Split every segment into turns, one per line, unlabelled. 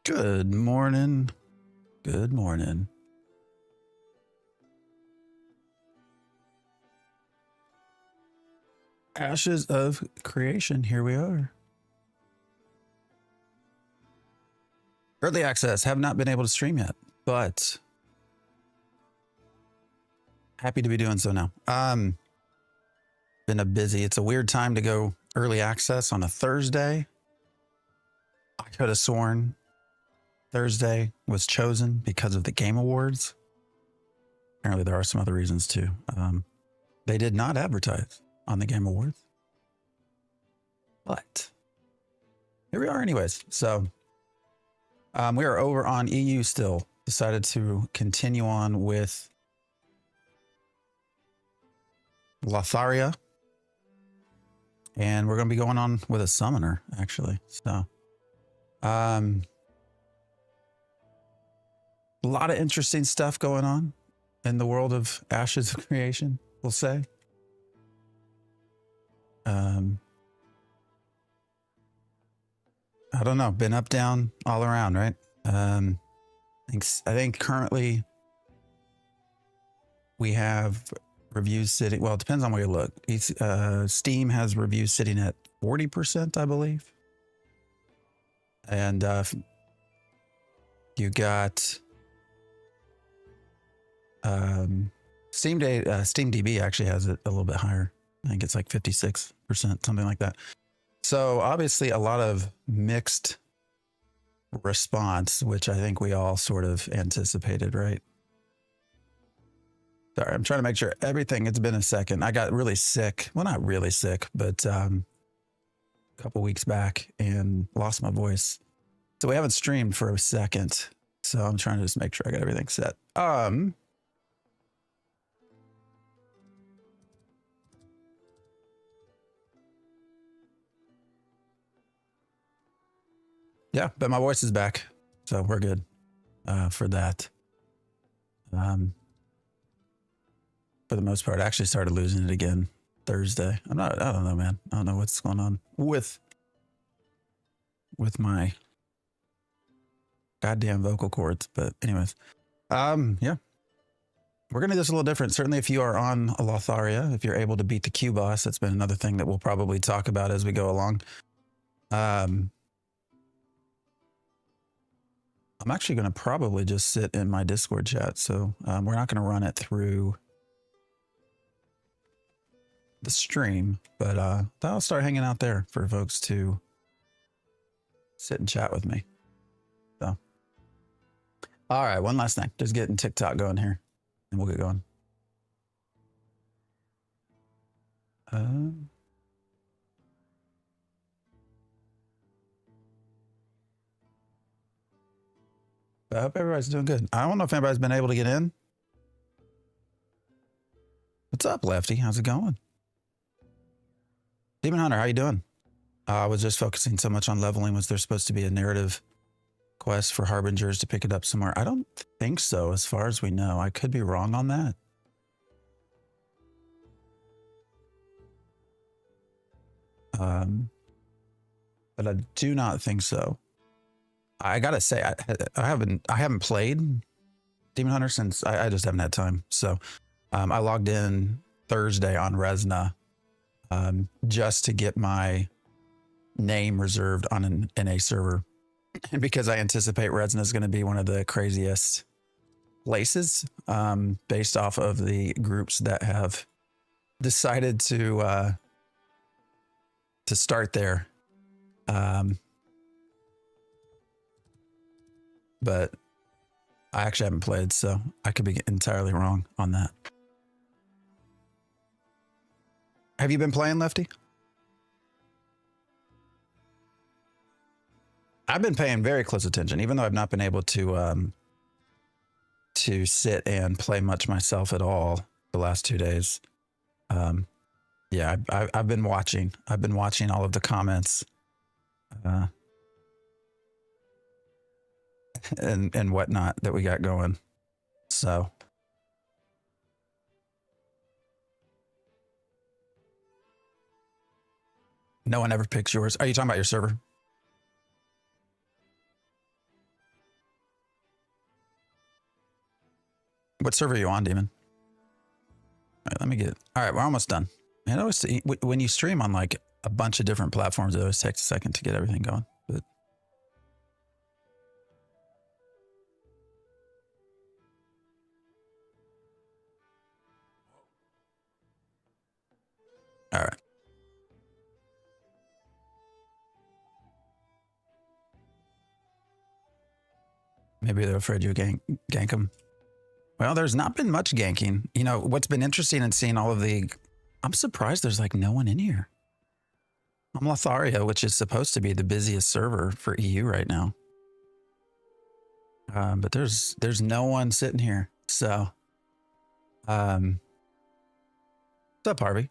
Good morning. Good morning. Ashes of creation. Here we are. Early access. Have not been able to stream yet, but happy to be doing so now. Been a busy. It's a weird time to go early access on a Thursday. I could have sworn Thursday was chosen because of the Game Awards. Apparently, there are some other reasons too. They did not advertise on the Game Awards, but here we are, anyways. So we are over on EU still. Decided to continue on with Lotharia, and we're going to be going on with a summoner actually. So a lot of interesting stuff going on in the world of Ashes of Creation, we'll say. I don't know, been up, down, all around, right? I think currently we have reviews sitting, well, it depends on where you look. Steam has reviews sitting at 40%, I believe. And you got SteamDB actually has it a little bit higher. I think it's like 56%, something like that. So obviously a lot of mixed response, which I think we all sort of anticipated, right? Sorry, I'm trying to make sure everything, it's been a second. I got really sick. Well, not really sick, but a couple weeks back and lost my voice. So we haven't streamed for a second. So I'm trying to just make sure I got everything set. Yeah, but my voice is back. So we're good for that. For the most part, I actually started losing it again Thursday. I don't know, man. I don't know what's going on with my goddamn vocal cords. But anyways, yeah. We're going to do this a little different. Certainly if you are on a Lotharia, if you're able to beat the Q boss, that's been another thing that we'll probably talk about as we go along. I'm actually going to probably just sit in my Discord chat. So we're not going to run it through the stream, but I'll start hanging out there for folks to sit and chat with me. So, all right, one last thing. Just getting TikTok going here, and we'll get going. I hope everybody's doing good. I don't know if anybody's been able to get in. What's up, Lefty? How's it going? Demon Hunter, how you doing? I was just focusing so much on leveling. Was there supposed to be a narrative quest for Harbingers to pick it up somewhere? I don't think so, as far as we know. I could be wrong on that. But I do not think so. I gotta say, I haven't played Demon Hunter since I just haven't had time. So I logged in Thursday on Resna just to get my name reserved on an NA server. And because I anticipate Resna is going to be one of the craziest places based off of the groups that have decided to start there. But I actually haven't played, so I could be entirely wrong on that. Have you been playing, Lefty? I've been paying very close attention, even though I've not been able to sit and play much myself at all the last 2 days. Yeah, I've been watching. I've been watching all of the comments and whatnot that we got going. So no one ever picks yours. Are you talking about your server? What server are you on, Demon? All right, let me get. All right, we're almost done. Man, it always, when you stream on like a bunch of different platforms, it always takes a second to get everything going. But all right. Maybe they're afraid you gank them. Well, there's not been much ganking. You know, what's been interesting in seeing all of the... I'm surprised there's like no one in here. I'm Lothario, which is supposed to be the busiest server for EU right now. But there's no one sitting here. So, what's up, Harvey?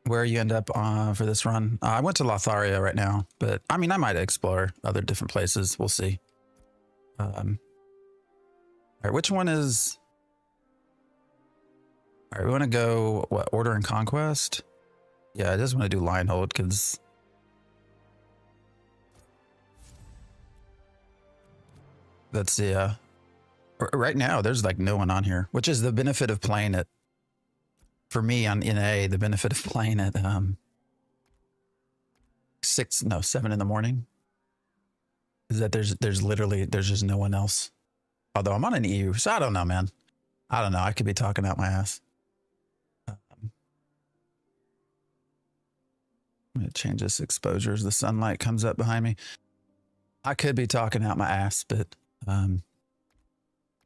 Where you end up for this run? I went to Lothario right now, but I mean, I might explore other different places. We'll see. All right, which one is... All right, we want to go, what, Order and Conquest? Yeah, I just want to do Lionhold because... That's the... right now, there's like no one on here, which is the benefit of playing it. For me on NA, the benefit of playing at 7 in the morning is that there's just no one else. Although I'm on an EU, so I don't know, man. I don't know. I could be talking out my ass. I'm gonna change this exposure as the sunlight comes up behind me. I could be talking out my ass, but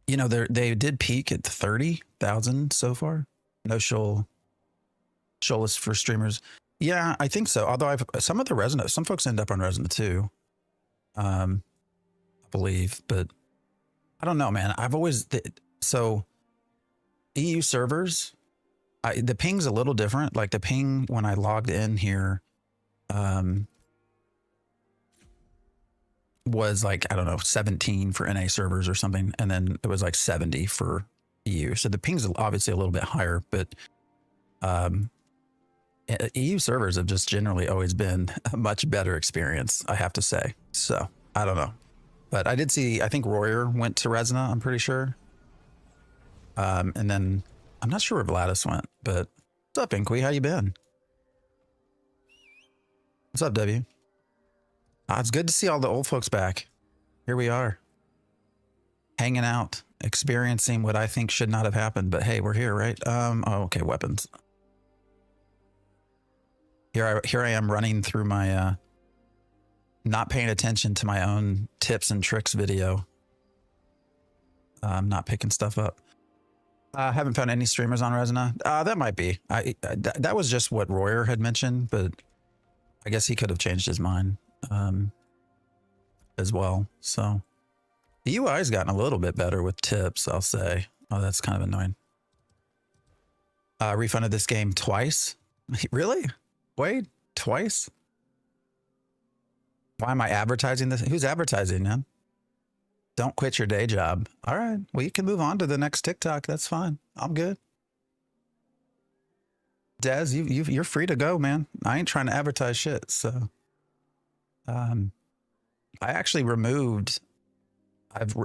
you know, they did peak at 30,000 so far. No show-less for streamers. Yeah, I think so. Although some of the Resonant, some folks end up on Resonant too. I believe, but I don't know, man. I've always so EU servers. The ping's a little different. Like the ping when I logged in here, was like, I don't know, 17 for NA servers or something, and then it was like 70 for EU. So the ping's obviously a little bit higher, but EU servers have just generally always been a much better experience, I have to say. So I don't know, but I did see, I think Royer went to Resna, I'm pretty sure. And then I'm not sure where Vladis went, but what's up, Inqui? How you been? What's up, W? It's good to see all the old folks back. Here we are, hanging out, experiencing what I think should not have happened, but hey, we're here, right? Oh, okay, weapons. Here I am running through my not paying attention to my own tips and tricks video. I'm not picking stuff up. I haven't found any streamers on Resna. That might be. That was just what Royer had mentioned, but I guess he could have changed his mind as well. So the UI's gotten a little bit better with tips, I'll say. Oh, that's kind of annoying. Refunded this game twice. Really? Wait, twice? Why am I advertising this? Who's advertising, man? Don't quit your day job. All right. Well, you can move on to the next TikTok. That's fine. I'm good. Des, you're free to go, man. I ain't trying to advertise shit. So, I actually removed.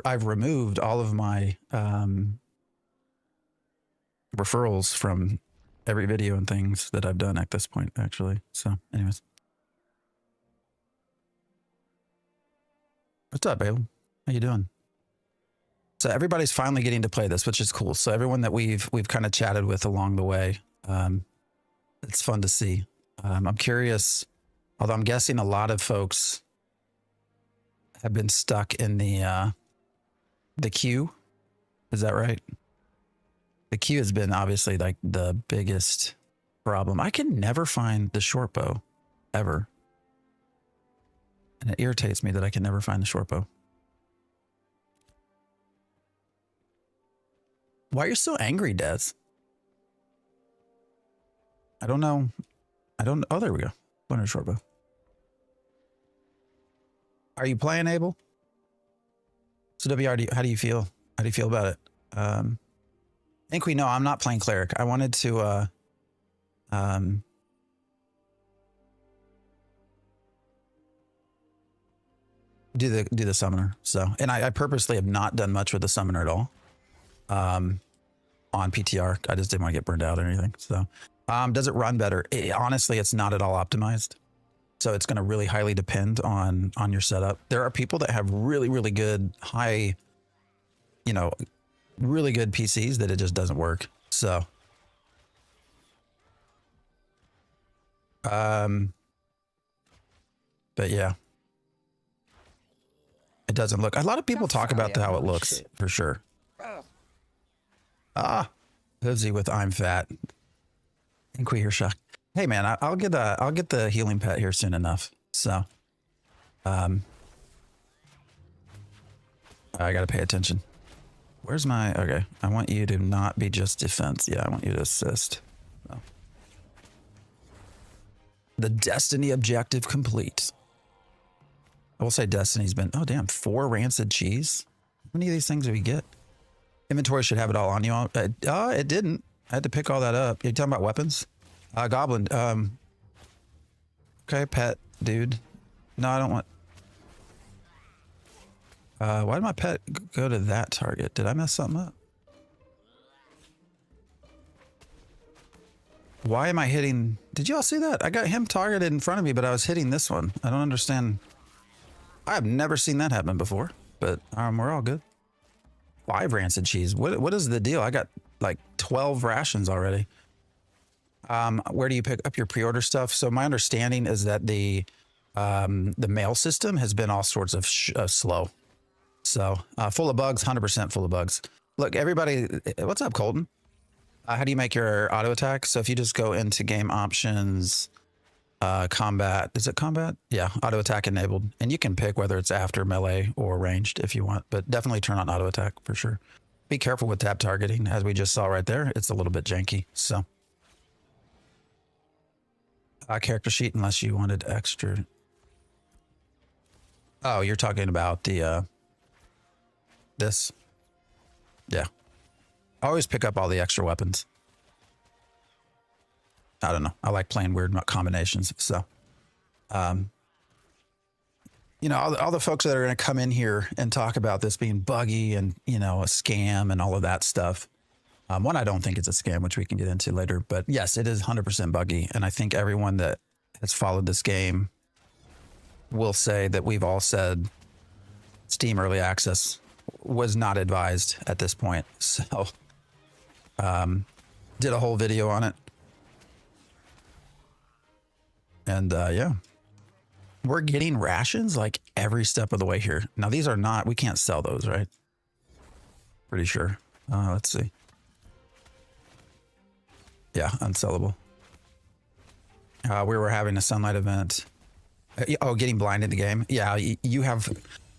I've removed all of my referrals from every video and things that I've done at this point, actually. So, anyways, what's up, babe? How you doing? So everybody's finally getting to play this, which is cool. So everyone that we've kind of chatted with along the way, it's fun to see. I'm curious, although I'm guessing a lot of folks have been stuck in the queue. Is that right? The queue has been obviously like the biggest problem. I can never find the short bow ever. And it irritates me that I can never find the short bow. Why are you so angry, Des? I don't know. Oh, there we go. Learn a short bow. Are you playing, Abel? So WR, how do you feel? How do you feel about it? I think we know I'm not playing cleric. I wanted to do the summoner. So, and I purposely have not done much with the summoner at all. On PTR, I just didn't want to get burned out or anything. So, does it run better? Honestly, it's not at all optimized. So it's going to really highly depend on your setup. There are people that have really, really good high, you know, really good PCs that it just doesn't work. So, but yeah, it doesn't look. A lot of people talk about how it looks for sure. Ah, Hoodsie with I'm fat. Inquire shock. Hey man, I'll get the healing pet here soon enough. So, I gotta pay attention. Where's my, okay. I want you to not be just defense. Yeah, I want you to assist. So. The Destiny objective complete. I will say Destiny's been, oh damn, 4 rancid cheese. How many of these things do we get? Inventory should have it all on you. It didn't. I had to pick all that up. You're talking about weapons? Goblin. Okay, pet, dude. No, I don't want. Why did my pet go to that target? Did I mess something up? Why am I hitting? Did y'all see that? I got him targeted in front of me, but I was hitting this one. I don't understand. I have never seen that happen before, but we're all good. 5 rancid cheese. What is the deal? I got like 12 rations already. Where do you pick up your pre-order stuff? So my understanding is that the mail system has been all sorts of slow. So full of bugs, 100% full of bugs. Look, everybody, what's up, Colton? How do you make your auto attack? So if you just go into game options, combat, is it combat? Yeah, auto attack enabled. And you can pick whether it's after melee or ranged if you want, but definitely turn on auto attack for sure. Be careful with tab targeting. As we just saw right there, it's a little bit janky. So character sheet, unless you wanted extra. Oh, you're talking about the, this. Yeah. I always pick up all the extra weapons. I don't know. I like playing weird combinations. So, you know, all the folks that are going to come in here and talk about this being buggy and, you know, a scam and all of that stuff. One, I don't think it's a scam, which we can get into later. But yes, it is 100% buggy. And I think everyone that has followed this game will say that we've all said Steam Early Access was not advised at this point. So, did a whole video on it. And yeah, we're getting rations like every step of the way here. Now, these are not, we can't sell those, right? Pretty sure. Let's see. Yeah, unsellable. We were having a sunlight event. Oh, getting blind in the game. Yeah, you have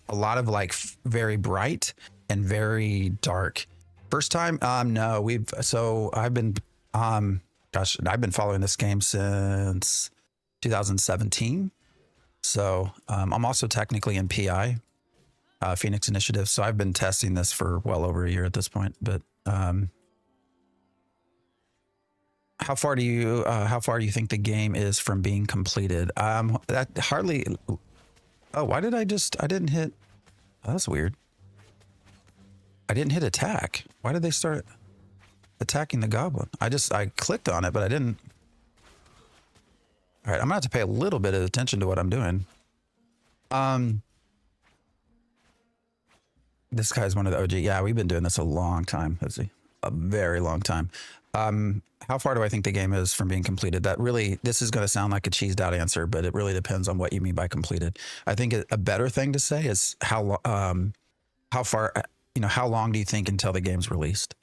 a lot of like very bright and very dark. First time? No, I've been, gosh, I've been following this game since 2017. So I'm also technically in PI, Phoenix Initiative. So I've been testing this for well over a year at this point. But how far do you think the game is from being completed? That hardly. Oh, why did I didn't hit? Oh, that's weird. I didn't hit attack. Why did they start attacking the goblin? I clicked on it, but I didn't. All right, I'm gonna have to pay a little bit of attention to what I'm doing. This guy's one of the OG. Yeah, we've been doing this a long time. Let's see, a very long time. How far do I think the game is from being completed? This is going to sound like a cheesed out answer, but it really depends on what you mean by completed. I think a better thing to say is how far, how long do you think until the game's released?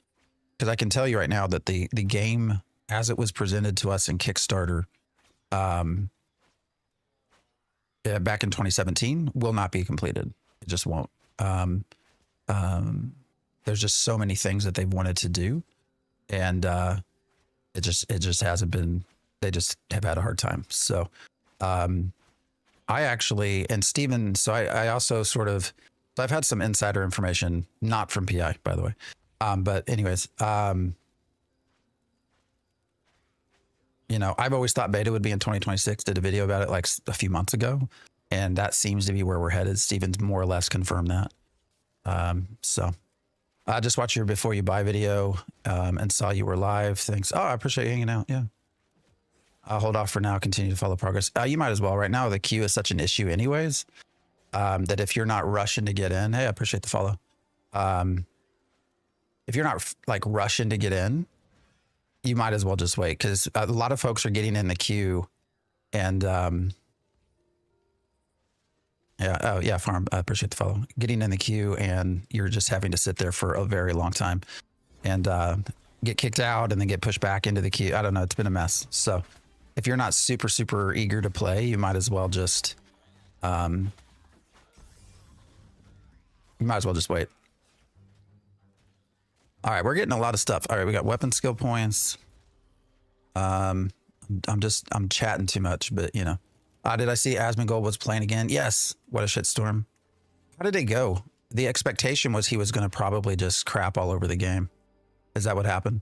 Because I can tell you right now that the game, as it was presented to us in Kickstarter, back in 2017, will not be completed. It just won't. There's just so many things that they've wanted to do, and it just hasn't been. They just have had a hard time. So I actually, and Steven, so I also sort of, so I've had some insider information, not from PI, by the way. But anyways, I've always thought beta would be in 2026. Did a video about it like a few months ago. And that seems to be where we're headed. Steven's more or less confirmed that. So I just watched your before you buy video and saw you were live. Thanks. Oh, I appreciate you hanging out. Yeah. I'll hold off for now. Continue to follow progress. You might as well. Right now, the queue is such an issue anyways, that if you're not rushing to get in, hey, I appreciate the follow. If you're not like rushing to get in, you might as well just wait, because a lot of folks are getting in the queue and yeah. Oh, yeah. Farm. I appreciate the follow. Getting in the queue and you're just having to sit there for a very long time and get kicked out and then get pushed back into the queue. I don't know. It's been a mess. So if you're not super, super eager to play, you might as well just wait. All right. We're getting a lot of stuff. All right. We got weapon skill points. I'm chatting too much, but you know. Did I see Asmongold was playing again? Yes. What a shitstorm. How did it go? The expectation was he was going to probably just crap all over the game. Is that what happened?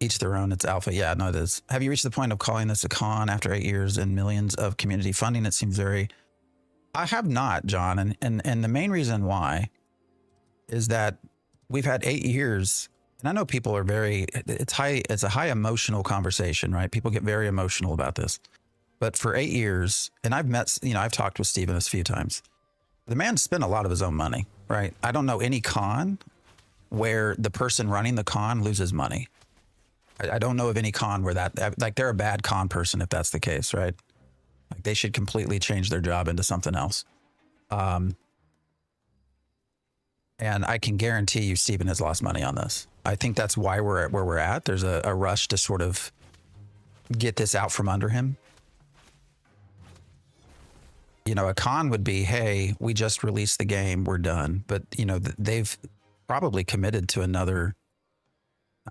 Each their own. It's alpha. Yeah, no, it is. Have you reached the point of calling this a con after 8 years and millions of community funding? It seems very... I have not, John. And the main reason why is that we've had 8 years, and I know people are very... It's a high emotional conversation, right? People get very emotional about this. But for 8 years, and I've talked with Steven a few times. The man spent a lot of his own money, right? I don't know any con where the person running the con loses money. I don't know of any con where like they're a bad con person if that's the case, right? Like they should completely change their job into something else. And I can guarantee you Steven has lost money on this. I think that's why we're at where we're at. There's a rush to sort of get this out from under him. You know, a con would be, hey, we just released the game, we're done. But, you know, they've probably committed to another,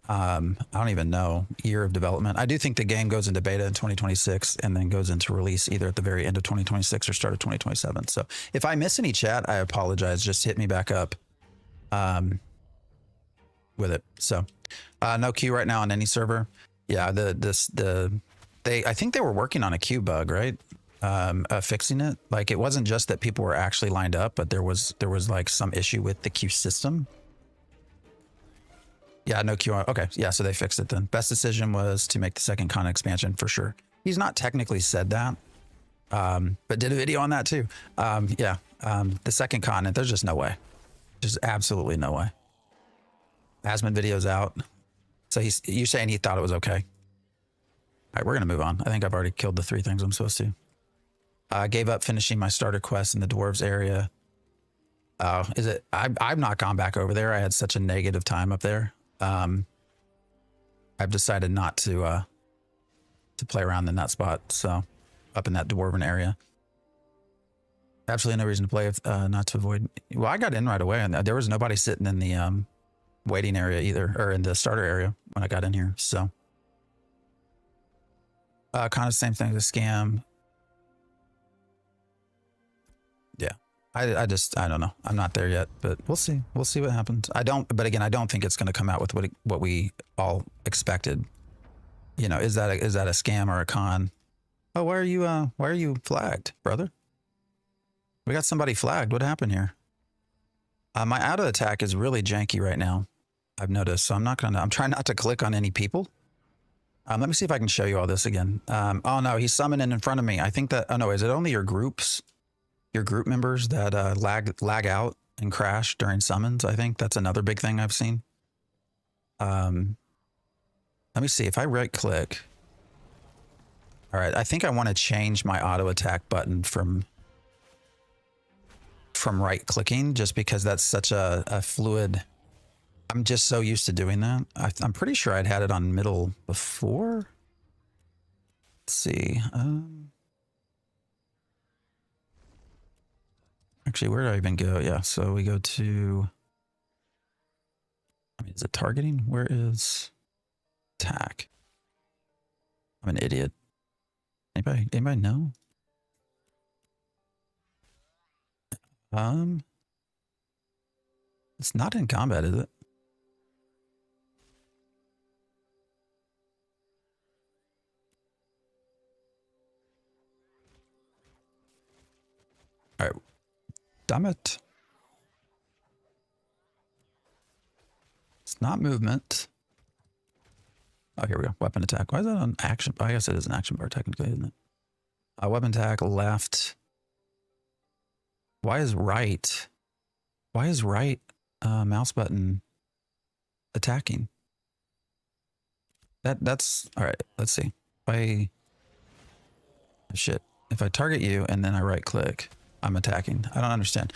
I don't even know, year of development. I do think the game goes into beta in 2026 and then goes into release either at the very end of 2026 or start of 2027. So if I miss any chat, I apologize. Just hit me back up with it. So no queue right now on any server. Yeah, I think they were working on a queue bug, right? Fixing it. Like it wasn't just that people were actually lined up, but there was like some issue with the queue system. Yeah, no queue. Okay, yeah, so they fixed it then. Best decision was to make the second con expansion for sure. He's not technically said that, but did a video on that too. The second continent, there's just no way. Just absolutely no way. Asmon video's out. So you're saying he thought it was okay? All right, we're gonna move on. I think I've already killed the 3 things I'm supposed to. I gave up finishing my starter quest in the dwarves area. I've not gone back over there. I had such a negative time up there. I've decided not to play around in that spot. So up in that dwarven area. Absolutely no reason to play if not to avoid. Well, I got in right away and there was nobody sitting in the waiting area either, or in the starter area when I got in here. So kind of same thing as a scam. Yeah. I don't know. I'm not there yet, but we'll see. We'll see what happens. But again, I don't think it's going to come out with what we all expected. You know, is that a scam or a con? Oh, why are you flagged, brother? We got somebody flagged. What happened here? My auto attack is really janky right now. I've noticed, so I'm trying not to click on any people. Let me see if I can show you all this again. Oh no, he's summoning in front of me. I think that, oh no, is it only your group members that lag out and crash during summons? I think that's another big thing I've seen. Let me see if I right click. All right, I think I want to change my auto attack button from right clicking, just because that's such a fluid. I'm just so used to doing that. I'm pretty sure I'd had it on middle before. Let's see. Actually, where did I even go? Yeah, so we go to, I mean, is it targeting? Where is attack? I'm an idiot. Anybody know? It's not in combat, is it? All right. Damn it. It's not movement. Oh, here we go. Weapon attack. Why is that on action? I guess it is an action bar technically, isn't it? Weapon attack left. Why is right? Why is right mouse button attacking? That's all right. Let's see. Shit. If I target you and then I right click, I'm attacking. I don't understand.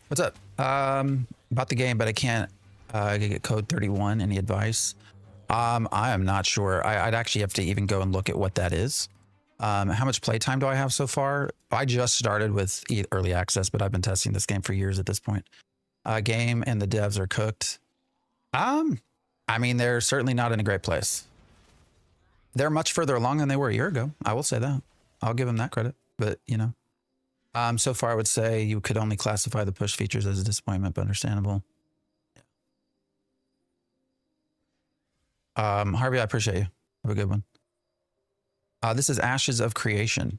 What's up? About the game, but I can't get code 31. Any advice? I am not sure. I'd actually have to even go and look at what that is. How much playtime do I have so far? I just started with early access, but I've been testing this game for years at this point. Game and the devs are cooked. I mean, they're certainly not in a great place. They're much further along than they were a year ago. I will say that. I'll give them that credit. But, you know, so far I would say you could only classify the push features as a disappointment, but understandable. Harvey, I appreciate you. Have a good one. This is Ashes of Creation.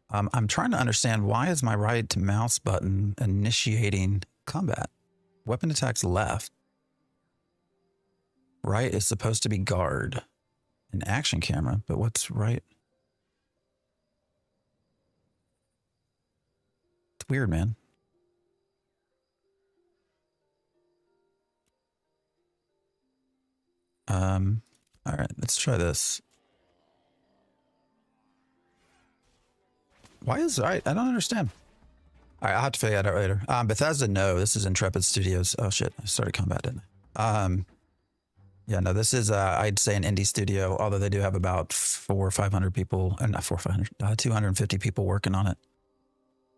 I'm trying to understand, why is my right mouse button initiating combat? Weapon attacks left. Right is supposed to be guard. An action camera, but what's right? It's weird, man. All right, let's try this. Why is right? I don't understand. All right, I'll have to figure that out later. Bethesda, no, this is Intrepid Studios. Oh shit, I started combat, didn't I? Yeah, no, this is, I'd say an indie studio, although they do have about 400 or 500 people, not 400 or 500, 250 people working on it.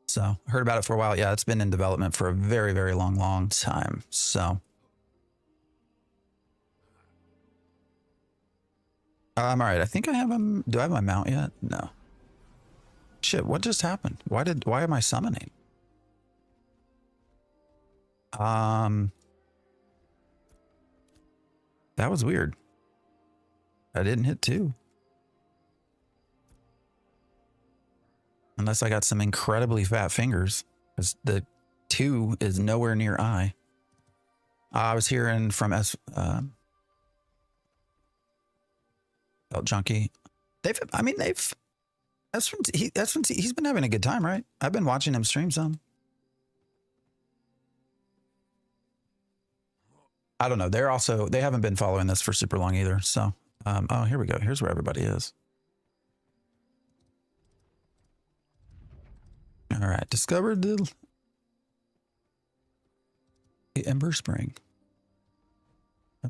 So heard about it for a while. Yeah, it's been in development for a very, very long time. So. All right, I think I have him. Do I have my mount yet? No. Shit, what just happened? Why am I summoning? That was weird. I didn't hit 2. Unless I got some incredibly fat fingers, because the 2 is nowhere near I. I was hearing from Belt Junkie. He's been having a good time, right? I've been watching him stream some. I don't know. They haven't been following this for super long either. So, oh, here we go. Here's where everybody is. All right. Discovered the Ember Spring.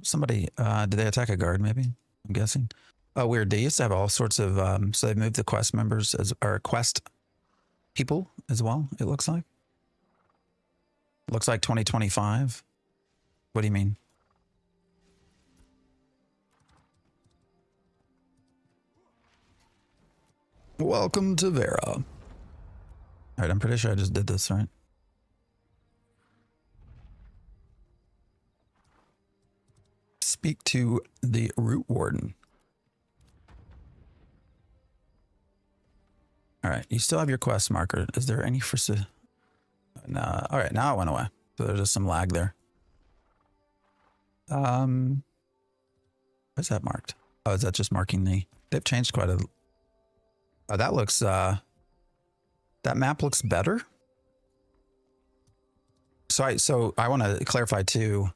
Somebody, did they attack a guard maybe? I'm guessing. Oh, weird. They used to have all sorts of, so they moved the quest members or quest people as well, it looks like. Looks like 2025. What do you mean? Welcome to Vera. All right, I'm pretty sure I just did this, right? Speak to the Root Warden. All right, you still have your quest marker. Is there any for... No. All right, now it went away. So there's just some lag there. What's that marked? Oh, is that just marking the... They've changed quite a... Oh, that looks... that map looks better. So I want to clarify too.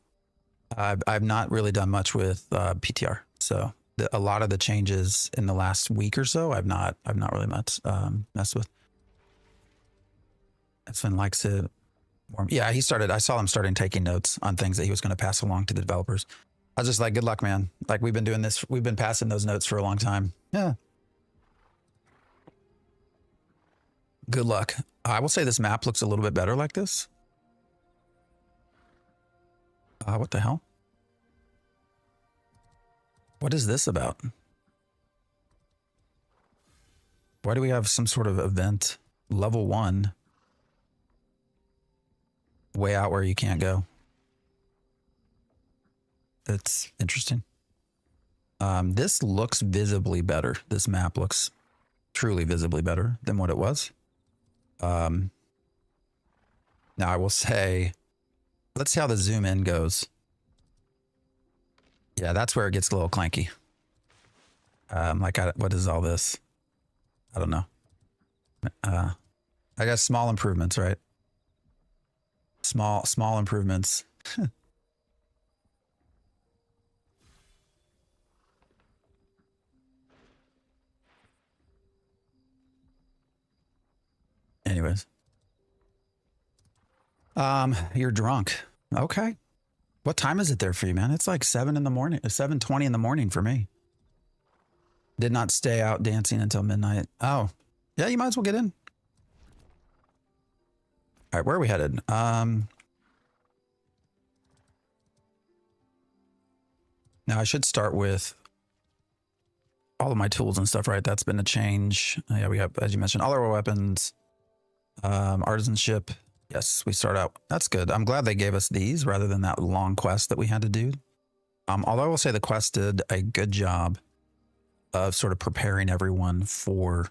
I've not really done much with PTR. So a lot of the changes in the last week or so, I've not really messed with. Sven likes it. Yeah, I saw him starting taking notes on things that he was going to pass along to the developers. I was just like, good luck, man. Like, we've been doing this. We've been passing those notes for a long time. Yeah. Good luck. I will say this map looks a little bit better like this. What the hell? What is this about? Why do we have some sort of event? Level 1. Way out where you can't go. That's interesting. This looks visibly better. This map looks truly visibly better than what it was. Now I will say, let's see how the zoom in goes. Yeah, that's where it gets a little clanky. What is all this? I don't know. I guess small improvements, right? Small improvements. Anyways. You're drunk. Okay. What time is it there for you, man? It's like 7 in the morning, 7:20 in the morning for me. Did not stay out dancing until midnight. Oh, yeah, you might as well get in. All right, where are we headed? Now I should start with all of my tools and stuff, right? That's been a change. Yeah, we have, as you mentioned, all our weapons, artisanship. Yes, we start out. That's good. I'm glad they gave us these rather than that long quest that we had to do. Although I will say the quest did a good job of sort of preparing everyone for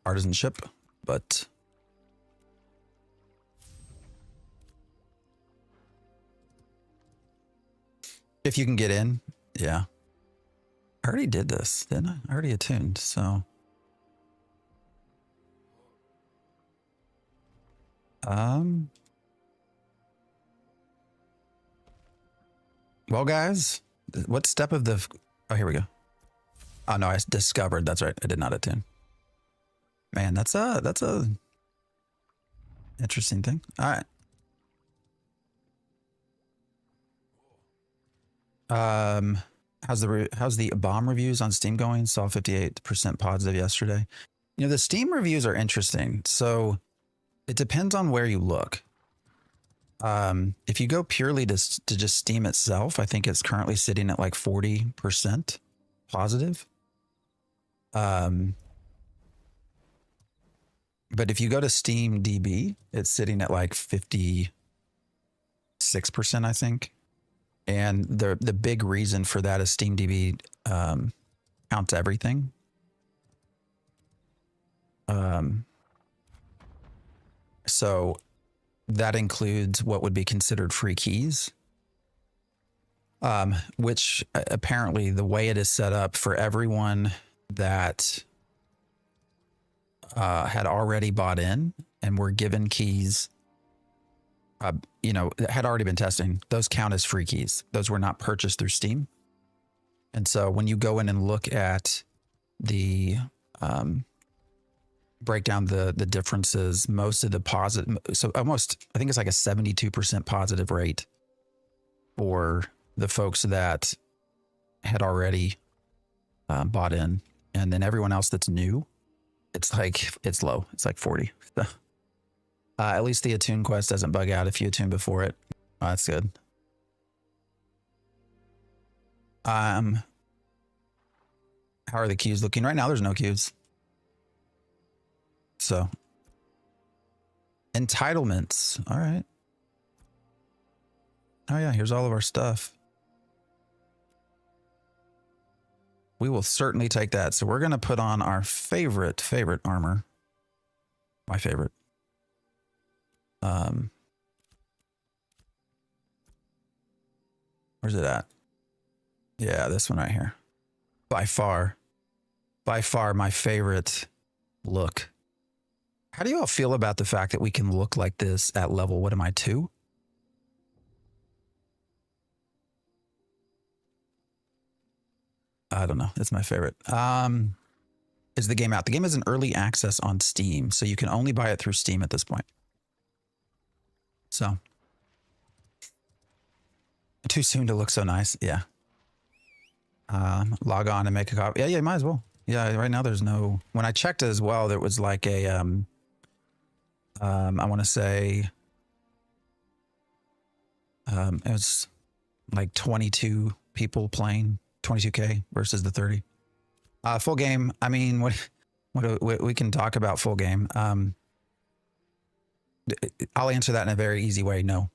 artisanship, but if you can get in, yeah. I already did this, didn't I? I already attuned, so. Well, guys, what step of the, oh, here we go. Oh no, I discovered, that's right. I did not attune. Man, that's a interesting thing. All right. How's the bomb reviews on Steam going? Saw 58% positive yesterday. You know, the Steam reviews are interesting. So it depends on where you look. If you go purely to just Steam itself, I think it's currently sitting at like 40% positive. But if you go to Steam DB, it's sitting at like 56%, I think. And the big reason for that is Steam DB counts everything. So that includes what would be considered free keys, which apparently the way it is set up for everyone that had already bought in and were given keys, you know, had already been testing, those count as free keys. Those were not purchased through Steam. And so when you go in and look at the break down the differences, most of the positive, so almost, I think it's like a 72% positive rate for the folks that had already bought in. And then everyone else that's new, it's low. It's like 40. At least the attune quest doesn't bug out if you attune before it. Oh, that's good. How are the queues looking right now? There's no queues. So entitlements. All right. Oh yeah, here's all of our stuff. We will certainly take that. So we're going to put on our favorite armor. My favorite. Where's it at? Yeah, this one right here. By far my favorite look. How do you all feel about the fact that we can look like this at level, what am I, 2? I don't know. It's my favorite. Is the game out? The game is in early access on Steam, so you can only buy it through Steam at this point. So too soon to look so nice. Yeah. Log on and make a copy. Yeah, you might as well. Yeah, right now there's no, when I checked as well, there was like a, I want to say, it was like 22 people playing, 22K versus the 30. Full game. I mean, what we can talk about full game. I'll answer that in a very easy way. No.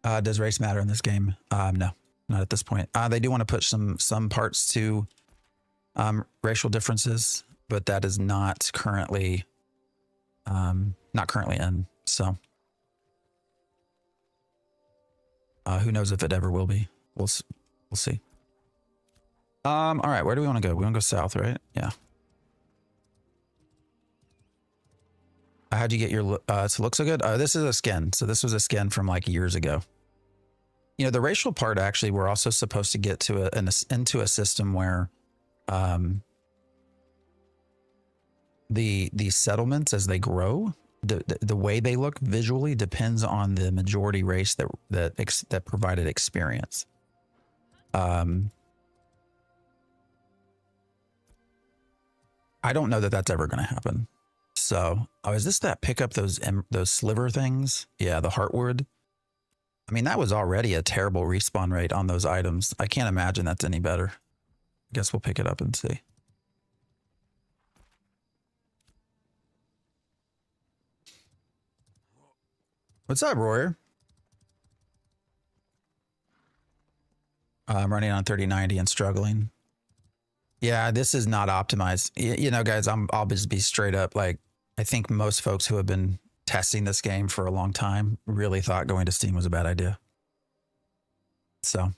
Does race matter in this game? No. Not at this point. They do want to put some parts to racial differences, but that is not currently in. So who knows if it ever will be? We'll see. All right, where do we want to go? We want to go south, right? Yeah. How'd you get your to look so good? This is a skin. So this was a skin from like years ago. You know, the racial part, actually, we're also supposed to get to into a system where the settlements, as they grow, the way they look visually depends on the majority race that provided experience. I don't know that that's ever going to happen. So, is this that pick up those sliver things? Yeah, the heartwood. I mean, that was already a terrible respawn rate on those items. I can't imagine that's any better. I guess we'll pick it up and see. What's up, Royer? I'm running on 3090 and struggling. Yeah, this is not optimized. You know, guys, I'll just be straight up. Like, I think most folks who have been testing this game for a long time really thought going to Steam was a bad idea. So,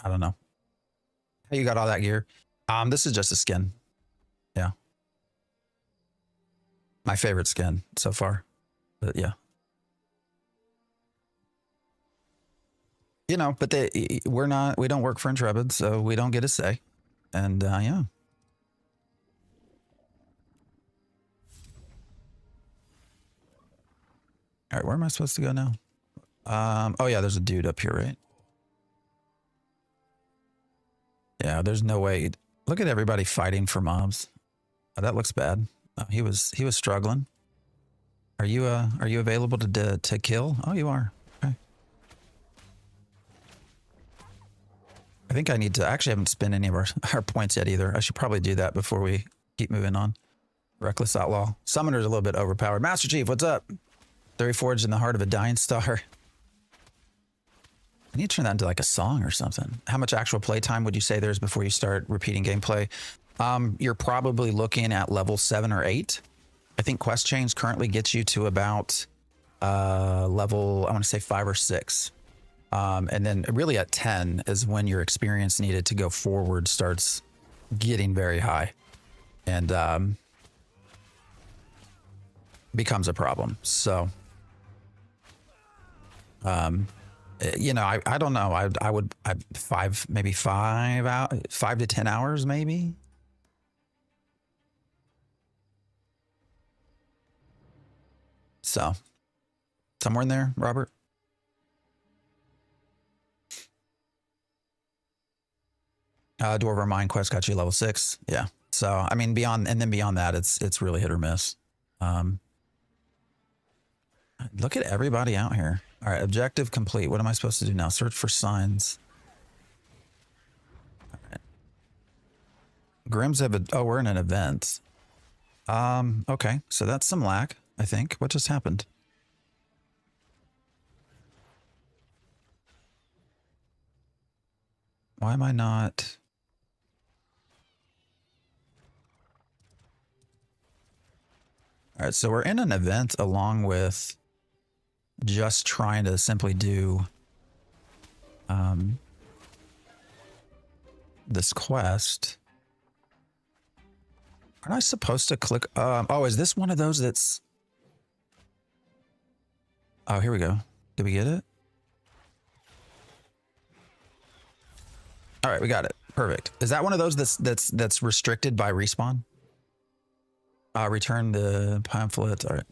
I don't know. Hey, you got all that gear? This is just a skin. Yeah. My favorite skin so far. But yeah. You know, but we don't work for Intrepid, so we don't get a say. And yeah. All right, where am I supposed to go now? Oh yeah, there's a dude up here, right? Yeah, there's no way. Look at everybody fighting for mobs. Oh, that looks bad. Oh, he was struggling. Are you available to kill? Oh, you are. Okay. I think I need to. Actually, haven't spent any of our points yet either. I should probably do that before we keep moving on. Reckless Outlaw. Summoner's a little bit overpowered. Master Chief, what's up? Theory Forged in the Heart of a Dying Star. I need to turn that into like a song or something. How much actual play time would you say there's before you start repeating gameplay? You're probably looking at level 7 or 8. I think quest chains currently gets you to about level, I want to say 5 or 6. And then really at 10 is when your experience needed to go forward starts getting very high and becomes a problem. So, you know, I don't know. I would 5 to 10 hours maybe. So somewhere in there, Robert. Dwarven Mine quest got you level 6. Yeah. So I mean, beyond that, it's really hit or miss. Look at everybody out here. All right, objective complete. What am I supposed to do now? Search for signs. All right. Grims have oh, we're in an event. Okay, so that's some lag, I think. What just happened? Why am I not? All right, so we're in an event along with just trying to simply do this quest. Aren't I supposed to click? Oh, is this one of those that's... Oh, here we go. Did we get it? All right, we got it. Perfect. Is that one of those that's restricted by respawn? Return the pamphlet. All right.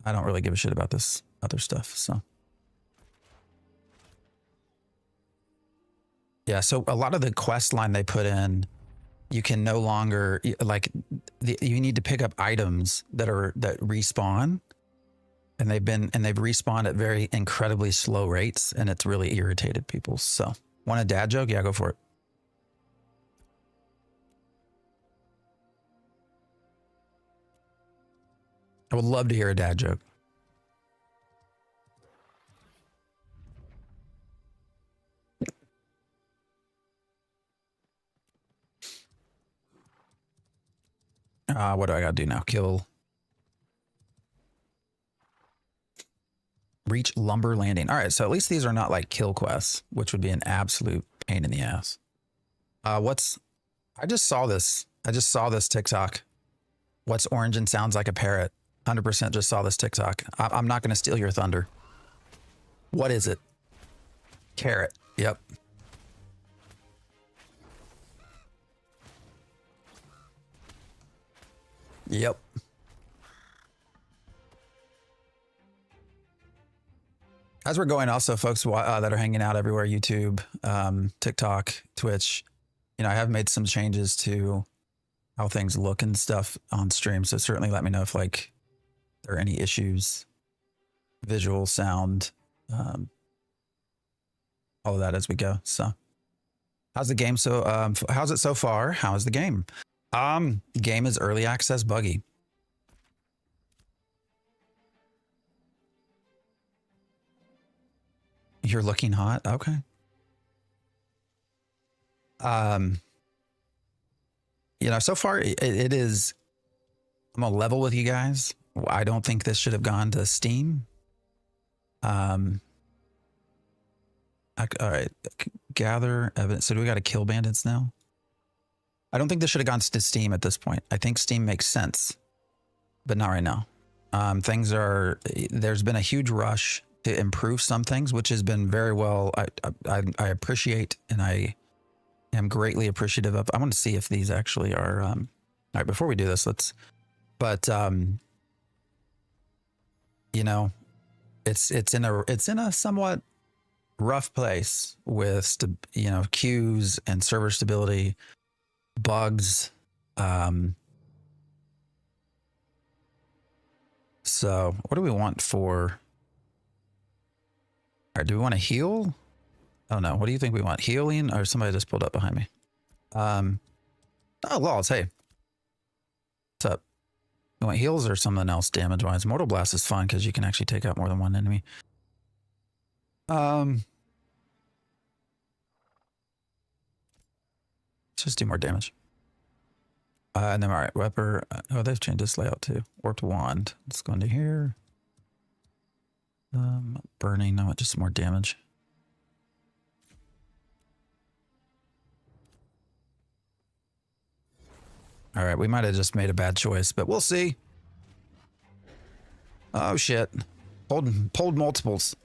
I don't really give a shit about this other stuff, so. Yeah, so a lot of the quest line they put in, you can no longer, like, you need to pick up items that respawn, and they've respawned at very incredibly slow rates, and it's really irritated people. So, want a dad joke? Yeah, go for it. I would love to hear a dad joke. What do I gotta do now? Kill. Reach Lumber Landing. All right, so at least these are not like kill quests, which would be an absolute pain in the ass. I just saw this. I just saw this TikTok. What's orange and sounds like a parrot? 100% just saw this TikTok. I'm not going to steal your thunder. What is it? Carrot. Yep. Yep. As we're going, also, folks that are hanging out everywhere, YouTube, TikTok, Twitch, you know, I have made some changes to how things look and stuff on stream. So certainly let me know if like there are any issues, visual, sound, all of that as we go. So how's the game? So how's it so far? How's the game? Game is early access buggy. You're looking hot. Okay. You know, so far it is, I'm gonna level with you guys. I don't think this should have gone to Steam. All right, gather evidence. So do we got to kill bandits now? I don't think this should have gone to Steam at this point. I think Steam makes sense, but not right now. There's been a huge rush to improve some things, which has been very well. I appreciate, and I am greatly appreciative of. I want to see if these actually are. All right, before we do this, you know, it's in a somewhat rough place with you know, queues and server stability, bugs. So what do we want for? All right, do we want to heal? Oh no, what do you think we want? Healing, or somebody just pulled up behind me? Oh, Laws, hey. What's up? You want heals or something else damage-wise? Mortal Blast is fun because you can actually take out more than one enemy. Let's just do more damage. And then, all right, Weapon. Oh, they've changed this layout too. Warped Wand. Let's go into here. Burning, no, just more damage. All right, we might have just made a bad choice, but we'll see. Oh shit. Pulled multiples.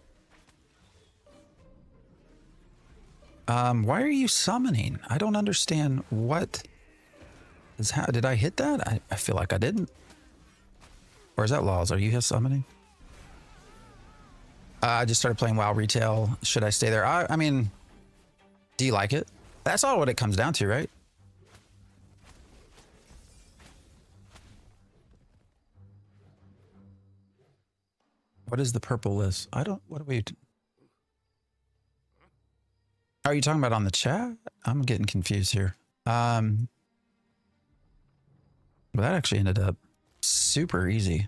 Why are you summoning? I don't understand what is how. Did I hit that? I feel like I didn't. Or is that Laws? Are you summoning? I just started playing WoW retail. Should I stay there? I mean, do you like it? That's all what it comes down to, right? What is the purple list? I don't, what are we? Are you talking about on the chat? I'm getting confused here. Well, that actually ended up super easy.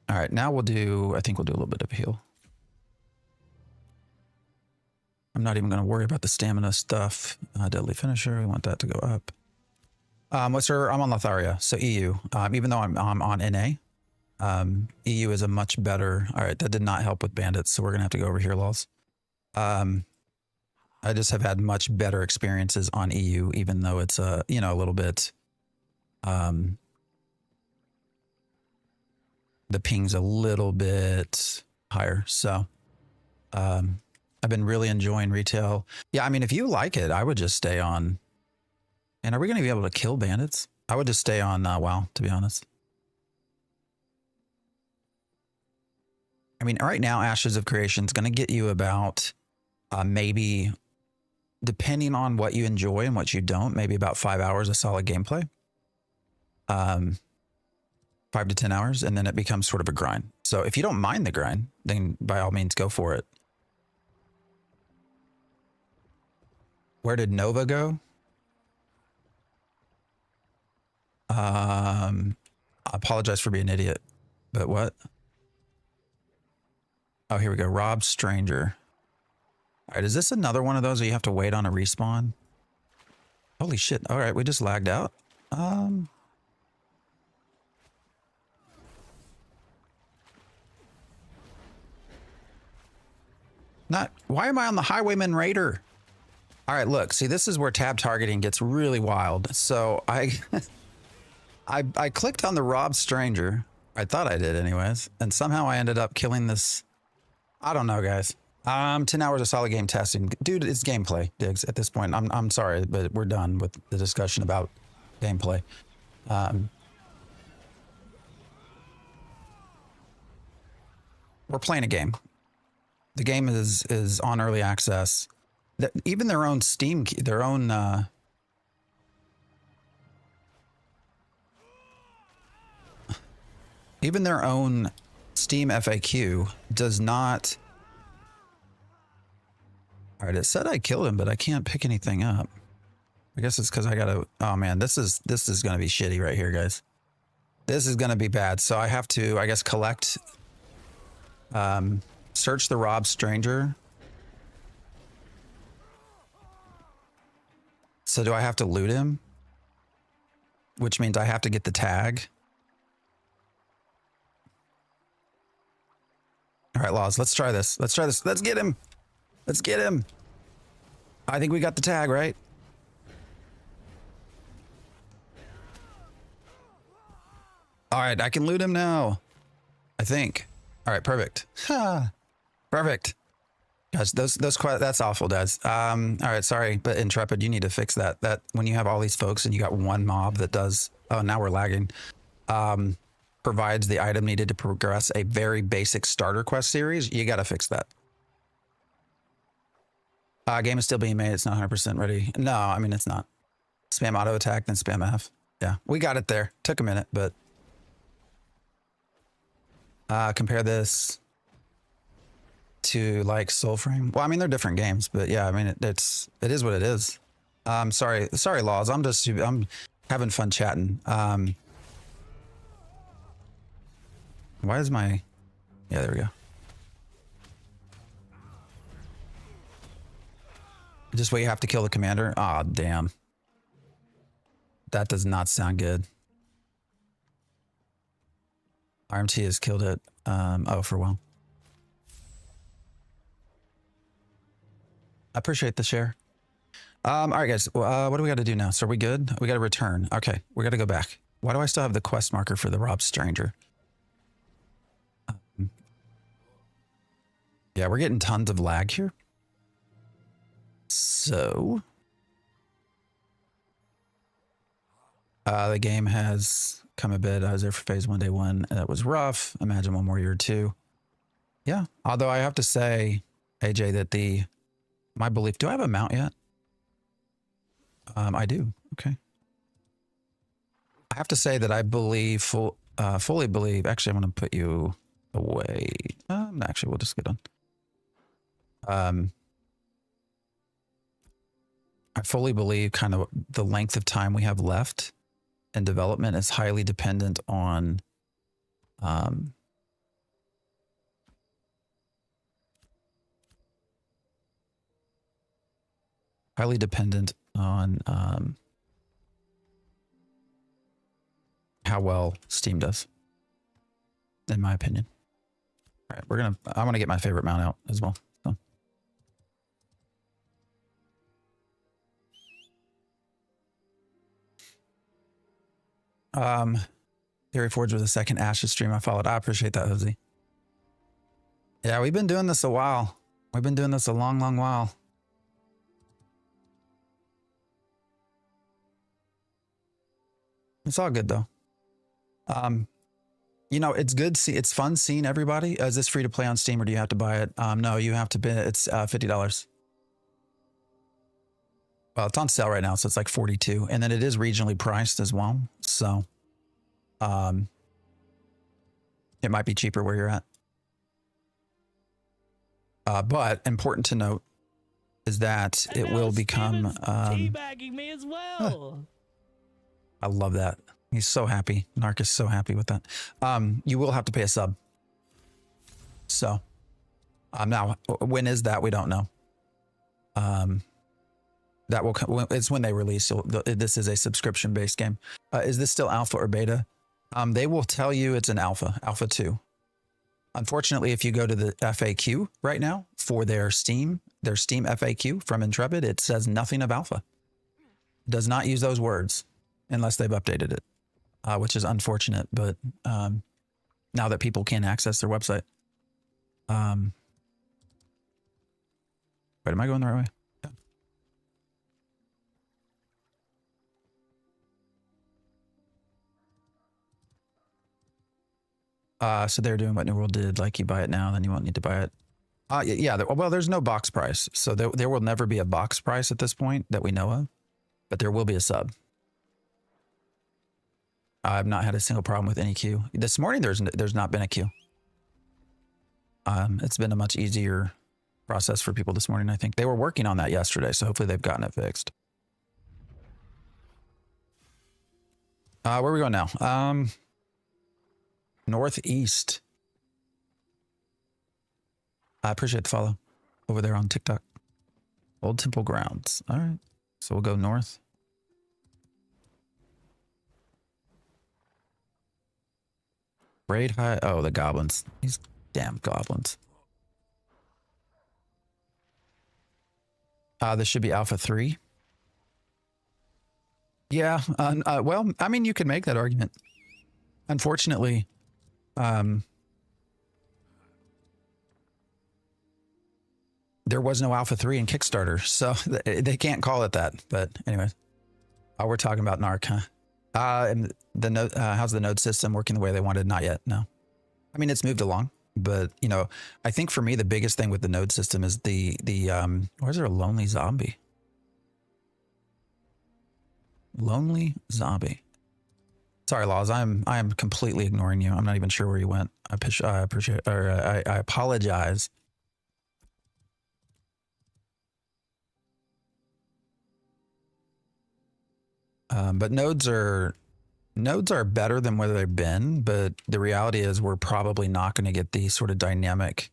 All right, now I think we'll do a little bit of a heal. I'm not even going to worry about the stamina stuff. Deadly Finisher, we want that to go up. What's her? I'm on Lotharia, so EU. Even though I'm on NA, EU is a much better. All right, that did not help with bandits, so we're gonna have to go over here, Lols. I just have had much better experiences on EU, even though it's you know, a little bit. The ping's a little bit higher, so I've been really enjoying retail. Yeah, I mean, if you like it, I would just stay on. And are we going to be able to kill bandits? I would just stay on WoW, to be honest. I mean, right now, Ashes of Creation is going to get you about maybe, depending on what you enjoy and what you don't, maybe about 5 hours of solid gameplay. 5 to 10 hours, and then it becomes sort of a grind. So if you don't mind the grind, then by all means, go for it. Where did Nova go? I apologize for being an idiot, but what? Oh, here we go. Rob Stranger. All right, is this another one of those where you have to wait on a respawn? Holy shit. All right, we just lagged out. Why am I on the Highwayman Raider? All right, look, see, this is where tab targeting gets really wild. So I clicked on the Rob Stranger. I thought I did anyways. And somehow I ended up killing this. I don't know, guys. 10 hours of solid game testing. Dude, it's gameplay, Diggs, at this point. I'm sorry, but we're done with the discussion about gameplay. We're playing a game. The game is on early access. Even their own Steam, their own even their own Steam FAQ does not. All right, it said I killed him, but I can't pick anything up. I guess it's because I gotta. Oh man, this is gonna be shitty right here, guys. This is gonna be bad. So I have to, I guess, collect. Search the Rob Stranger. So do I have to loot him? Which means I have to get the tag. All right, Laws, let's try this. Let's try this. Let's get him. Let's get him. I think we got the tag, right? All right, I can loot him now. I think. All right, perfect. Perfect. Guys, that's awful, Des. All right, sorry, but Intrepid, you need to fix that. That when you have all these folks and you got one mob that does, oh, now we're lagging, provides the item needed to progress a very basic starter quest series, you got to fix that. Game is still being made. It's not 100% ready. No, I mean, it's not. Spam auto attack, then spam F. Yeah, we got it there. Took a minute, but compare this to like Soulframe. Well, I mean, they're different games, but yeah, I mean, it is what it is. Sorry, Laws. I'm having fun chatting. Why is my, yeah, there we go. Just wait, you have to kill the commander. Ah, oh, damn. That does not sound good. RMT has killed it. Oh, for well. I appreciate the share. All right, guys. What do we got to do now? So are we good? We got to return. Okay, we got to go back. Why do I still have the quest marker for the Rob Stranger? Yeah, we're getting tons of lag here. So the game has come a bit. I was there for phase 1, day 1. That was rough. Imagine one more year or two. Yeah, although I have to say, AJ, that my belief. Do I have a mount yet? I do. Okay. I have to say that I believe fully believe. Actually, I'm going to put you away. Actually, we'll just get on. I fully believe kind of the length of time we have left in development is highly dependent on how well Steam does, in my opinion. All right, I want to get my favorite mount out as well. So. Theory Forge was the second Ashes stream I followed. I appreciate that, Hosey. Yeah, we've been doing this a while. We've been doing this a long, long while. It's all good though. You know, it's good. It's fun seeing everybody. Is this free to play on Steam or do you have to buy it? No, you have to bid. It's $50. Well, it's on sale right now, so it's like 42, and then it is regionally priced as well. So, it might be cheaper where you're at. But important to note is that it will become.
Teabagging me as well.
I love that. He's so happy. Narc is so happy with that. You will have to pay a sub. So, now when is that? We don't know. That will come. It's when they release. This is a subscription-based game. Is this still alpha or beta? They will tell you it's an alpha 2. Unfortunately, if you go to the FAQ right now for their Steam FAQ from Intrepid, it says nothing of alpha. Does not use those words unless they've updated it, which is unfortunate. But now that people can access their website. Wait, am I going the right way? So they're doing what New World did, like you buy it now, then you won't need to buy it. Yeah, well, there's no box price. So there will never be a box price at this point that we know of, but there will be a sub. I've not had a single problem with any queue. This morning, there's not been a queue. It's been a much easier process for people this morning, I think. They were working on that yesterday, so hopefully they've gotten it fixed. Where are we going now? Northeast. I appreciate the follow over there on TikTok. Old Temple Grounds. All right. So we'll go north. Raid high. Oh, the goblins. These damn goblins. This should be Alpha 3. Yeah. Well, I mean, you could make that argument. Unfortunately, there was no Alpha 3 in Kickstarter, so they can't call it that. But anyways, we're talking about Narc, huh? And the node, how's the node system working the way they wanted? Not yet, no. I mean, it's moved along, but you know, I think for me the biggest thing with the node system is the where's there a lonely zombie? Lonely zombie. Sorry, Laws. I am completely ignoring you. I'm not even sure where you went. I appreciate, or I apologize. But nodes are better than where they've been. But the reality is, we're probably not going to get the sort of dynamic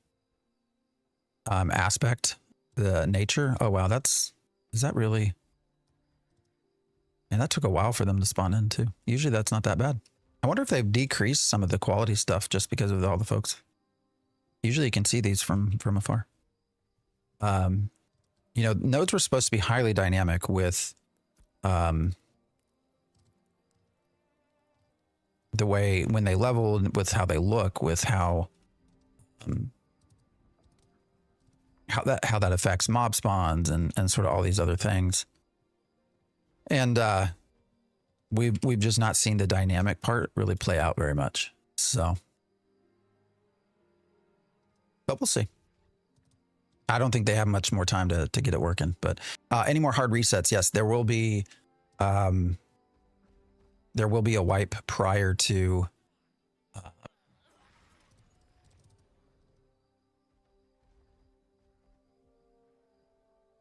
aspect, the nature. Oh wow, is that really? And that took a while for them to spawn in too. Usually that's not that bad. I wonder if they've decreased some of the quality stuff just because of all the folks. Usually you can see these from afar. You know, nodes were supposed to be highly dynamic with the way when they leveled, with how they look, with how that affects mob spawns and sort of all these other things. And we've just not seen the dynamic part really play out very much. So, but we'll see. I don't think they have much more time to get it working. But any more hard resets? Yes, there will be. There will be a wipe prior to.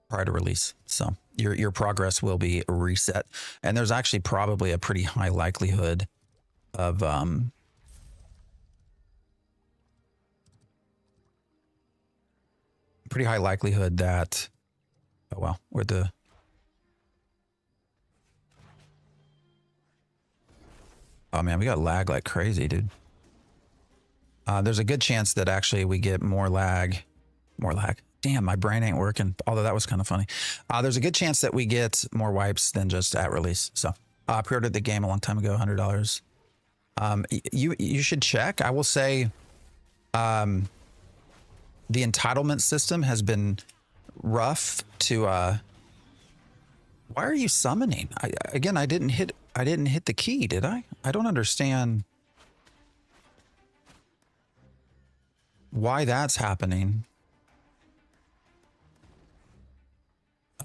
Prior to release, so your progress will be reset, and there's actually probably a pretty high likelihood of that. Oh well, where the. Oh man, we got lag like crazy, dude. There's a good chance that actually we get more lag. Damn, my brain ain't working. Although that was kind of funny. There's a good chance that we get more wipes than just at release. So I pre-ordered the game a long time ago, $100. You should check. I will say, the entitlement system has been rough to. Why are you summoning? I didn't hit the key, did I? I don't understand why that's happening.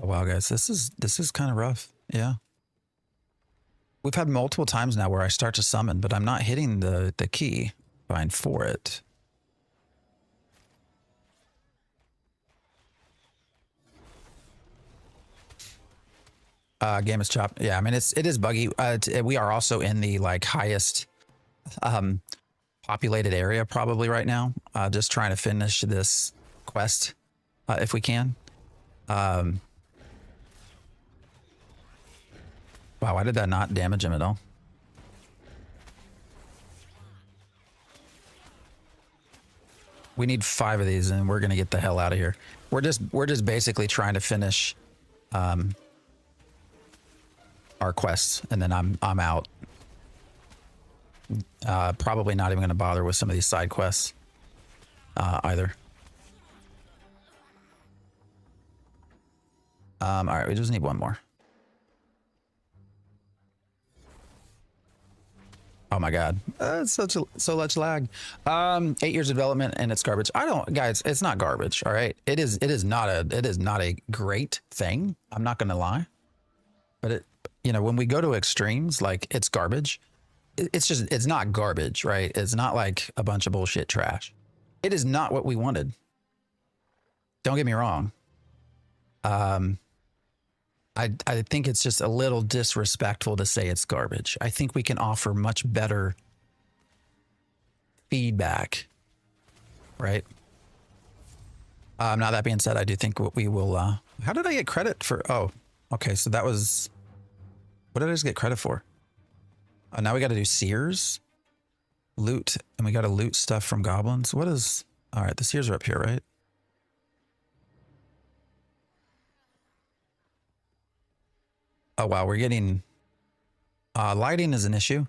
Oh, wow, guys, this is kind of rough. Yeah. We've had multiple times now where I start to summon, but I'm not hitting the key bind for it. Game is chopped. Yeah, I mean, it is buggy. We are also in the like highest populated area probably right now. Just trying to finish this quest if we can. Wow, why did that not damage him at all? We need 5 of these and we're gonna get the hell out of here. We're just basically trying to finish our quests, and then I'm out. Probably not even gonna bother with some of these side quests either. All right, we just need one more. Oh my god, it's so much lag. 8 years of development and it's garbage. Guys, it's not garbage. All right, it is not a great thing. I'm not gonna lie, but when we go to extremes, like it's garbage. It's not garbage, right? It's not like a bunch of bullshit trash. It is not what we wanted. Don't get me wrong. I think it's just a little disrespectful to say it's garbage. I think we can offer much better feedback, right? Now that being said, I do think what we will, how did I get credit for? Oh, okay. So that was, what did I just get credit for? Oh, now we got to do Sears loot, and we got to loot stuff from goblins. What is, all right. The Sears are up here, right? Oh, wow. We're getting, lighting is an issue.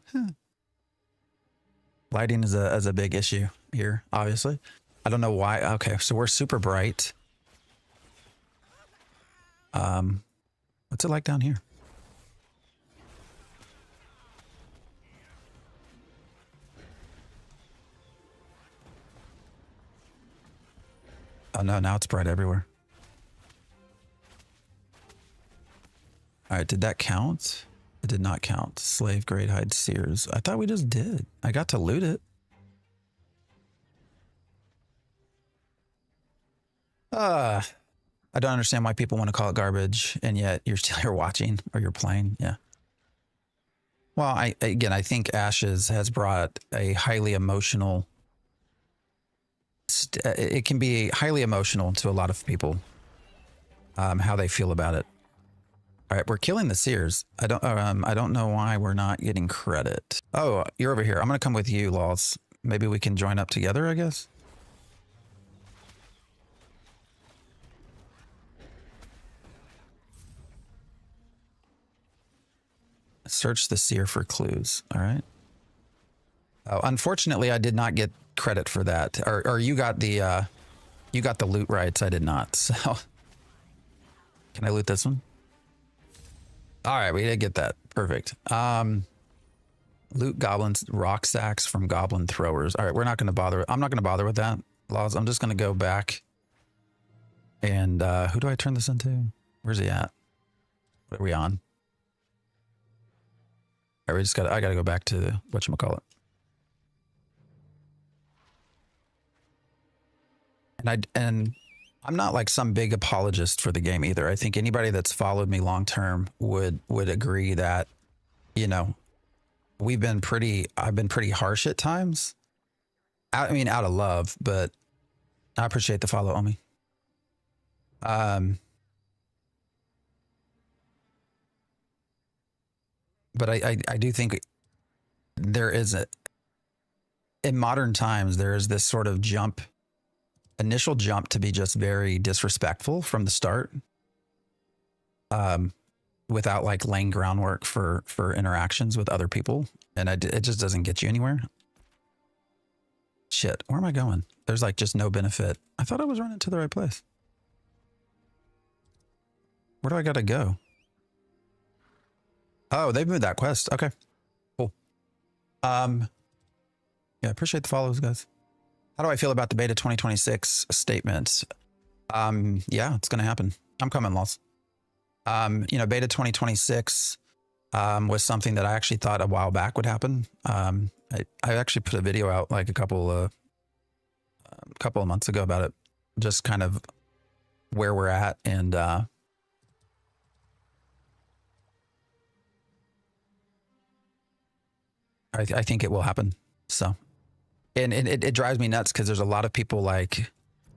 Lighting is a big issue here, obviously. I don't know why. Okay, so we're super bright. What's it like down here? Oh no, now it's bright everywhere. All right, did that count? It did not count. Slave grade hide Sears. I thought we just did. I got to loot it. I don't understand why people want to call it garbage, and yet you're still here watching or you're playing. Yeah. Well, I think Ashes has brought a highly emotional. It can be highly emotional to a lot of people. How they feel about it. All right, we're killing the Sears. I don't know why we're not getting credit. Oh, you're over here. I'm gonna come with you, Laws. Maybe we can join up together, I guess. Search the Seer for clues. All right. Oh, unfortunately, I did not get credit for that. Or you got the loot rights. I did not. So, can I loot this one? All right, we did get that. Perfect. Loot goblins, rock sacks from goblin throwers. All right, we're not going to bother. I'm not going to bother with that, Laws. I'm just going to go back. And who do I turn this into? Where's he at? What are we on? All right, I got to go back to whatchamacallit. And I'm not like some big apologist for the game either. I think anybody that's followed me long term would agree that, I've been pretty harsh at times. I mean, out of love, but I appreciate the follow, Omi. But I do think there is in modern times, there is this sort of initial jump to be just very disrespectful from the start, without like laying groundwork for interactions with other people. And it just doesn't get you anywhere. Shit, where am I going? There's like just no benefit. I thought I was running to the right place. Where do I got to go? Oh, they've moved that quest. Okay, cool. Yeah, appreciate the follows, guys. How do I feel about the beta 2026 statement? Yeah, it's going to happen. I'm coming, Loss. Beta 2026 was something that I actually thought a while back would happen. I actually put a video out like a couple of months ago about it, just kind of where we're at, and I think it will happen. So, and it drives me nuts because there's a lot of people like,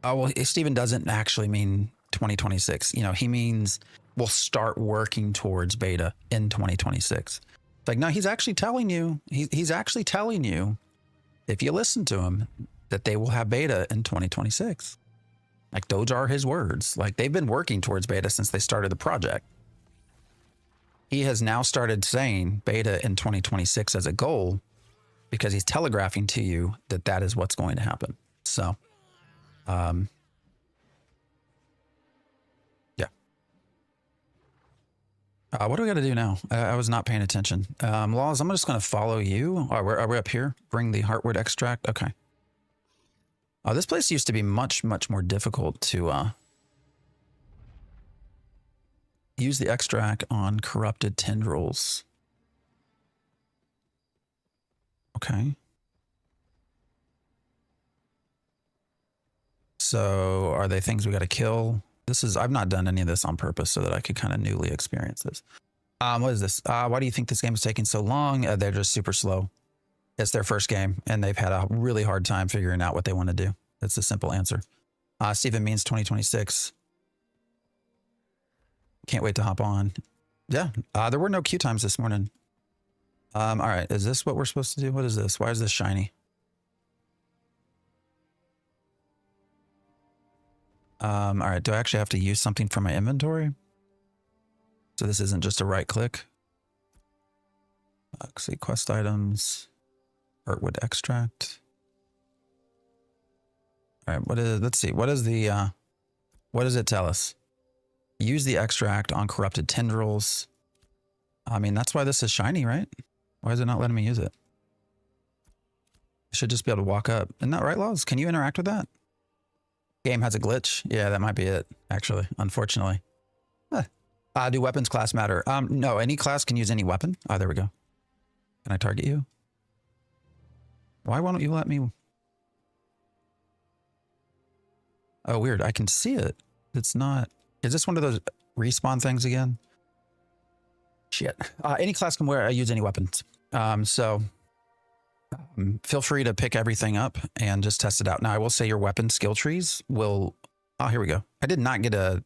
oh, well, Steven doesn't actually mean 2026. He means will start working towards beta in 2026. It's like, no, he's actually telling you, he's actually telling you, if you listen to him, that they will have beta in 2026. Like, those are his words. Like, they've been working towards beta since they started the project. He has now started saying beta in 2026 as a goal because he's telegraphing to you that that is what's going to happen. So, yeah. What do we got to do now? I was not paying attention. Laws, I'm just going to follow you. Are we up here? Bring the heartwood extract. Okay. Oh, this place used to be much, much more difficult to use the extract on corrupted tendrils. Okay. So are they things we got to kill? This is, I've not done any of this on purpose so that I could kind of newly experience this. What is this? Why do you think this game is taking so long? They're just super slow. It's their first game and they've had a really hard time figuring out what they want to do. That's the simple answer. Steven means 2026. Can't wait to hop on. Yeah, there were no queue times this morning. All right, is this what we're supposed to do? What is this? Why is this shiny? All right, do I actually have to use something from my inventory? So this isn't just a right click. Let's see, quest items, heartwood extract. All right, what is, let's see, what is the, what does it tell us? Use the extract on corrupted tendrils. I mean, that's why this is shiny, right? Why is it not letting me use it? I should just be able to walk up. Isn't that right, Laws? Can you interact with that? Game has a glitch. Yeah, that might be it, actually, unfortunately. Do weapons class matter? No, any class can use any weapon. Oh, there we go. Can I target you? Why won't you let me? Oh, weird. I can see it. It's not. Is this one of those respawn things again? Shit. Any class can use any weapons. Feel free to pick everything up and just test it out. Now, I will say your weapon skill trees will... Oh, here we go. I did not get a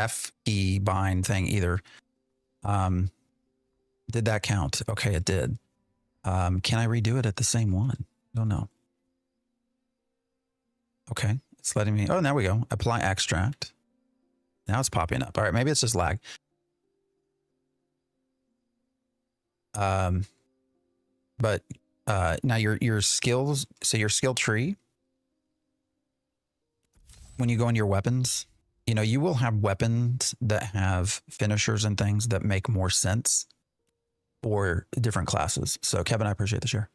FE bind thing either. Did that count? Okay, it did. Can I redo it at the same one? I don't know. Okay, it's letting me... Oh, there we go. Apply extract. Now it's popping up. All right, maybe it's just lag. But now your skills, so your skill tree, when you go in your weapons, you know, you will have weapons that have finishers and things that make more sense for different classes. So Kevin, I appreciate the share.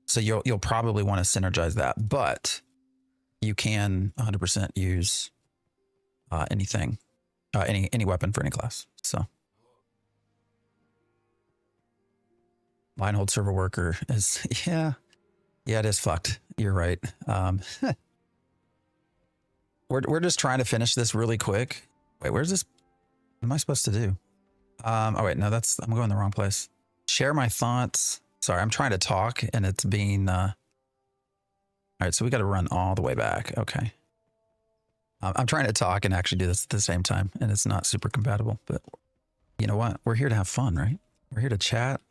So you'll probably want to synergize that, but you can 100% use anything, any weapon for any class. So line hold server worker is, yeah, it is fucked. You're right. We're just trying to finish this really quick. Wait, where's this? What am I supposed to do? Oh wait, no, I'm going the wrong place. Share my thoughts. Sorry, I'm trying to talk and it's being, all right, so we got to run all the way back. Okay. I'm trying to talk and actually do this at the same time, and it's not super compatible, but you know what? We're here to have fun, right? We're here to chat,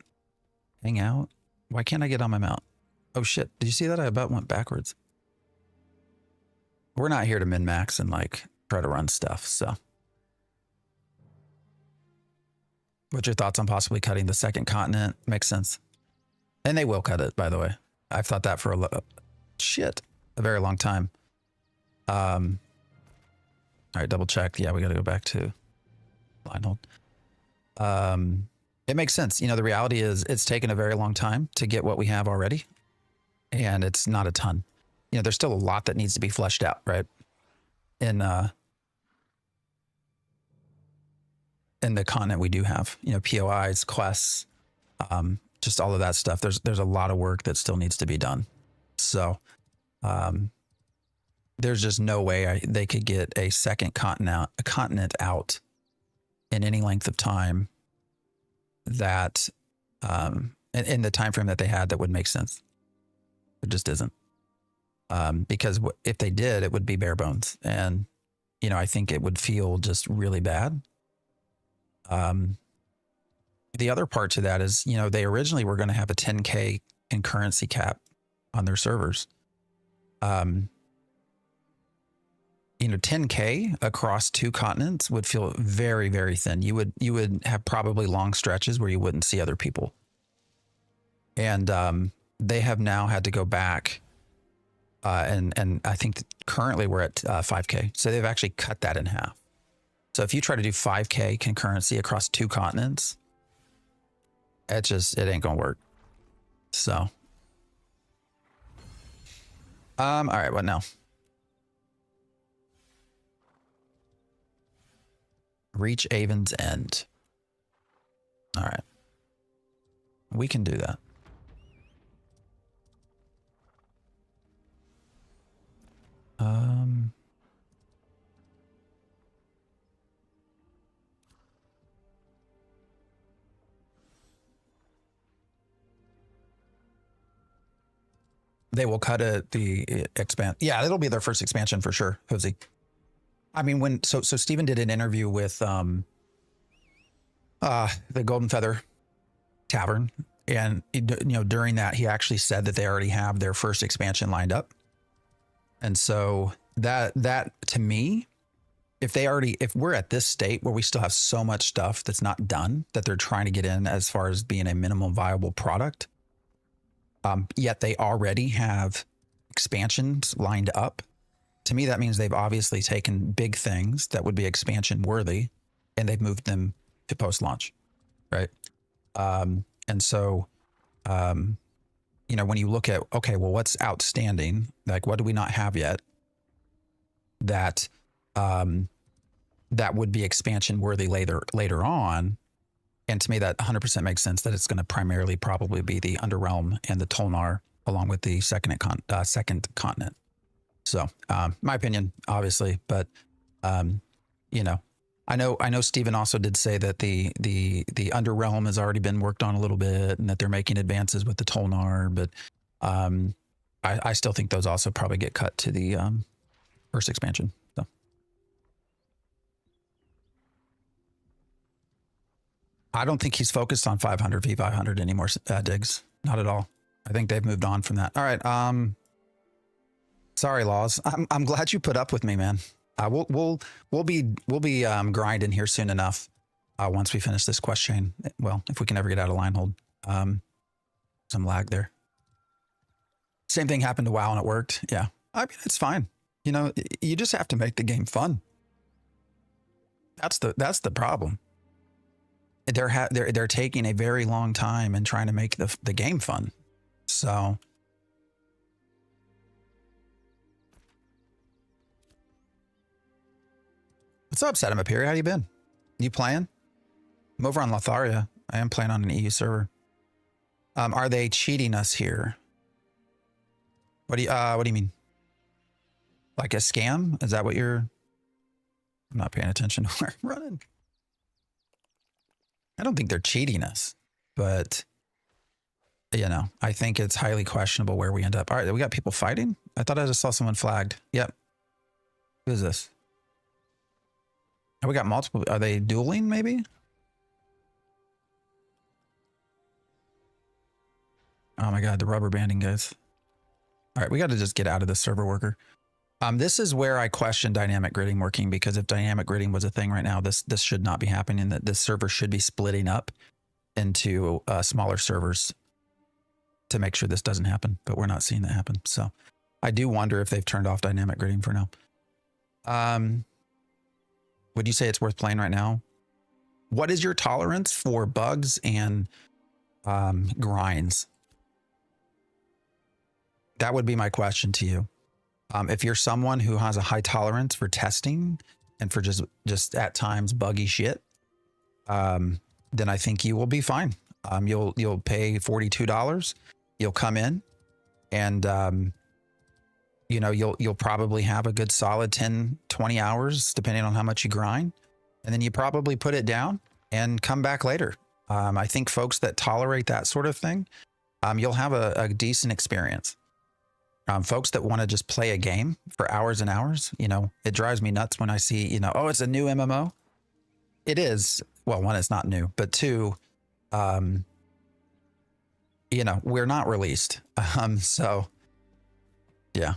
hang out. Why can't I get on my mount? Oh shit, did you see that? I about went backwards. We're not here to min-max and like try to run stuff, so. What's your thoughts on possibly cutting the second continent? Makes sense. And they will cut it, by the way. I've thought that for a very long time. All right, double check. Yeah, we got to go back to line hold. It makes sense. You know, the reality is it's taken a very long time to get what we have already, and it's not a ton. You know, there's still a lot that needs to be fleshed out, right? In the continent we do have, you know, POIs, quests, just all of that stuff. There's a lot of work that still needs to be done. So, there's just no way they could get a second continent out in any length of time that, in the time frame that they had, that would make sense. It just isn't. Because if they did, it would be bare bones. And you know, I think it would feel just really bad. The other part to that is, you know, they originally were going to have a 10K concurrency cap on their servers. You know, 10K across 2 continents would feel very, very thin. You would have probably long stretches where you wouldn't see other people. And they have now had to go back, and I think currently we're at 5K. So they've actually cut that in half. So if you try to do 5K concurrency across 2 continents, it ain't gonna work. So, all right, what now? Reach Avon's End. All right. We can do that. They will cut the expand. Yeah, it'll be their first expansion for sure, Hosey. I mean, so Steven did an interview with the Golden Feather Tavern, and you know, during that he actually said that they already have their first expansion lined up. And so that to me, if we're at this state where we still have so much stuff that's not done that they're trying to get in as far as being a minimum viable product, yet they already have expansions lined up. To me, that means they've obviously taken big things that would be expansion worthy and they've moved them to post-launch, right? And so, you know, when you look at, okay, well, what's outstanding? Like, what do we not have yet that that would be expansion worthy later on? And to me, that 100% makes sense that it's going to primarily probably be the Underrealm and the Tolnar along with the second continent. So, my opinion, obviously, but you know, I know Steven also did say that the Underrealm has already been worked on a little bit and that they're making advances with the Tolnar, but I still think those also probably get cut to the first expansion. So. I don't think he's focused on 500 v500 anymore, Diggs. Not at all. I think they've moved on from that. All right. Sorry, Laws. I'm glad you put up with me, man. We'll be grinding here soon enough. Once we finish this quest chain. Well, if we can ever get out of line hold. Some lag there. Same thing happened to WoW and it worked. Yeah. I mean, it's fine. You know, you just have to make the game fun. That's the problem. They're taking a very long time and trying to make the game fun. So. What's up, Set 'em up here? How you been? You playing? I'm over on Lotharia. I am playing on an EU server. Are they cheating us here? What do you mean? Like a scam? Is that what you're? I'm not paying attention to where I'm running. I don't think they're cheating us, but you know, I think it's highly questionable where we end up. All right, we got people fighting. I thought I just saw someone flagged. Yep. Who is this? We got multiple. Are they dueling maybe? Oh my God, the rubber banding guys. All right, we got to just get out of this server worker. This is where I question dynamic gridding working, because if dynamic gridding was a thing right now, this should not be happening. That this server should be splitting up into smaller servers to make sure this doesn't happen. But we're not seeing that happen. So I do wonder if they've turned off dynamic gridding for now. Would you say it's worth playing right now? What is your tolerance for bugs and grinds? That would be my question to you. If you're someone who has a high tolerance for testing and for just at times buggy shit, then I think you will be fine. You'll pay $42. You'll come in and you know, you'll probably have a good solid 10, 20 hours, depending on how much you grind. And then you probably put it down and come back later. I think folks that tolerate that sort of thing, you'll have a decent experience. Folks that want to just play a game for hours and hours, you know, it drives me nuts when I see, you know, oh, it's a new MMO. It is. Well, one, it's not new, but two, you know, we're not released. So yeah.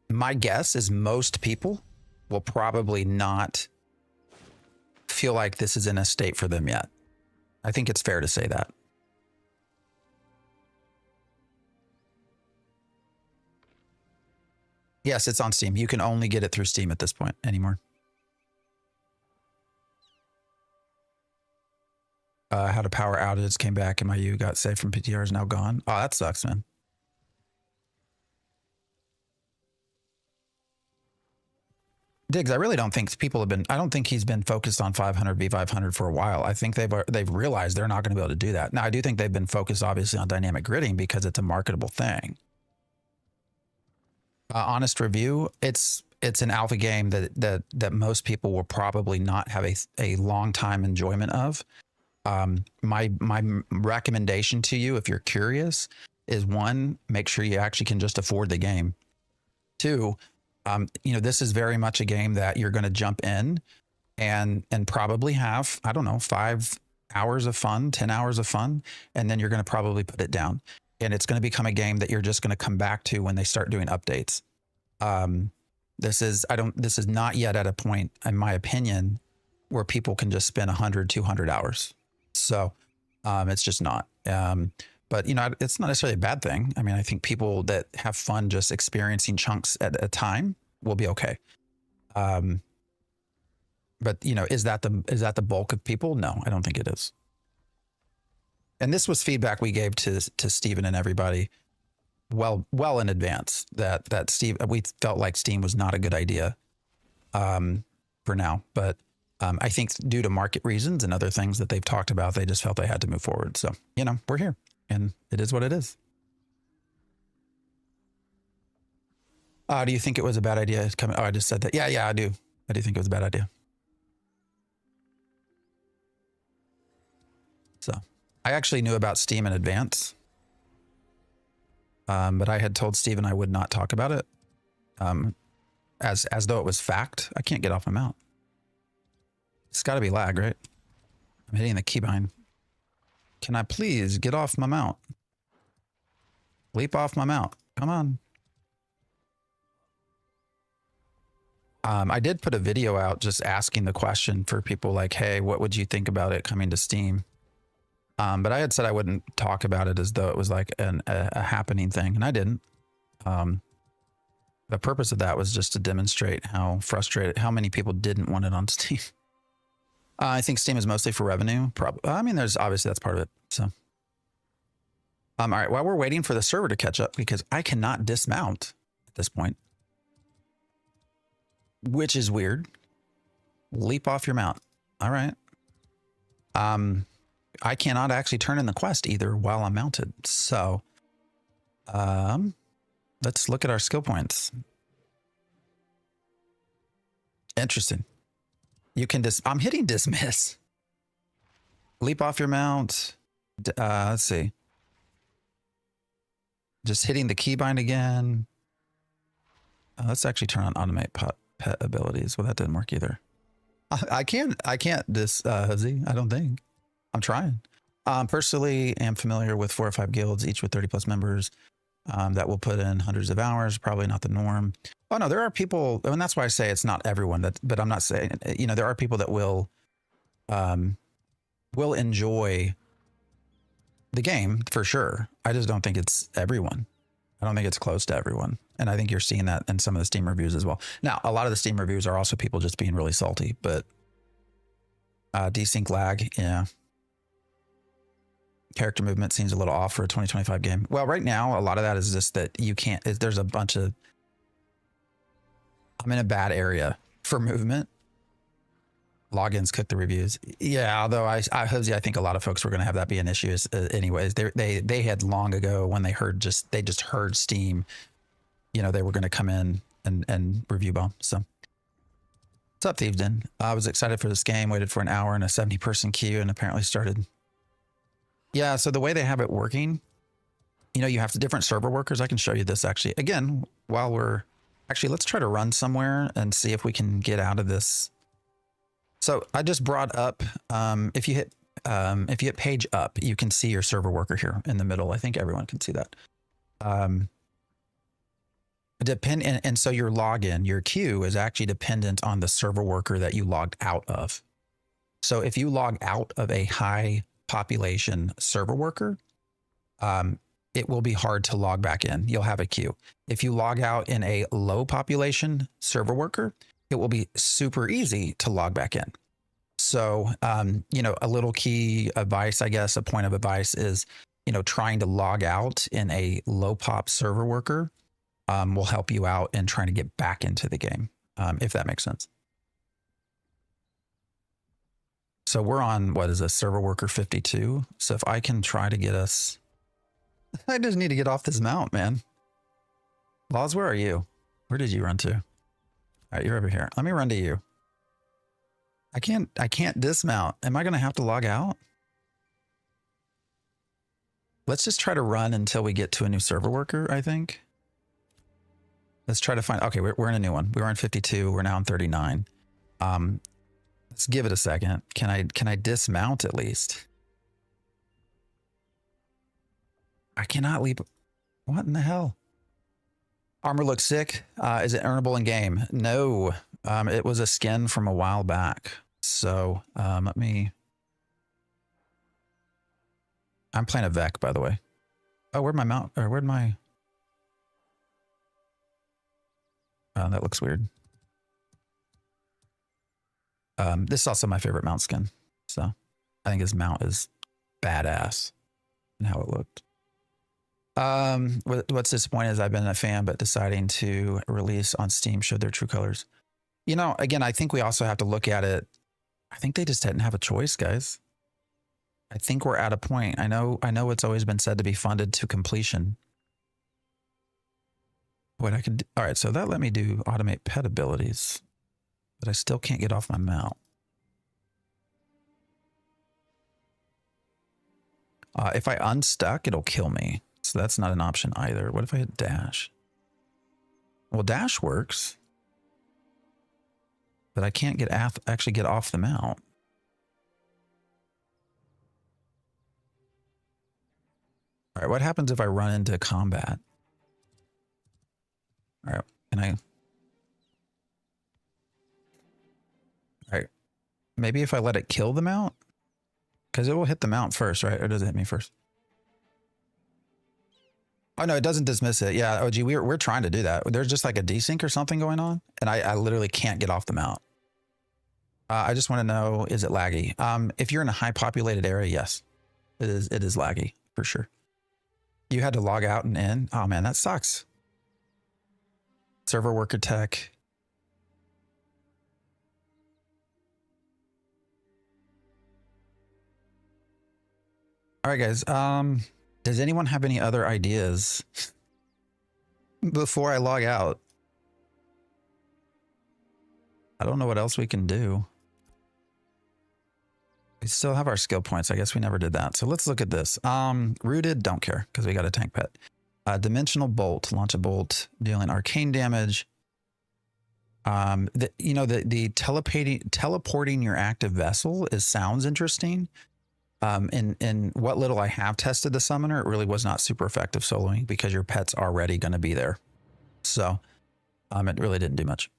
My guess is most people will probably not feel like this is in a state for them yet. I think it's fair to say that. Yes, it's on Steam. You can only get it through Steam at this point anymore. Had a power outage, came back, MIU got saved from PTR, is now gone. Oh, that sucks, man. Diggs, I really don't think people have been, I don't think he's been focused on 500 v 500 for a while. I think they've realized they're not going to be able to do that. Now, I do think they've been focused obviously on dynamic gridding because it's a marketable thing. Honest review, it's an alpha game that most people will probably not have a long time enjoyment of. My recommendation to you, if you're curious, is one, make sure you actually can just afford the game. Two, you know, this is very much a game that you're going to jump in and probably have, I don't know, 5 hours of fun, 10 hours of fun, and then you're going to probably put it down. And it's going to become a game that you're just going to come back to when they start doing updates. This is not yet at a point, in my opinion, where people can just spend 100, 200 hours. So it's just not. But, you know, it's not necessarily a bad thing. I mean, I think people that have fun just experiencing chunks at a time will be okay. But, you know, is that the bulk of people? No, I don't think it is. And this was feedback we gave to Steven and everybody well in advance that we felt like Steam was not a good idea for now. But I think due to market reasons and other things that they've talked about, they just felt they had to move forward. So, you know, we're here and it is what it is. Do you think it was a bad idea coming? Oh, I just said that. Yeah, I do. I do think it was a bad idea. So I actually knew about Steam in advance. But I had told Steven I would not talk about it. As though it was fact. I can't get off my mount. It's got to be lag, right? I'm hitting the keybind. Can I please get off my mount? Leap off my mount. Come on. I did put a video out just asking the question for people like, hey, what would you think about it coming to Steam? But I had said I wouldn't talk about it as though it was like a happening thing, and I didn't. The purpose of that was just to demonstrate how how many people didn't want it on Steam. I think Steam is mostly for revenue. I mean, there's obviously that's part of it. So, all right. While we're waiting for the server to catch up, because I cannot dismount at this point, which is weird. Leap off your mount. All right. I cannot actually turn in the quest either while I'm mounted. So, let's look at our skill points. Interesting. You can I'm hitting dismiss. Leap off your mount. Let's see. Just hitting the keybind again. Let's actually turn on automate pet abilities. Well, that didn't work either. I can't Huzzy, I don't think. I'm trying. Personally, am familiar with 4 or 5 guilds, each with 30 plus members. That will put in hundreds of hours, probably not the norm. Oh no, there are people, and that's why I say it's not everyone, but I'm not saying, you know, there are people that will enjoy the game for sure. I just don't think it's everyone. I don't think it's close to everyone. And I think you're seeing that in some of the Steam reviews as well. Now, a lot of the Steam reviews are also people just being really salty, but desync lag, yeah. Character movement seems a little off for a 2025 game. Well, right now, a lot of that is just that you can't, there's a bunch of, I'm in a bad area for movement. Logins cook the reviews. Yeah, although I think a lot of folks were going to have that be an issue anyways. They had long ago when they just heard Steam, you know, they were going to come in and review bomb. So what's up, Thievesden? I was excited for this game, waited for an hour in a 70-person queue and apparently started. Yeah, so the way they have it working you know, you have the different server workers. I can show you this actually. Again, while we're actually, let's try to run somewhere and see if we can get out of this. So I just brought up, if you hit page up, you can see your server worker here in the middle. I think everyone can see that. And so your login, your queue is actually dependent on the server worker that you logged out of. So if you log out of a high population server worker, it will be hard to log back in. You'll have a queue. If you log out in a low population server worker, it will be super easy to log back in. So, you know, a little key advice, I guess, a point of advice is, you know, trying to log out in a low pop server worker will help you out in trying to get back into the game, if that makes sense. So we're on, what is this, server worker 52. So if I can try to get us, I just need to get off this mount, man. Laws, where are you? Where did you run to? All right, you're over here. Let me run to you. I can't dismount. Am I going to have to log out? Let's just try to run until we get to a new server worker, I think. Let's try to find, okay, we're in a new one. We were in 52. We're now in 39. Let's give it a second. Can I dismount at least? I cannot leap. What in the hell? Armor looks sick. Is it earnable in game? No. It was a skin from a while back. So let me. I'm playing a Vec, by the way. Oh, where'd my mount? Or where'd my? Oh, that looks weird. This is also my favorite mount skin. So I think his mount is badass and how it looked. What's disappointing is I've been a fan, but deciding to release on Steam showed their true colors. You know, again, I think we also have to look at it. I think they just didn't have a choice, guys. I think we're at a point. I know it's always been said to be funded to completion. What I could, all right, so that let me do automate pet abilities, but I still can't get off my mount. If I unstuck, it'll kill me. So that's not an option either. What if I hit dash? Well, dash works, but I can't actually get off the mount. All right, what happens if I run into combat? All right, can I? All right, maybe if I let it kill the mount, because it will hit the mount first, right? Or does it hit me first? Oh no, it doesn't dismiss it. Yeah, OG, we're trying to do that. There's just like a desync or something going on, and I literally can't get off the mount. I just want to know, is it laggy? If you're in a high populated area, yes, it is laggy for sure. You had to log out and in. Oh man, that sucks. Server worker tech. All right, guys. Does anyone have any other ideas before I log out? I don't know what else we can do. We still have our skill points. I guess we never did that. So let's look at this. Rooted, don't care because we got a tank pet. Dimensional bolt, launch a bolt, dealing arcane damage. The teleporting your active vessel sounds interesting. In what little I have tested the summoner, it really was not super effective soloing because your pet's already going to be there. So it really didn't do much.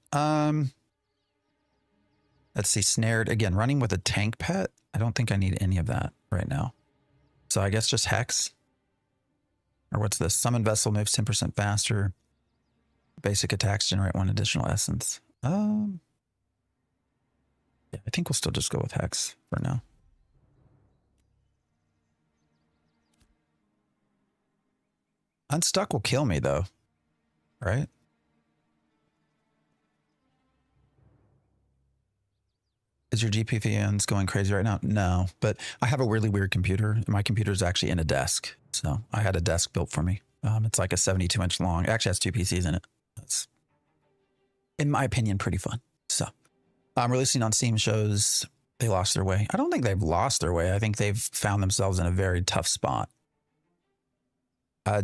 Let's see, snared again, running with a tank pet. I don't think I need any of that right now. So I guess just hex. Or what's this? Summon vessel moves 10% faster. Basic attacks generate 1 additional essence. Yeah, I think we'll still just go with hex for now. Unstuck will kill me though, right? Is your GPU's going crazy right now? No, but I have a really weird computer. My computer is actually in a desk. So I had a desk built for me. It's like a 72-inch long. It actually has 2 PCs in it. That's, in my opinion, pretty fun. So releasing on Steam shows they lost their way. I don't think they've lost their way. I think they've found themselves in a very tough spot.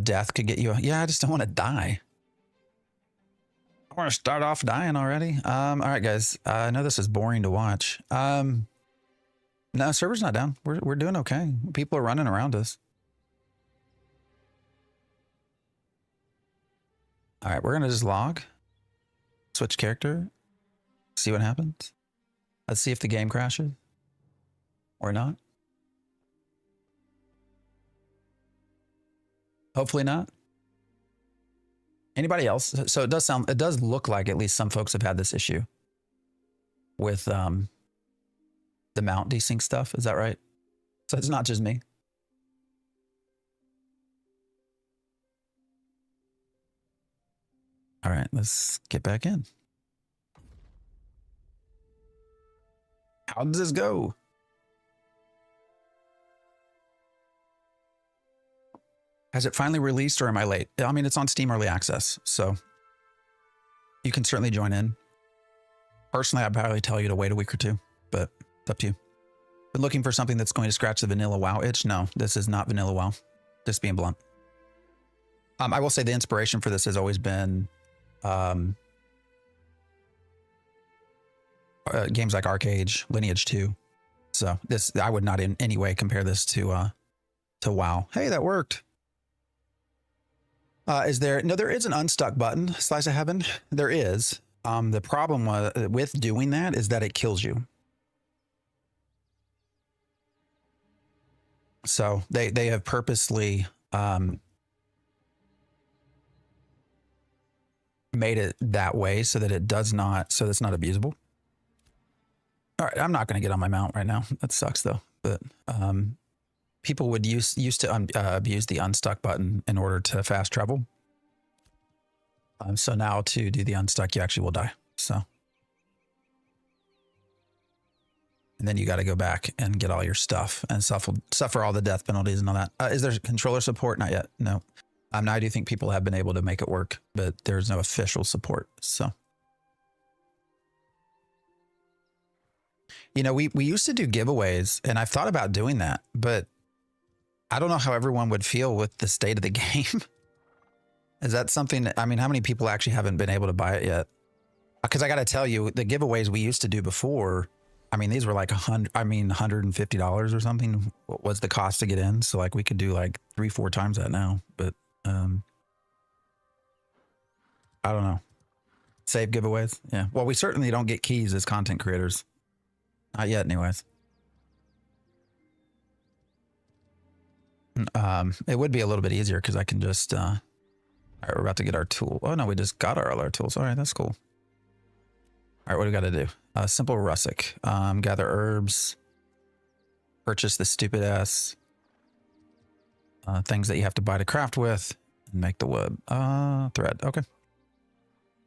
Death could get you. Yeah, I just don't want to die. I want to start off dying already. All right, guys. I know this is boring to watch. No, server's not down. We're doing okay. People are running around us. All right, we're gonna just log, switch character, see what happens. Let's see if the game crashes or not. Hopefully not. Anybody else? So it does look like at least some folks have had this issue with the mount desync stuff. Is that right? So it's not just me. All right, let's get back in. How does this go? Has it finally released or am I late? I mean, it's on Steam Early Access, so you can certainly join in. Personally, I'd probably tell you to wait a week or two, but it's up to you. Been looking for something that's going to scratch the vanilla WoW itch? No, this is not vanilla WoW. Just being blunt. I will say the inspiration for this has always been games like Arcade, Lineage 2. So this, I would not in any way compare this to WoW. Hey, that worked. Is there? No, there is an unstuck button, Slice of Heaven. There is. The problem with doing that is that it kills you. So they have purposely made it that way so that it does not, so it's not abusable. All right, I'm not going to get on my mount right now. That sucks though. But people would used to abuse the unstuck button in order to fast travel. So now to do the unstuck, you actually will die. So, and then you got to go back and get all your stuff and suffer all the death penalties and all that. Is there controller support? Not yet. No. Now I do think people have been able to make it work, but there's no official support. So, you know, we used to do giveaways, and I've thought about doing that, but I don't know how everyone would feel with the state of the game. Is that something that, I mean, how many people actually haven't been able to buy it yet? Because I got to tell you, the giveaways we used to do before, I mean, these were like $150 or something was the cost to get in. So like we could do like 3-4 times that now, but I don't know. Save giveaways. Yeah. Well, we certainly don't get keys as content creators. Not yet anyways. It would be a little bit easier because I can just, all right, we're about to get our tool. Oh no, we just got all our tools. All right, that's cool. All right, what do we got to do? Simple rustic. Gather herbs. Purchase the stupid ass things that you have to buy to craft with and make the wood. Thread. Okay.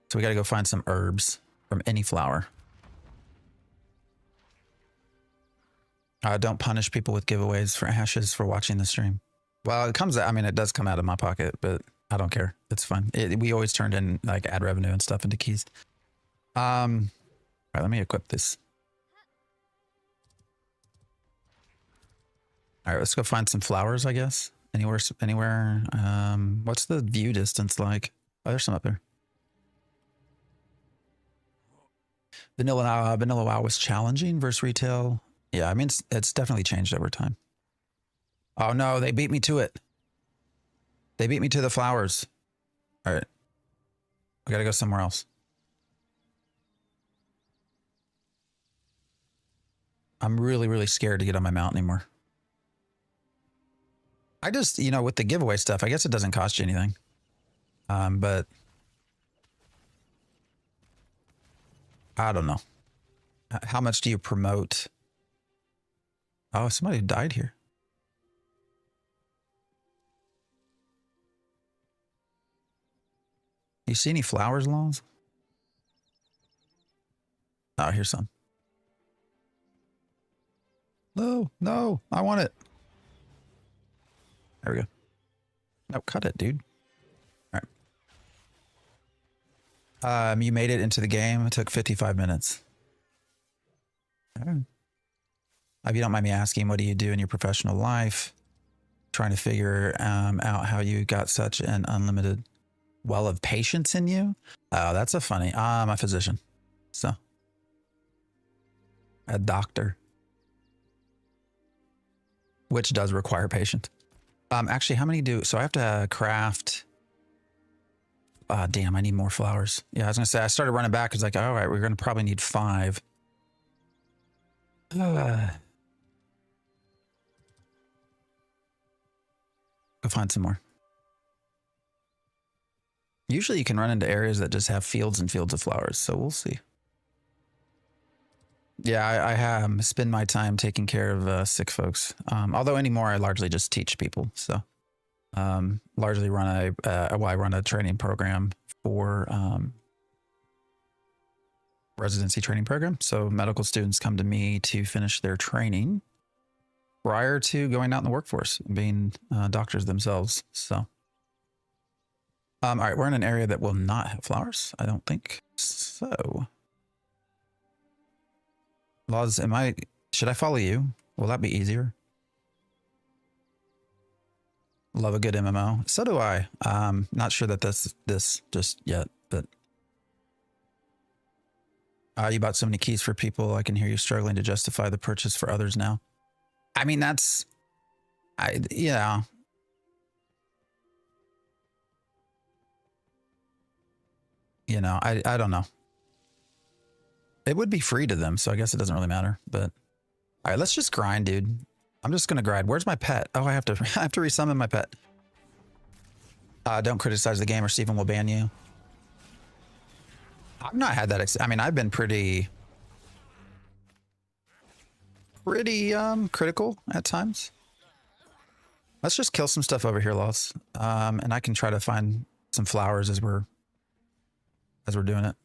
So we got to go find some herbs from any flower. Don't punish people with giveaways for ashes for watching the stream. Well, it comes out, I mean, it does come out of my pocket, but I don't care. It's fun. We always turned in like ad revenue and stuff into keys. All right, let me equip this. All right, let's go find some flowers, I guess. Anywhere. What's the view distance like? Oh, there's some up there. Vanilla WoW was challenging versus retail. Yeah, I mean, it's definitely changed over time. Oh no, they beat me to it. They beat me to the flowers. All right. We got to go somewhere else. I'm really, really scared to get on my mount anymore. I just, you know, with the giveaway stuff, I guess it doesn't cost you anything. But I don't know. How much do you promote? Oh, somebody died here. You see any flowers, Laws? Oh, here's some. No, no, I want it. There we go. No, cut it, dude. All right. You made it into the game. It took 55 minutes. All right. If you don't mind me asking, what do you do in your professional life? trying to figure out how you got such an unlimited well of patience in you. Oh, that's a funny. I'm a physician, so a doctor, which does require patience. Actually, how many do? So I have to craft. Damn, I need more flowers. Yeah, I was gonna say I started running back. It's like, all right, we're gonna probably need 5. Go find some more. Usually you can run into areas that just have fields and fields of flowers, so we'll see. Yeah, I have spend my time taking care of sick folks. Although anymore, I largely just teach people. So largely run I run a training program for residency training program. So medical students come to me to finish their training prior to going out in the workforce and being doctors themselves. So, all right, we're in an area that will not have flowers. I don't think so. Laws, should I follow you? Will that be easier? Love a good MMO. So do I. Not sure that that's this just yet, but you bought so many keys for people. I can hear you struggling to justify the purchase for others now. I mean, yeah. You know, I don't know. It would be free to them, so I guess it doesn't really matter. But all right, let's just grind, dude. I'm just gonna grind. Where's my pet? Oh, I have to resummon my pet. Don't criticize the game or Steven will ban you. I've not had that. I mean, I've been pretty critical at times. Let's just kill some stuff over here, Loss. And I can try to find some flowers as we're doing it.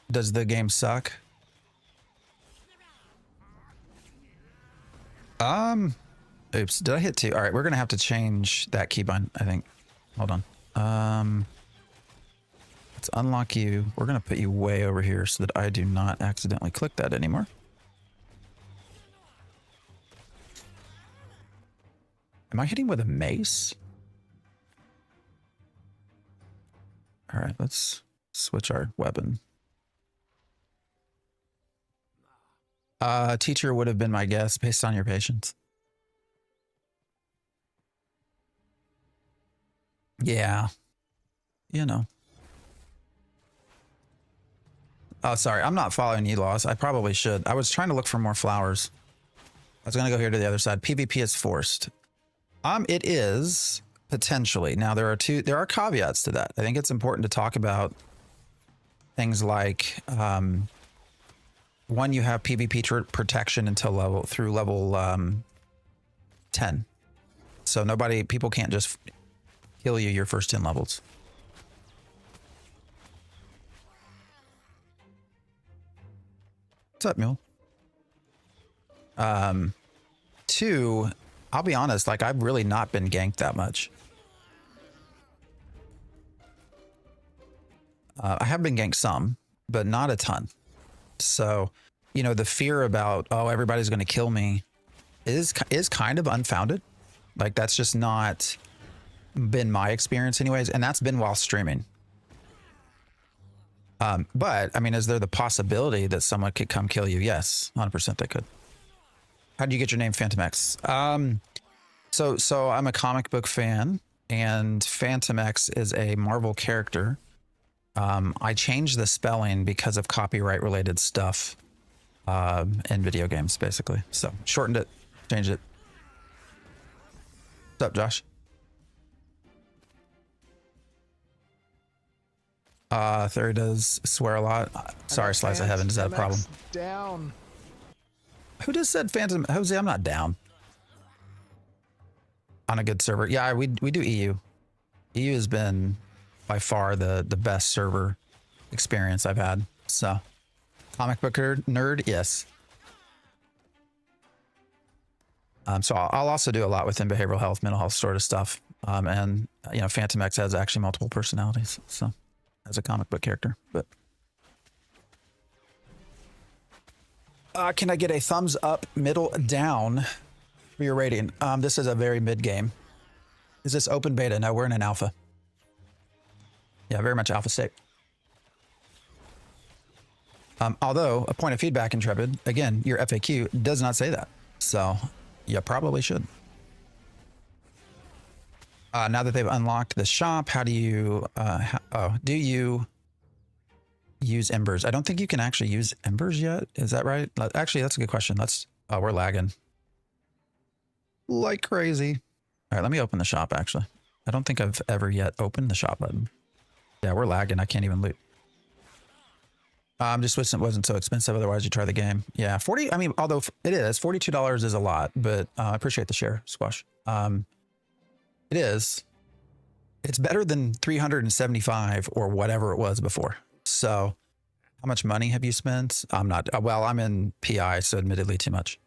Does the game suck? Oops, did I hit 2? All right, we're gonna have to change that keybind, I think. Hold on. Let's unlock you. We're gonna put you way over here so that I do not accidentally click that anymore. Am I hitting with a mace? All right, let's switch our weapon. Teacher would have been my guess based on your patience. Yeah. You know. Oh, sorry. I'm not following you, Loss. I probably should. I was trying to look for more flowers. I was going to go here to the other side. PvP is forced. It is potentially. Now there are caveats to that. I think it's important to talk about things like, one, you have PvP protection until level 10. So people can't just kill you your first 10 levels. What's up, Mule? 2, I'll be honest, like I've really not been ganked that much. I have been ganked some, but not a ton. So, you know, the fear about, oh, everybody's going to kill me is kind of unfounded. Like that's just not been my experience anyways. And that's been while streaming. But I mean, is there the possibility that someone could come kill you? Yes, 100% they could. How did you get your name, Phantom X? So I'm a comic book fan, and Phantom X is a Marvel character. I changed the spelling because of copyright related stuff in video games, basically. So shortened it, changed it. What's up, Josh? Theory does swear a lot. Sorry, Slice of Heaven. Is that a problem?
Down.
Who just said Phantom? Jose, I'm not down. On a good server. Yeah, we do EU. EU has been by far the best server experience I've had. So, comic book nerd, yes. So I'll also do a lot within behavioral health, mental health sort of stuff. And you know, Phantom X has actually multiple personalities. So, as a comic book character, but Can I get a thumbs up, middle, down for your rating? This is a very mid game. Is this open beta? No, we're in an alpha. Yeah, very much alpha state. Although, a point of feedback, Intrepid, again, your FAQ does not say that. So, you probably should. Now that they've unlocked the shop, how do you, do you use embers? I don't think you can actually use embers yet. Is that right? Actually, that's a good question. Oh, we're lagging like crazy. All right, let me open the shop, actually. I don't think I've ever yet opened the shop button. Yeah, we're lagging. I can't even loot. Just wish it wasn't so expensive. Otherwise, you try the game. Yeah, 40. I mean, although it is, $42 is a lot, but I appreciate the share, Squash. It is. It's better than 375 or whatever it was before. So, how much money have you spent? I'm not. Well, I'm in PI, so admittedly too much.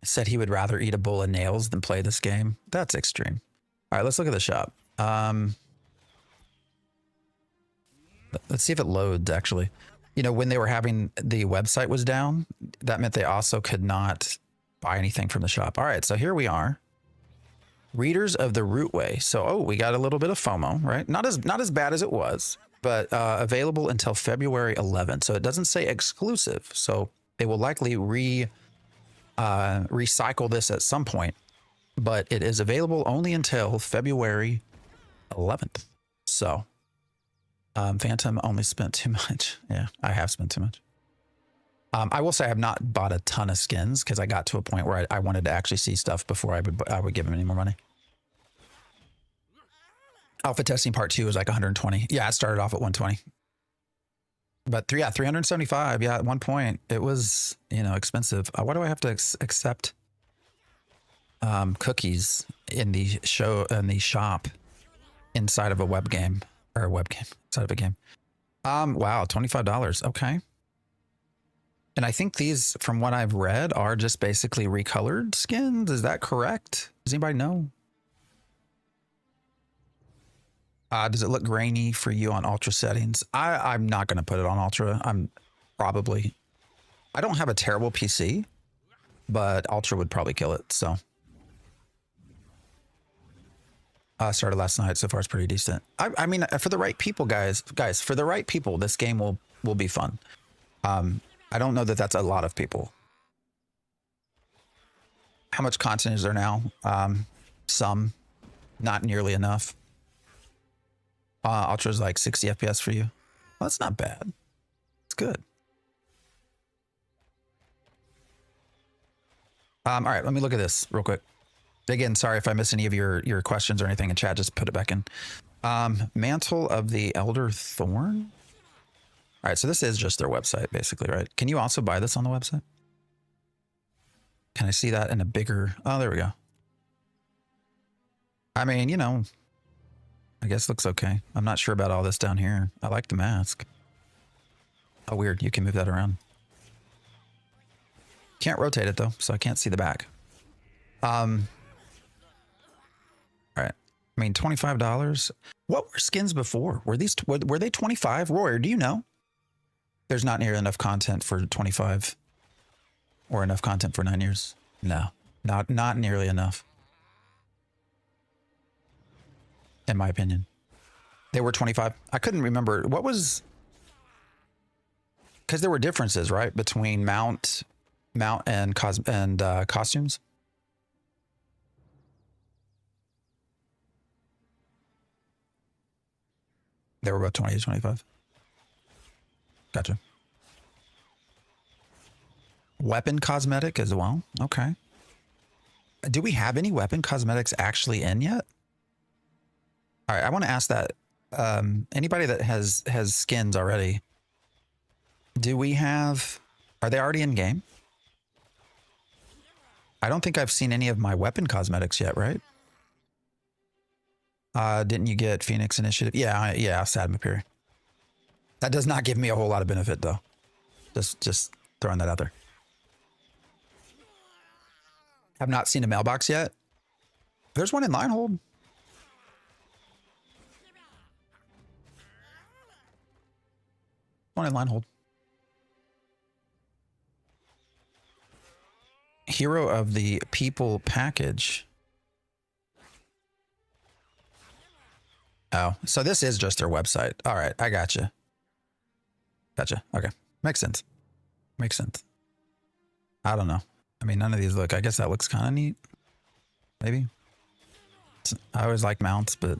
Said he would rather eat a bowl of nails than play this game. That's extreme. All right, let's look at the shop. Let's see if it loads, actually. You know, when they were having the website was down, that meant they also could not buy anything from the shop. All right, so here we are. Readers of the Rootway. So, oh, we got a little bit of FOMO, right? Not as bad as it was, but available until February 11th. So it doesn't say exclusive. So they will likely recycle this at some point, but it is available only until February 11th. So Phantom only spent too much. Yeah, I have spent too much. I will say I have not bought a ton of skins because I got to a point where I wanted to actually see stuff before I would give him any more money. Alpha testing part 2 was like 120. Yeah, it started off at 120. But 375. Yeah, at one point it was, you know, expensive. Why do I have to accept cookies in the shop inside of a web game or a web game inside of a game? Wow, $25. Okay. And I think these, from what I've read, are just basically recolored skins. Is that correct? Does anybody know? Does it look grainy for you on ultra settings? I'm not going to put it on ultra. I don't have a terrible PC, but ultra would probably kill it. So started last night. So far, it's pretty decent. I mean, for the right people, guys, for the right people, this game will be fun. I don't know that that's a lot of people. How much content is there now? Some, not nearly enough. Ultra's like 60 FPS for you. Well, that's not bad. It's good. All right, let me look at this real quick. Again, sorry if I miss any of your questions or anything in chat. Just put it back in. Mantle of the Elder Thorn. All right, so this is just their website, basically, right? Can you also buy this on the website? Can I see that in a bigger... Oh, there we go. I mean, you know, I guess looks okay. I'm not sure about all this down here. I like the mask. Oh, weird. You can move that around. Can't rotate it, though, so I can't see the back. All right. I mean, $25. What were skins before? Were they 25? Royer, do you know? There's not near enough content for 25 or enough content for 9 years. No, not nearly enough. In my opinion, they were 25. I couldn't remember what was, because there were differences, right? Between mount and costumes. They were about 20 to 25. Gotcha. Weapon cosmetic as well. Okay. Do we have any weapon cosmetics actually in yet? All right, I want to ask that. Anybody that has skins already, do we have... Are they already in game? I don't think I've seen any of my weapon cosmetics yet, right? Didn't you get Phoenix Initiative? Yeah, Sad Mapiri. That does not give me a whole lot of benefit, though. Just throwing that out there. Have not seen a mailbox yet. There's one in Linehold. One in line hold. Hero of the People package. Oh, so this is just their website. All right, I gotcha. Gotcha. Okay, makes sense. Makes sense. I don't know. I mean, none of these look. I guess that looks kind of neat. Maybe. I always like mounts, but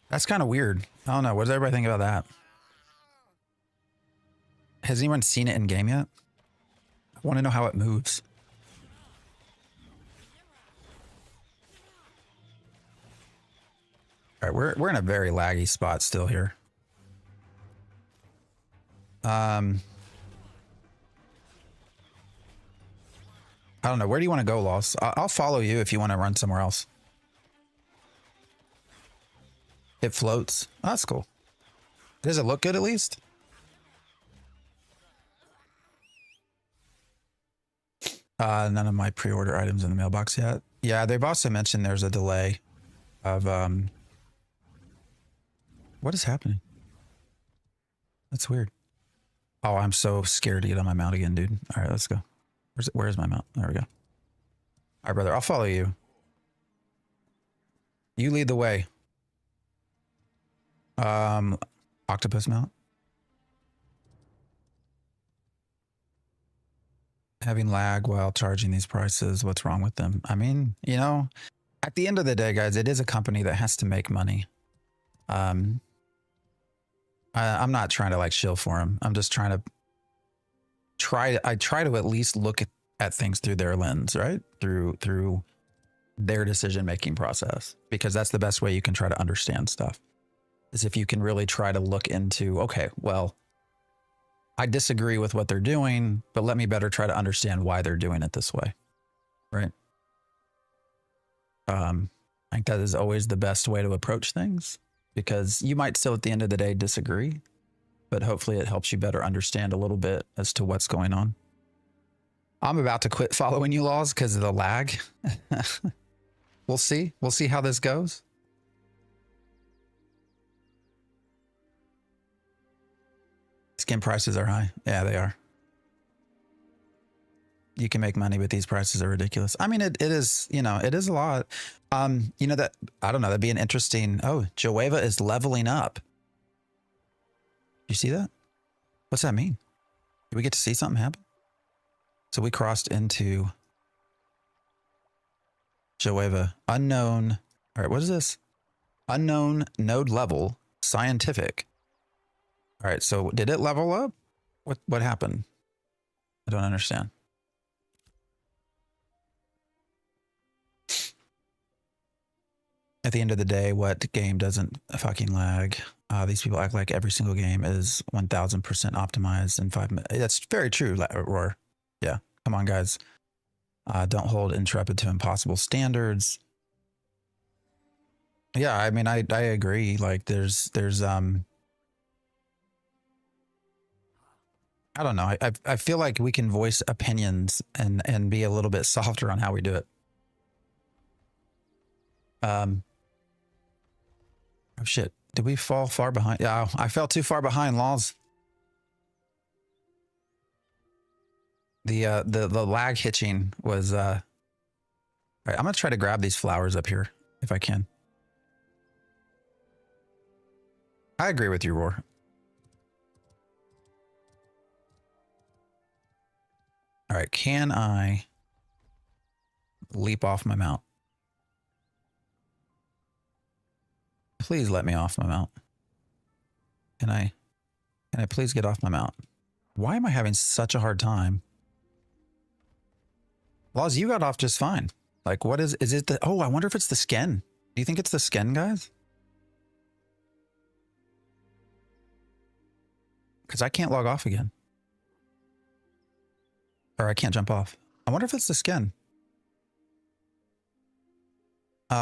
that's kind of weird. I don't know. What does everybody think about that? Has anyone seen it in game yet? I want to know how it moves. All right, we're in a very laggy spot still here. I don't know. Where do you want to go, Loss? I'll follow you if you want to run somewhere else. It floats. Oh, that's cool. Does it look good at least? None of my pre-order items in the mailbox yet. Yeah, they've also mentioned there's a delay of what is happening? That's weird. Oh, I'm so scared to get on my mount again, dude. All right, let's go. Where's my mount? There we go. All right, brother, I'll follow you. You lead the way. Octopus mount. Having lag while charging these prices, what's wrong with them? I mean, you know, at the end of the day, guys, it is a company that has to make money. I'm not trying to like shill for them. I'm just trying to I try to at least look at things through their lens, right? Through their decision-making process, because that's the best way you can try to understand stuff, is if you can really try to look into, okay, well, I disagree with what they're doing, but let me better try to understand why they're doing it this way, right? I think that is always the best way to approach things, because you might still at the end of the day disagree, but hopefully it helps you better understand a little bit as to what's going on. I'm about to quit following you, Laws, because of the lag. We'll see. We'll see how this goes. Skin prices are high. Yeah, they are. You can make money, but these prices are ridiculous. I mean, it is, you know, it is a lot. You know, that, I don't know, that'd be an interesting, oh, Joeva is leveling up. You see that? What's that mean? Did we get to see something happen? So we crossed into Joeva. Unknown. All right, what is this? Unknown node level scientific. All right, so did it level up? What happened? I don't understand. At the end of the day, what game doesn't fucking lag? These people act like every single game is 1000% optimized in 5 minutes. That's very true, Roar. Yeah, come on, guys. Don't hold Intrepid to impossible standards. Yeah, I mean, I agree. Like, there's I don't know. I feel like we can voice opinions and be a little bit softer on how we do it. Oh shit. Did we fall far behind? Yeah, I fell too far behind, Laws. The lag hitching was all right, I'm gonna try to grab these flowers up here if I can. I agree with you, Roar. All right, can I leap off my mount? Please let me off my mount. Can I please get off my mount? Why am I having such a hard time? Laws, you got off just fine. Like, what is it the, oh, I wonder if it's the skin. Do you think it's the skin, guys? Because I can't log off again. Or I can't jump off. I wonder if it's the skin.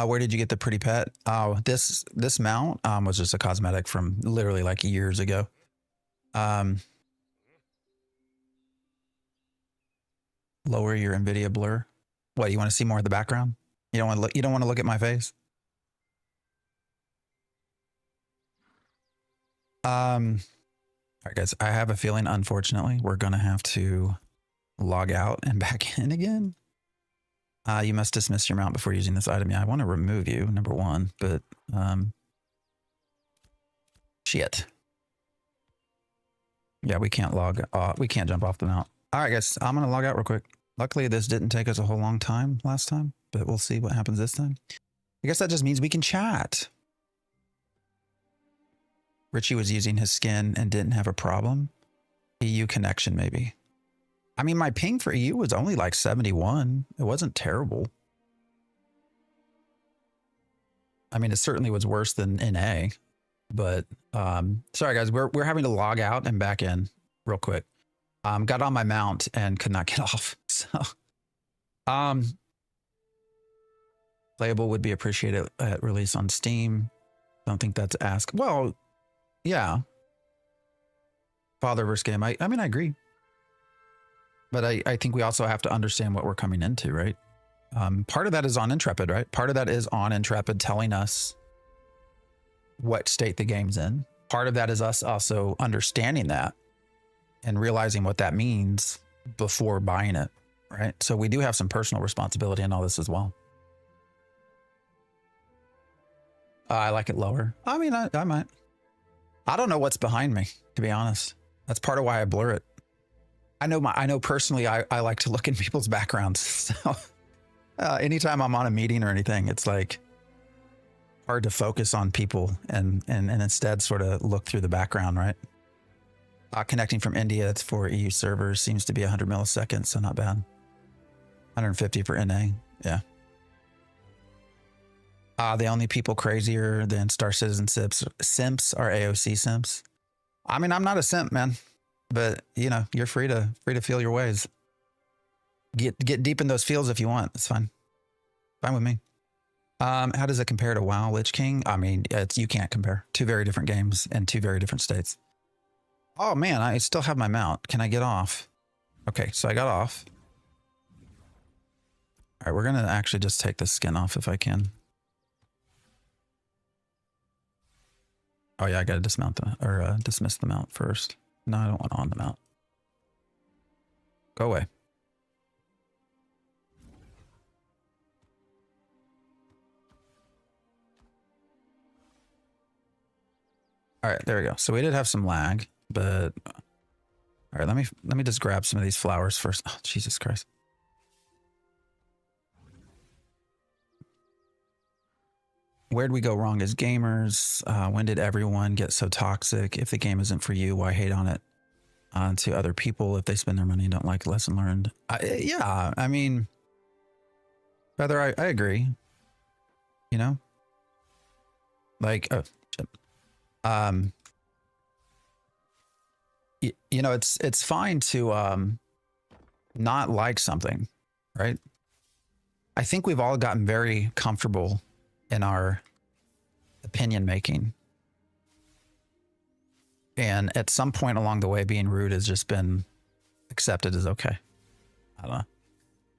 Where did you get the pretty pet? Oh, this mount was just a cosmetic from literally like years ago. Lower your NVIDIA blur. What, you want to see more of the background? You don't want to look, you don't want to look at my face? right, guys, I have a feeling, unfortunately, we're going to have to log out and back in again. You must dismiss your mount before using this item. Yeah, I want to remove you, number one, but shit. Yeah, we can't log off. We can't jump off the mount. All right, guys, I'm going to log out real quick. Luckily, this didn't take us a whole long time last time, but we'll see what happens this time. I guess that just means we can chat. Richie was using his skin and didn't have a problem. EU connection, maybe. I mean, my ping for EU was only like 71. It wasn't terrible. I mean, it certainly was worse than NA, but sorry guys, we're having to log out and back in real quick. Got on my mount and could not get off. So, playable would be appreciated at release on Steam. Don't think that's asked. Well, yeah. Fatherverse game. I mean, I agree. But I think we also have to understand what we're coming into, right? Part of that is on Intrepid, right? Part of that is on Intrepid telling us what state the game's in. Part of that is us also understanding that and realizing what that means before buying it, right? So we do have some personal responsibility in all this as well. I like it lower. I mean, I might. I don't know what's behind me, to be honest. That's part of why I blur it. I know personally, I like to look in people's backgrounds. So anytime I'm on a meeting or anything, it's like hard to focus on people and instead sort of look through the background, right? Connecting from India for EU servers seems to be 100 milliseconds, so not bad. 150 for NA, yeah. The only people crazier than Star Citizen simps are AOC simps. I mean, I'm not a simp, man, but you know, you're free to feel your ways. Get deep in those fields if you want. It's fine. Fine with me. How does it compare to WoW Lich King? I mean, you can't compare. Two very different games and two very different states. Oh man, I still have my mount. Can I get off? Okay, so I got off. All right, we're gonna actually just take the skin off if I can. Oh yeah, I gotta dismount or dismiss the mount first. No, I don't want on the mount. Go away. All right, there we go. So we did have some lag, but all right, let me just grab some of these flowers first. Oh, Jesus Christ. Where'd we go wrong as gamers? When did everyone get so toxic? If the game isn't for you, why hate on it to other people if they spend their money and don't like lesson learned? Yeah, I mean, Feather, I agree. You know, like, oh, shit. You know, it's fine to not like something, right? I think we've all gotten very comfortable in our opinion making. And at some point along the way, being rude has just been accepted as okay. I don't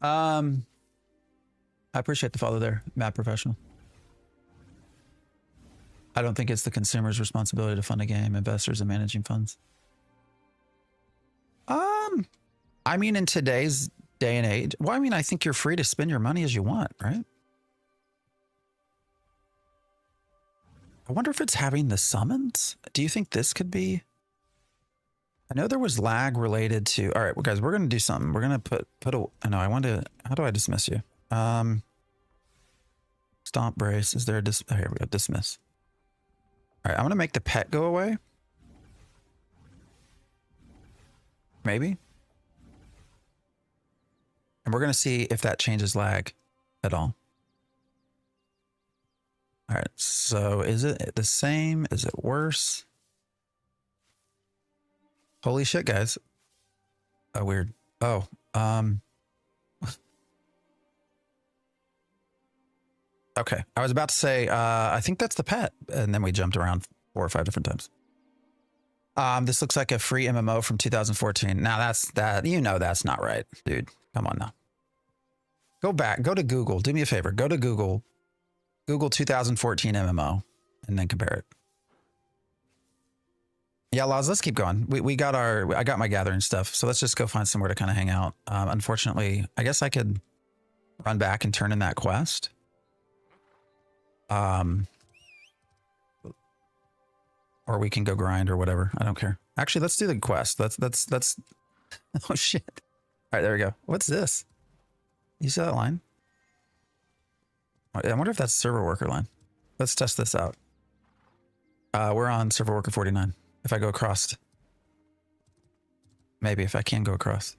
know. I appreciate the follow there, Matt Professional. I don't think it's the consumer's responsibility to fund a game, investors and managing funds. I mean, in today's day and age, well, I mean, I think you're free to spend your money as you want, right? I wonder if it's having the summons. Do you think this could be? I know there was lag related to, all right, well, guys, we're going to do something. We're going to put a, I know I want to, how do I dismiss you? Stomp brace. Is there a oh, here we go. Dismiss. All right. I'm going to make the pet go away. Maybe. And we're going to see if that changes lag at all. All right, so is it the same? Is it worse? Holy shit, guys. Oh, weird. Oh, okay. I was about to say, I think that's the pet. And then we jumped around 4 or 5 different times. This looks like a free MMO from 2014. Now you know, that's not right, dude. Come on now. Go back, go to Google. Do me a favor. Go to Google 2014 MMO and then compare it. Yeah, Laws, let's keep going. I got my gathering stuff. So let's just go find somewhere to kind of hang out. Unfortunately, I guess I could run back and turn in that quest. Or we can go grind or whatever. I don't care. Actually, let's do the quest. Let's oh shit. All right, there we go. What's this? You see that line? I wonder if that's server worker line. Let's test this out. We're on server worker 49. If I go across, maybe if I can go across.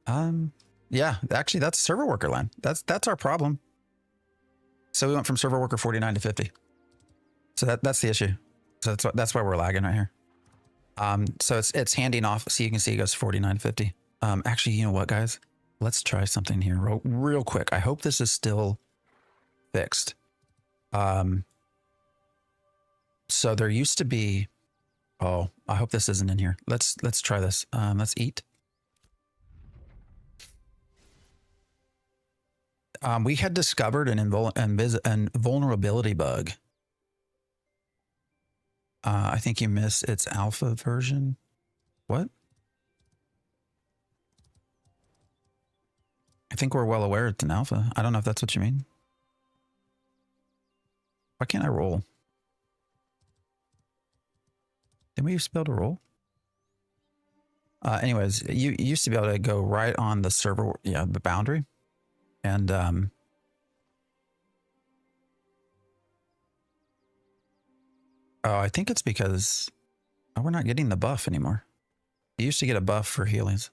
Yeah, actually that's server worker line. That's our problem. So we went from server worker 49 to 50. So that's the issue. So that's why we're lagging right here. So it's handing off. So you can see it goes 49 to 50. Actually, you know what, guys? Let's try something here real quick. I hope this is still fixed. So there used to be, oh, I hope this isn't in here. Let's try this. Let's eat. We had discovered an vulnerability bug. I think you missed its alpha version. What? I think we're well aware it's an alpha. I don't know if that's what you mean. Why can't I roll? Didn't we used to be able to roll? Anyways, you used to be able to go right on the server, yeah, the boundary. And oh, I think it's because we're not getting the buff anymore. You used to get a buff for healings.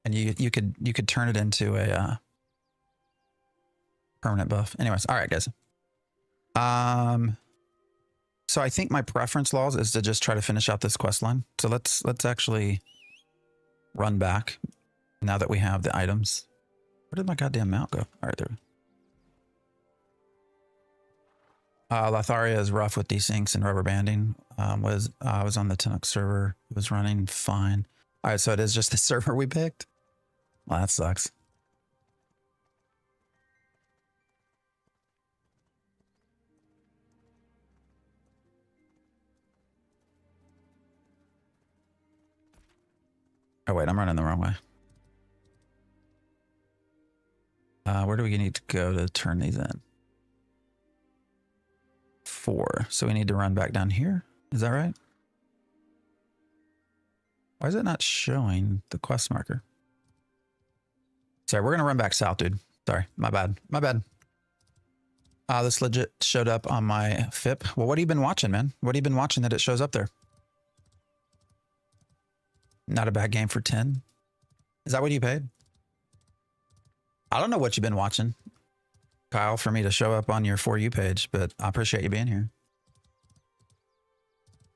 And you could turn it into a permanent buff. Anyways, all right, guys. So I think my preference, Laws, is to just try to finish out this quest line. So let's actually run back now that we have the items. Where did my goddamn mount go? All right, there. Lotharia is rough with desyncs and rubber banding. I was on the Tennock server. It was running fine. All right, so it is just the server we picked. Well, that sucks. Oh wait, I'm running the wrong way. Where do we need to go to turn these in? 4. So we need to run back down here. Is that right? Why is it not showing the quest marker? Sorry, we're gonna run back south, dude. Sorry, my bad. My bad. This legit showed up on my FIP. Well, what have you been watching, man? What have you been watching that it shows up there? Not a bad game for 10. Is that what you paid? I don't know what you've been watching, Kyle, for me to show up on your For You page, but I appreciate you being here.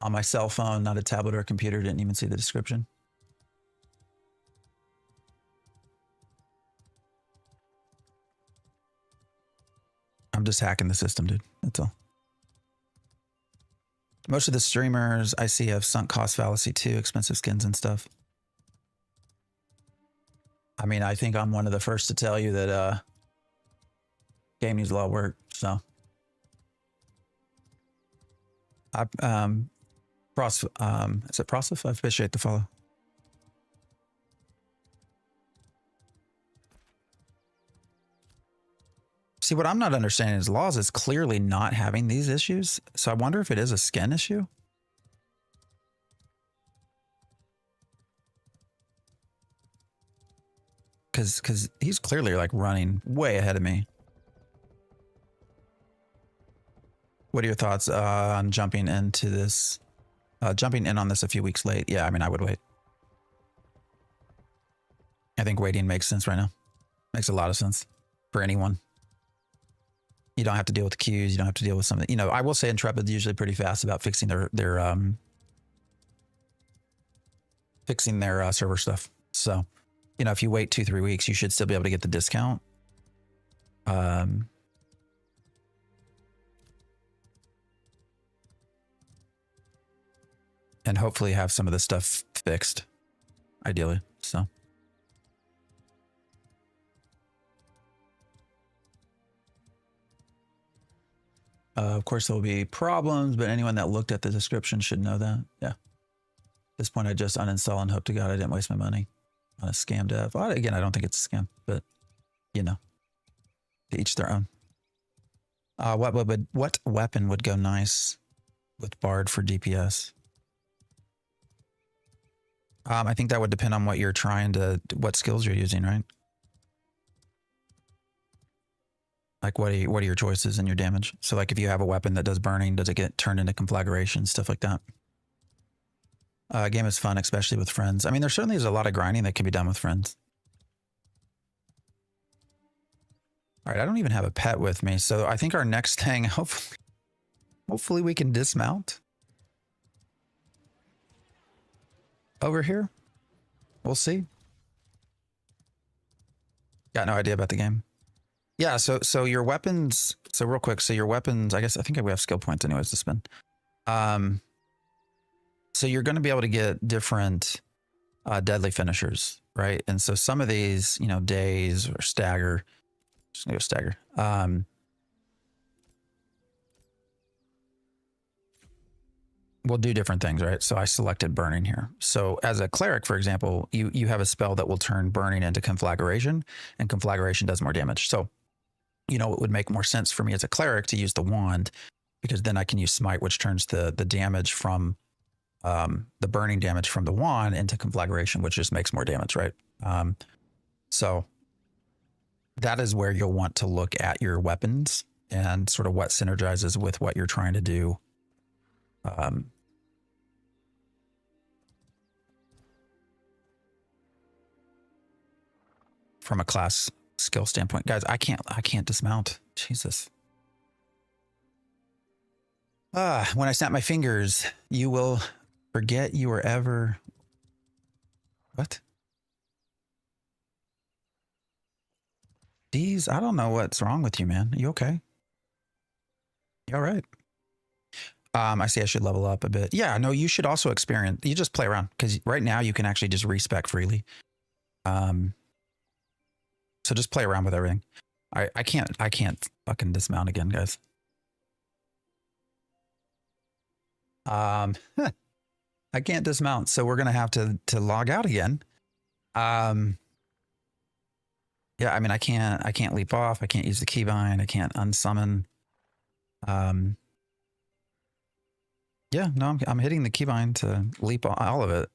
On my cell phone, not a tablet or a computer, didn't even see the description. I'm just hacking the system, dude. That's all. Most of the streamers I see have sunk cost fallacy too, expensive skins and stuff. I mean, I think I'm one of the first to tell you that game needs a lot of work, so. Is it Prosif? I appreciate the follow. See, what I'm not understanding is Laws is clearly not having these issues. So I wonder if it is a skin issue. Because he's clearly like running way ahead of me. What are your thoughts on jumping into this? Jumping in on this a few weeks late? Yeah, I mean, I would wait. I think waiting makes sense right now. Makes a lot of sense for anyone. You don't have to deal with the queues. You don't have to deal with something. You know, I will say Intrepid's usually pretty fast about fixing their server stuff. So, you know, if you wait 2-3 weeks, you should still be able to get the discount. And hopefully have some of this stuff fixed, ideally. So. Of course, there will be problems, but anyone that looked at the description should know that. Yeah. At this point, I just uninstall and hope to God I didn't waste my money on a scam dev. Well, again, I don't think it's a scam, but you know, to each their own. What weapon would go nice with Bard for DPS? I think that would depend on what you're trying to, what skills you're using, right? Like what are your choices and your damage? So like if you have a weapon that does burning, does it get turned into conflagration, stuff like that? Game is fun, especially with friends. I mean, there certainly is a lot of grinding that can be done with friends. All right, I don't even have a pet with me, so I think our next thing, hopefully we can dismount over here. We'll see. Got no idea about the game. Yeah, so your weapons, so real quick, so your weapons, I think we have skill points anyways to spend. So you're going to be able to get different deadly finishers, right? And so some of these, you know, daze or stagger, just gonna go stagger. Will do different things, right? So I selected burning here. So as a cleric, for example, you have a spell that will turn burning into conflagration, and conflagration does more damage. So, you know, it would make more sense for me as a cleric to use the wand, because then I can use smite, which turns the damage from the burning damage from the wand into conflagration, which just makes more damage, right? So that is where you'll want to look at your weapons and sort of what synergizes with what you're trying to do. From a class skill standpoint. Guys, I can't dismount. Jesus. When I snap my fingers, you will forget you were ever... What? These, I don't know what's wrong with you, man. You okay? You all right? I see I should level up a bit. Yeah, no, you should also experience, you just play around, because right now you can actually just respec freely. So just play around with everything. I can't fucking dismount again, guys. I can't dismount, so we're gonna have to log out again. Yeah, I mean, I can't leap off. I can't use the keybind. I can't unsummon. Yeah, no, I'm hitting the keybind to leap all of it.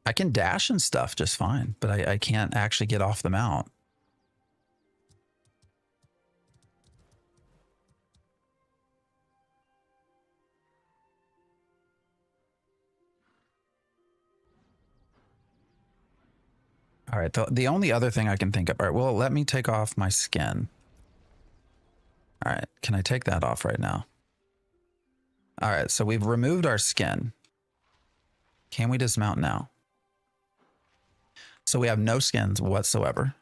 I can dash and stuff just fine, but I can't actually get off the mount. All right, the only other thing I can think of, all right, well, let me take off my skin. All right, can I take that off right now? All right, so we've removed our skin. Can we dismount now? So we have no skins whatsoever.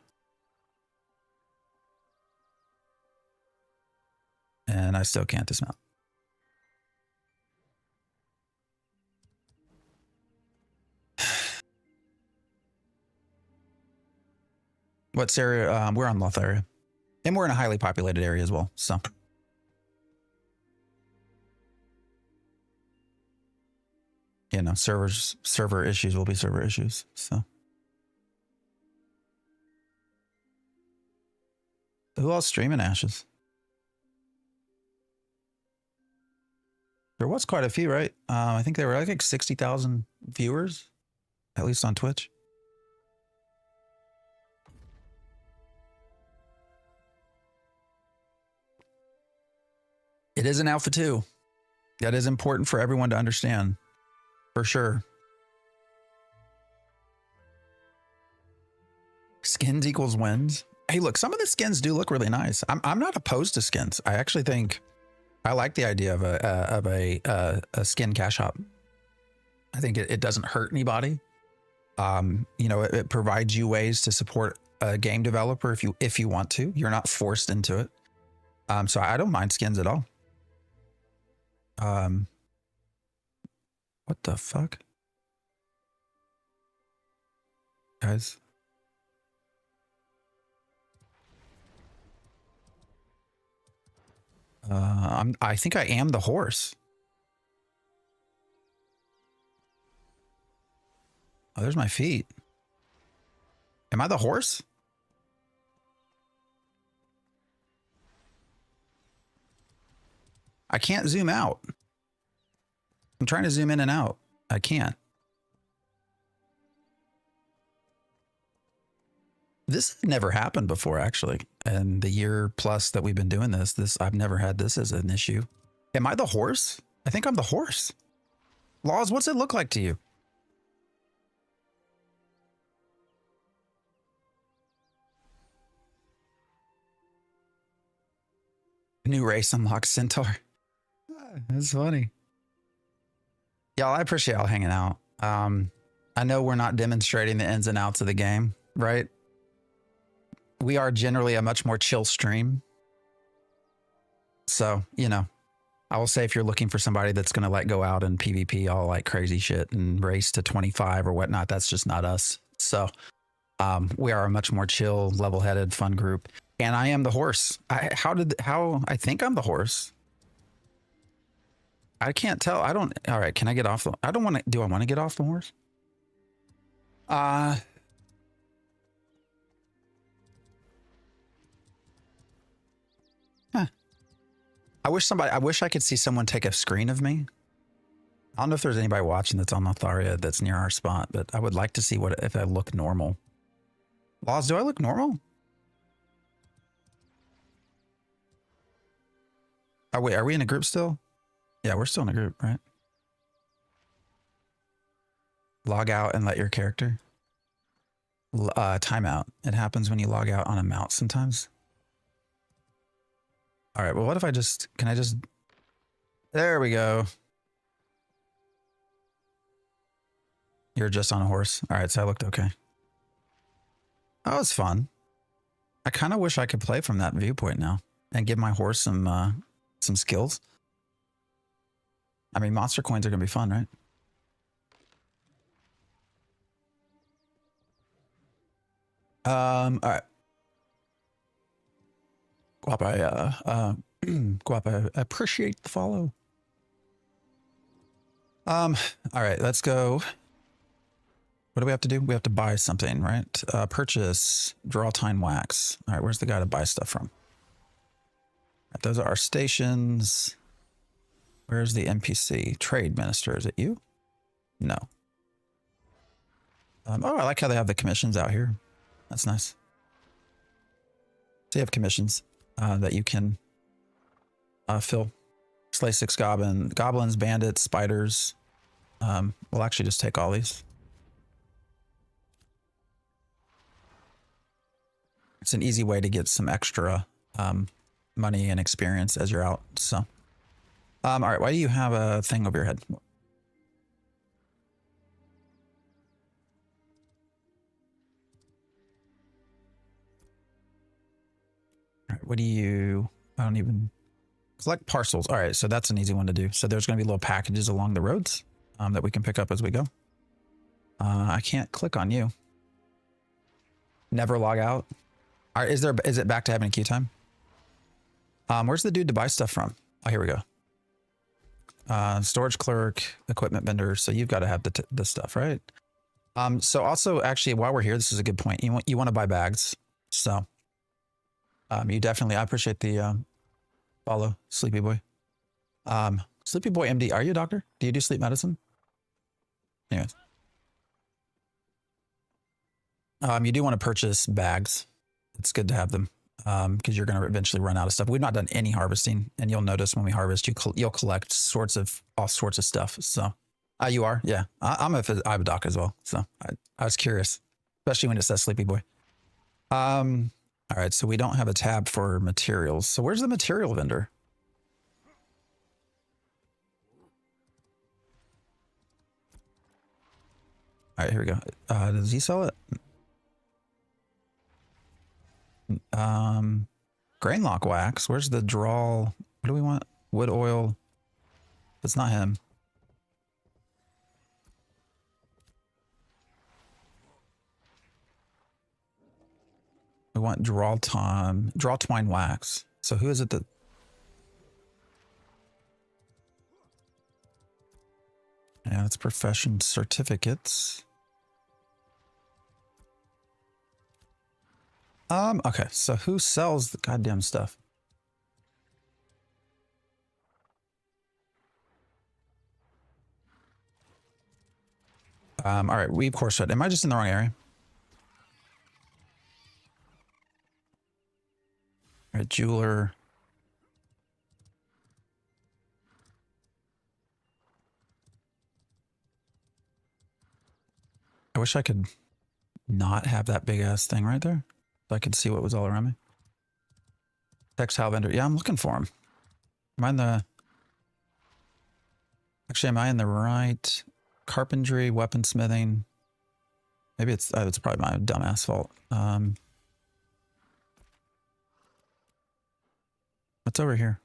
And I still can't dismount. What's area? We're on Lotharia. And we're in a highly populated area as well, so. You know, server issues will be server issues, so. Who else streaming Ashes? There was quite a few, right? I think there were like 60,000 viewers, at least on Twitch. It is an alpha 2. That is important for everyone to understand, for sure. Skins equals wins. Hey, look, some of the skins do look really nice. I'm not opposed to skins. I actually think I like the idea of a skin cash shop. I think it doesn't hurt anybody. You know, it provides you ways to support a game developer if you want to. You're not forced into it. So I don't mind skins at all. What the fuck? Guys. I think I am the horse. Oh, there's my feet. Am I the horse? I can't zoom out. I'm trying to zoom in and out. I can't. This has never happened before, actually. And the year plus that we've been doing this, I've never had this as an issue. Am I the horse? I think I'm the horse. Laws, what's it look like to you? New race unlocks Centaur. That's funny. Y'all, I appreciate y'all hanging out. I know we're not demonstrating the ins and outs of the game, right? We are generally a much more chill stream. So, you know, I will say if you're looking for somebody that's going to like go out and PvP all like crazy shit and race to 25 or whatnot, that's just not us. So we are a much more chill, level-headed, fun group. And I am the horse. How I think I'm the horse. I can't tell. I don't. All right. Can I get off the, I don't want to, do I want to get off the horse? Huh. I wish I could see someone take a screen of me. I don't know if there's anybody watching that's on Lotharia that's near our spot, but I would like to see if I look normal. Laws, do I look normal? Oh, wait, are we in a group still? Yeah, we're still in a group, right? Log out and let your character. Timeout. It happens when you log out on a mount sometimes. All right, well, what if can I just, there we go. You're just on a horse. All right, so I looked okay. That was fun. I kind of wish I could play from that viewpoint now and give my horse some skills. I mean, monster coins are going to be fun, right? All right. Guap, Guap, I appreciate the follow. All right, let's go. What do we have to do? We have to buy something, right? Purchase, draw time wax. All right, where's the guy to buy stuff from? Right, those are our stations. Where's the NPC? Trade Minister, is it you? No. Oh, I like how they have the commissions out here. That's nice. So you have commissions that you can fill. Slay 6 goblins, bandits, spiders. We'll actually just take all these. It's an easy way to get some extra money and experience as you're out. So, all right. Why do you have a thing over your head? All right. What do you? I don't even collect parcels. All right. So that's an easy one to do. So there's going to be little packages along the roads that we can pick up as we go. I can't click on you. Never log out. All right, is it back to having a queue time? Where's the dude to buy stuff from? Oh, here we go. Storage clerk, equipment vendor. So you've got to have the stuff, right? So also, actually, while we're here, this is a good point. You want to buy bags. So you definitely, I appreciate the follow, Sleepy Boy. Sleepy Boy MD, are you a doctor? Do you do sleep medicine? Anyways. You do want to purchase bags. It's good to have them because you're going to eventually run out of stuff. We've not done any harvesting, and you'll notice when we harvest, you'll collect all sorts of stuff. So you are, yeah. I'm a doc as well. So I was curious, especially when it says Sleepy Boy. All right, so we don't have a tab for materials. So where's the material vendor? All right, here we go. Does he sell it? Grain lock wax. Where's the draw? What do we want? Wood oil. It's not him. We want draw twine wax. So who is it that? Yeah, that's profession certificates. Okay, so who sells the goddamn stuff? All right, weave core set. Am I just in the wrong area? All right, jeweler. I wish I could not have that big ass thing right there, so I could see what was all around me. Textile vendor. Yeah, I'm looking for him. Am I in the... Actually, am I in the right? Carpentry, weaponsmithing. Maybe it's probably my dumbass fault. What's over here?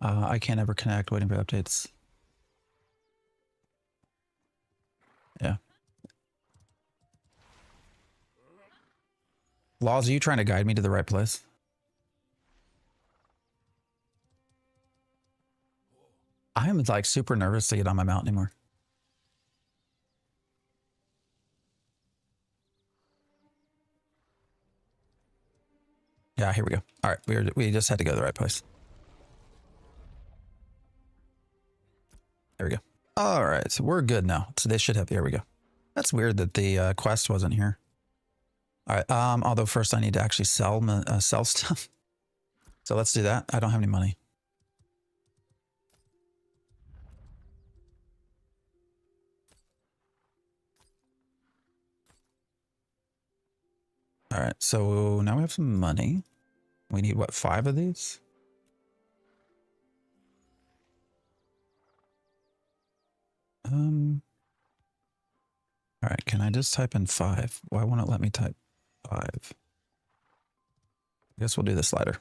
I can't ever connect. Waiting for updates. Yeah. Laws, are you trying to guide me to the right place? I am like super nervous to get on my mount anymore. Yeah, here we go. All right, we just had to go to the right place. There we go. All right, so we're good now. So they should have. Here we go. That's weird that the quest wasn't here. All right. Although first I need to actually sell stuff. So let's do that. I don't have any money. All right. So now we have some money. We need what, 5 of these? All right. Can I just type in 5? Why won't it let me type 5? I guess we'll do the slider.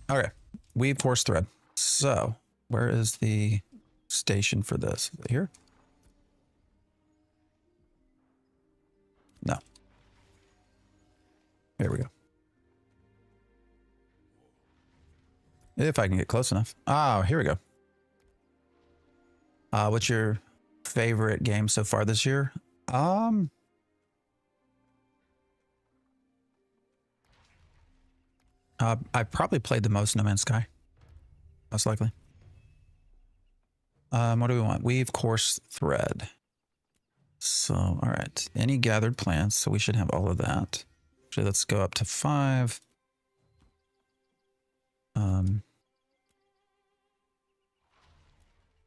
Okay. Weave horse thread. So where is the station for this? Is it here? No. Here we go. If I can get close enough. Oh, here we go. What's your favorite game so far this year? I probably played the most No Man's Sky. Most likely. What do we want? Weave course thread. So, all right. Any gathered plants. So we should have all of that. Actually, let's go up to 5. All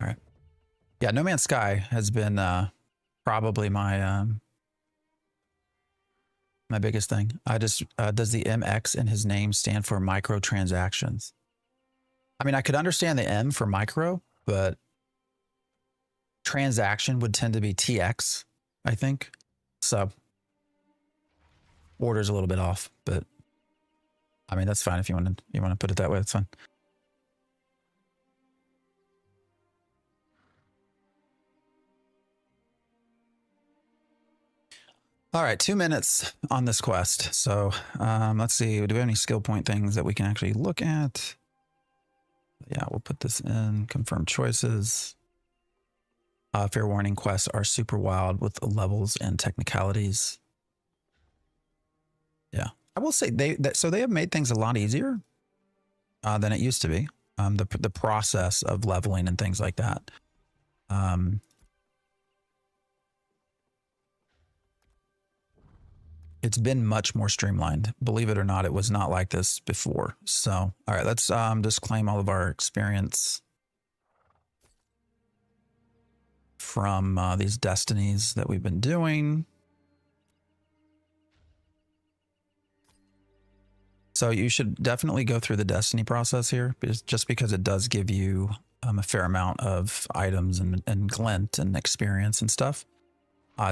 right. Yeah, No Man's Sky has been probably my my biggest thing. I just does the MX in his name stand for microtransactions? I mean, I could understand the M for micro, but transaction would tend to be TX, I think. So order's a little bit off, but I mean that's fine if you want to put it that way. That's fine. All right, 2 minutes on this quest. So let's see. Do we have any skill point things that we can actually look at? Yeah, we'll put this in. Confirm choices. Fair warning, quests are super wild with levels and technicalities. Yeah, I will say so they have made things a lot easier than it used to be. The process of leveling and things like that. It's been much more streamlined. Believe it or not, it was not like this before. So, all right, let's just claim all of our experience from these destinies that we've been doing. So you should definitely go through the destiny process here, just because it does give you a fair amount of items and glint and experience and stuff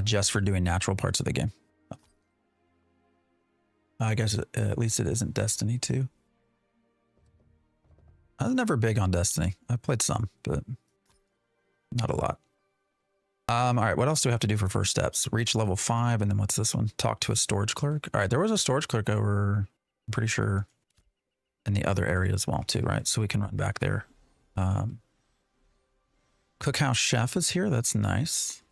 just for doing natural parts of the game. I guess at least it isn't Destiny 2. I was never big on Destiny. I played some, but not a lot. All right, what else do we have to do for first steps? Reach level 5, and then what's this one? Talk to a storage clerk. All right, there was a storage clerk over, I'm pretty sure, in the other area as well too, right? So we can run back there. Cookhouse chef is here. That's nice.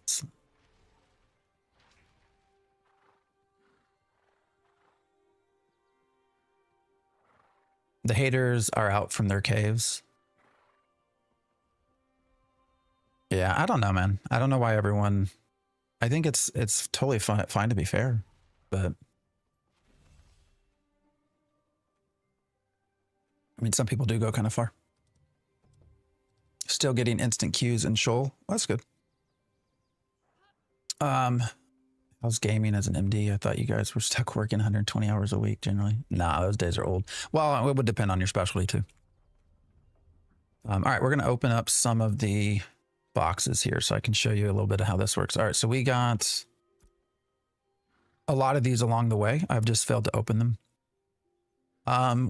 The haters are out from their caves. Yeah, I don't know, man. I don't know why everyone. I think it's totally fine to be fair, but I mean, some people do go kind of far. Still getting instant queues in Shoal. That's good. How's gaming as an MD? I thought you guys were stuck working 120 hours a week generally. Nah, those days are old. Well, it would depend on your specialty too. All right, we're going to open up some of the boxes here so I can show you a little bit of how this works. All right, so we got a lot of these along the way. I've just failed to open them.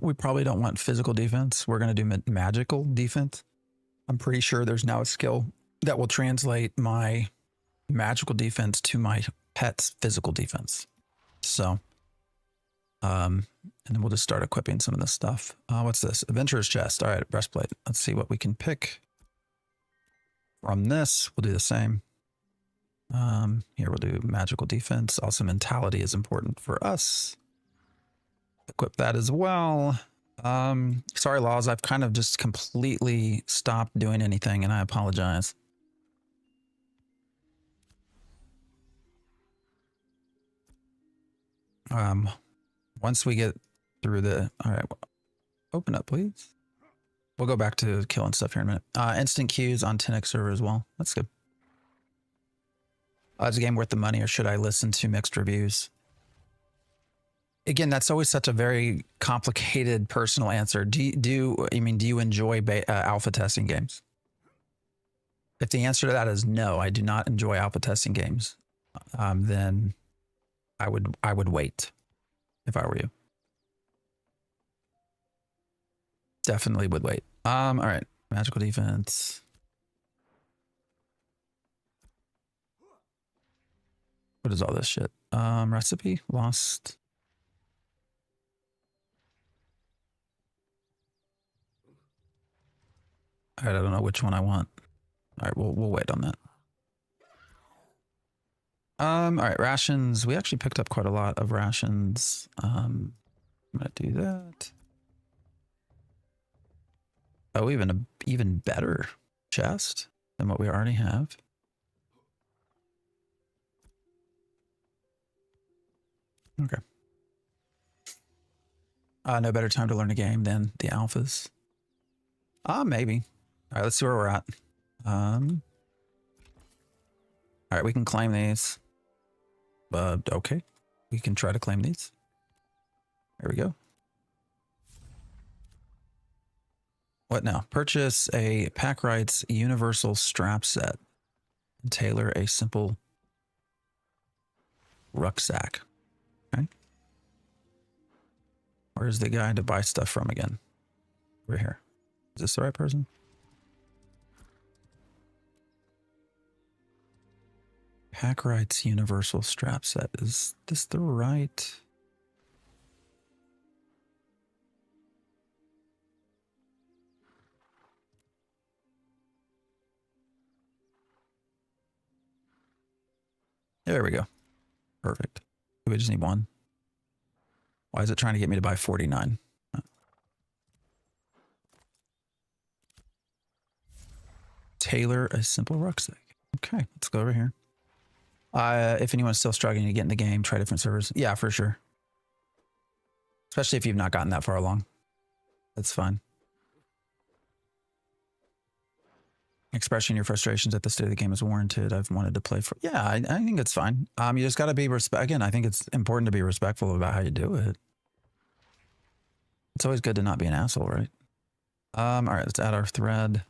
We probably don't want physical defense. We're going to do magical defense. I'm pretty sure there's now a skill that will translate my magical defense to my pet's physical defense. So, and then we'll just start equipping some of this stuff. What's this? Adventurer's chest. All right, breastplate. Let's see what we can pick from this. We'll do the same. Here we'll do magical defense. Also, mentality is important for us. Equip that as well. Sorry, Laws. I've kind of just completely stopped doing anything, and I apologize. Once we get through the, all right, open up, please. We'll go back to killing stuff here in a minute. Instant queues on 10x server as well. That's good. Is the game worth the money, or should I listen to mixed reviews? Again, that's always such a very complicated personal answer. Do you enjoy alpha testing games? If the answer to that is no, I do not enjoy alpha testing games, then I would wait if I were you. Definitely would wait. All right, magical defense. What is all this shit? Recipe lost. All right, I don't know which one I want. All right, we'll wait on that. All right, rations. We actually picked up quite a lot of rations. I'm gonna do that. Oh, even better chest than what we already have. Okay. No better time to learn a game than the alphas. Maybe. All right, let's see where we're at. All right, we can claim these. Okay. We can try to claim these. There we go. What now? Purchase a Pack Rights Universal Strap Set and tailor a simple rucksack. Okay. Where's the guy to buy stuff from again? We're here. Is this the right person? Pack Rights Universal Strap Set. Is this the right? There we go. Perfect. We just need one. Why is it trying to get me to buy 49? Tailor a simple rucksack. Okay, let's go over here. If anyone's still struggling to get in the game, try different servers. Yeah, for sure. Especially if you've not gotten that far along. That's fine. Expressing your frustrations at the state of the game is warranted. I've wanted to play for... Yeah, I think it's fine. You just got to be... Again, I think it's important to be respectful about how you do it. It's always good to not be an asshole, right? All right, let's add our thread.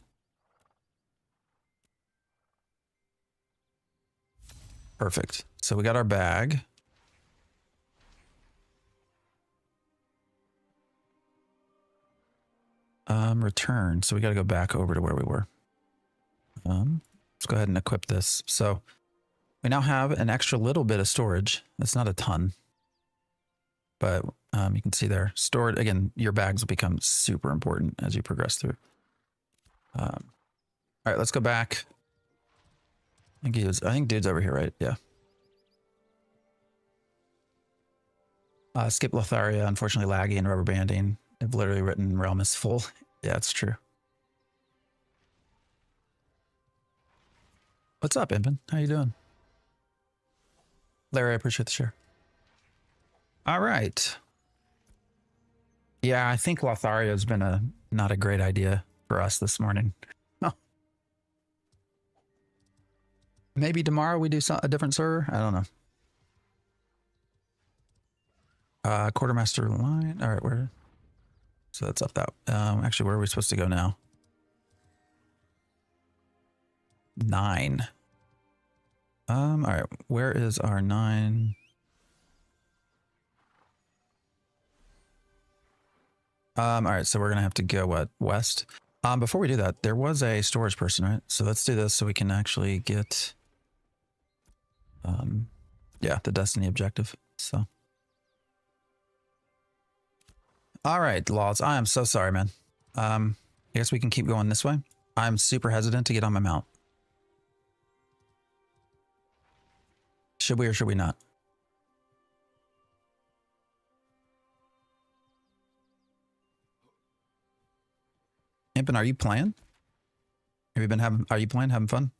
Perfect. So we got our bag. Return. So we got to go back over to where we were. Let's go ahead and equip this. So we now have an extra little bit of storage. That's not a ton, but You can see there stored again. Your bags will become super important as you progress through. All right, let's go back. I think dude's over here, right? Yeah. Skip Lotharia, unfortunately laggy and rubber banding. I've literally written realm is full. Yeah, it's true. What's up, Impin? How you doing? Larry, I appreciate the share. All right. Yeah, I think Lotharia has been not a great idea for us this morning. Oh. Maybe tomorrow we do a different server. I don't know. Quartermaster line. All right, where? So that's up that. Actually, where are we supposed to go now? 9. All right, where is our 9? All right, so we're gonna have to go what, west? Before we do that, there was a storage person, right? So let's do this so we can actually get, yeah, the Destiny objective. So, all right, Laws. I am so sorry, man. I guess we can keep going this way. I'm super hesitant to get on my mount. Should we or should we not? Impin, are you playing? Have you been are you playing, having fun?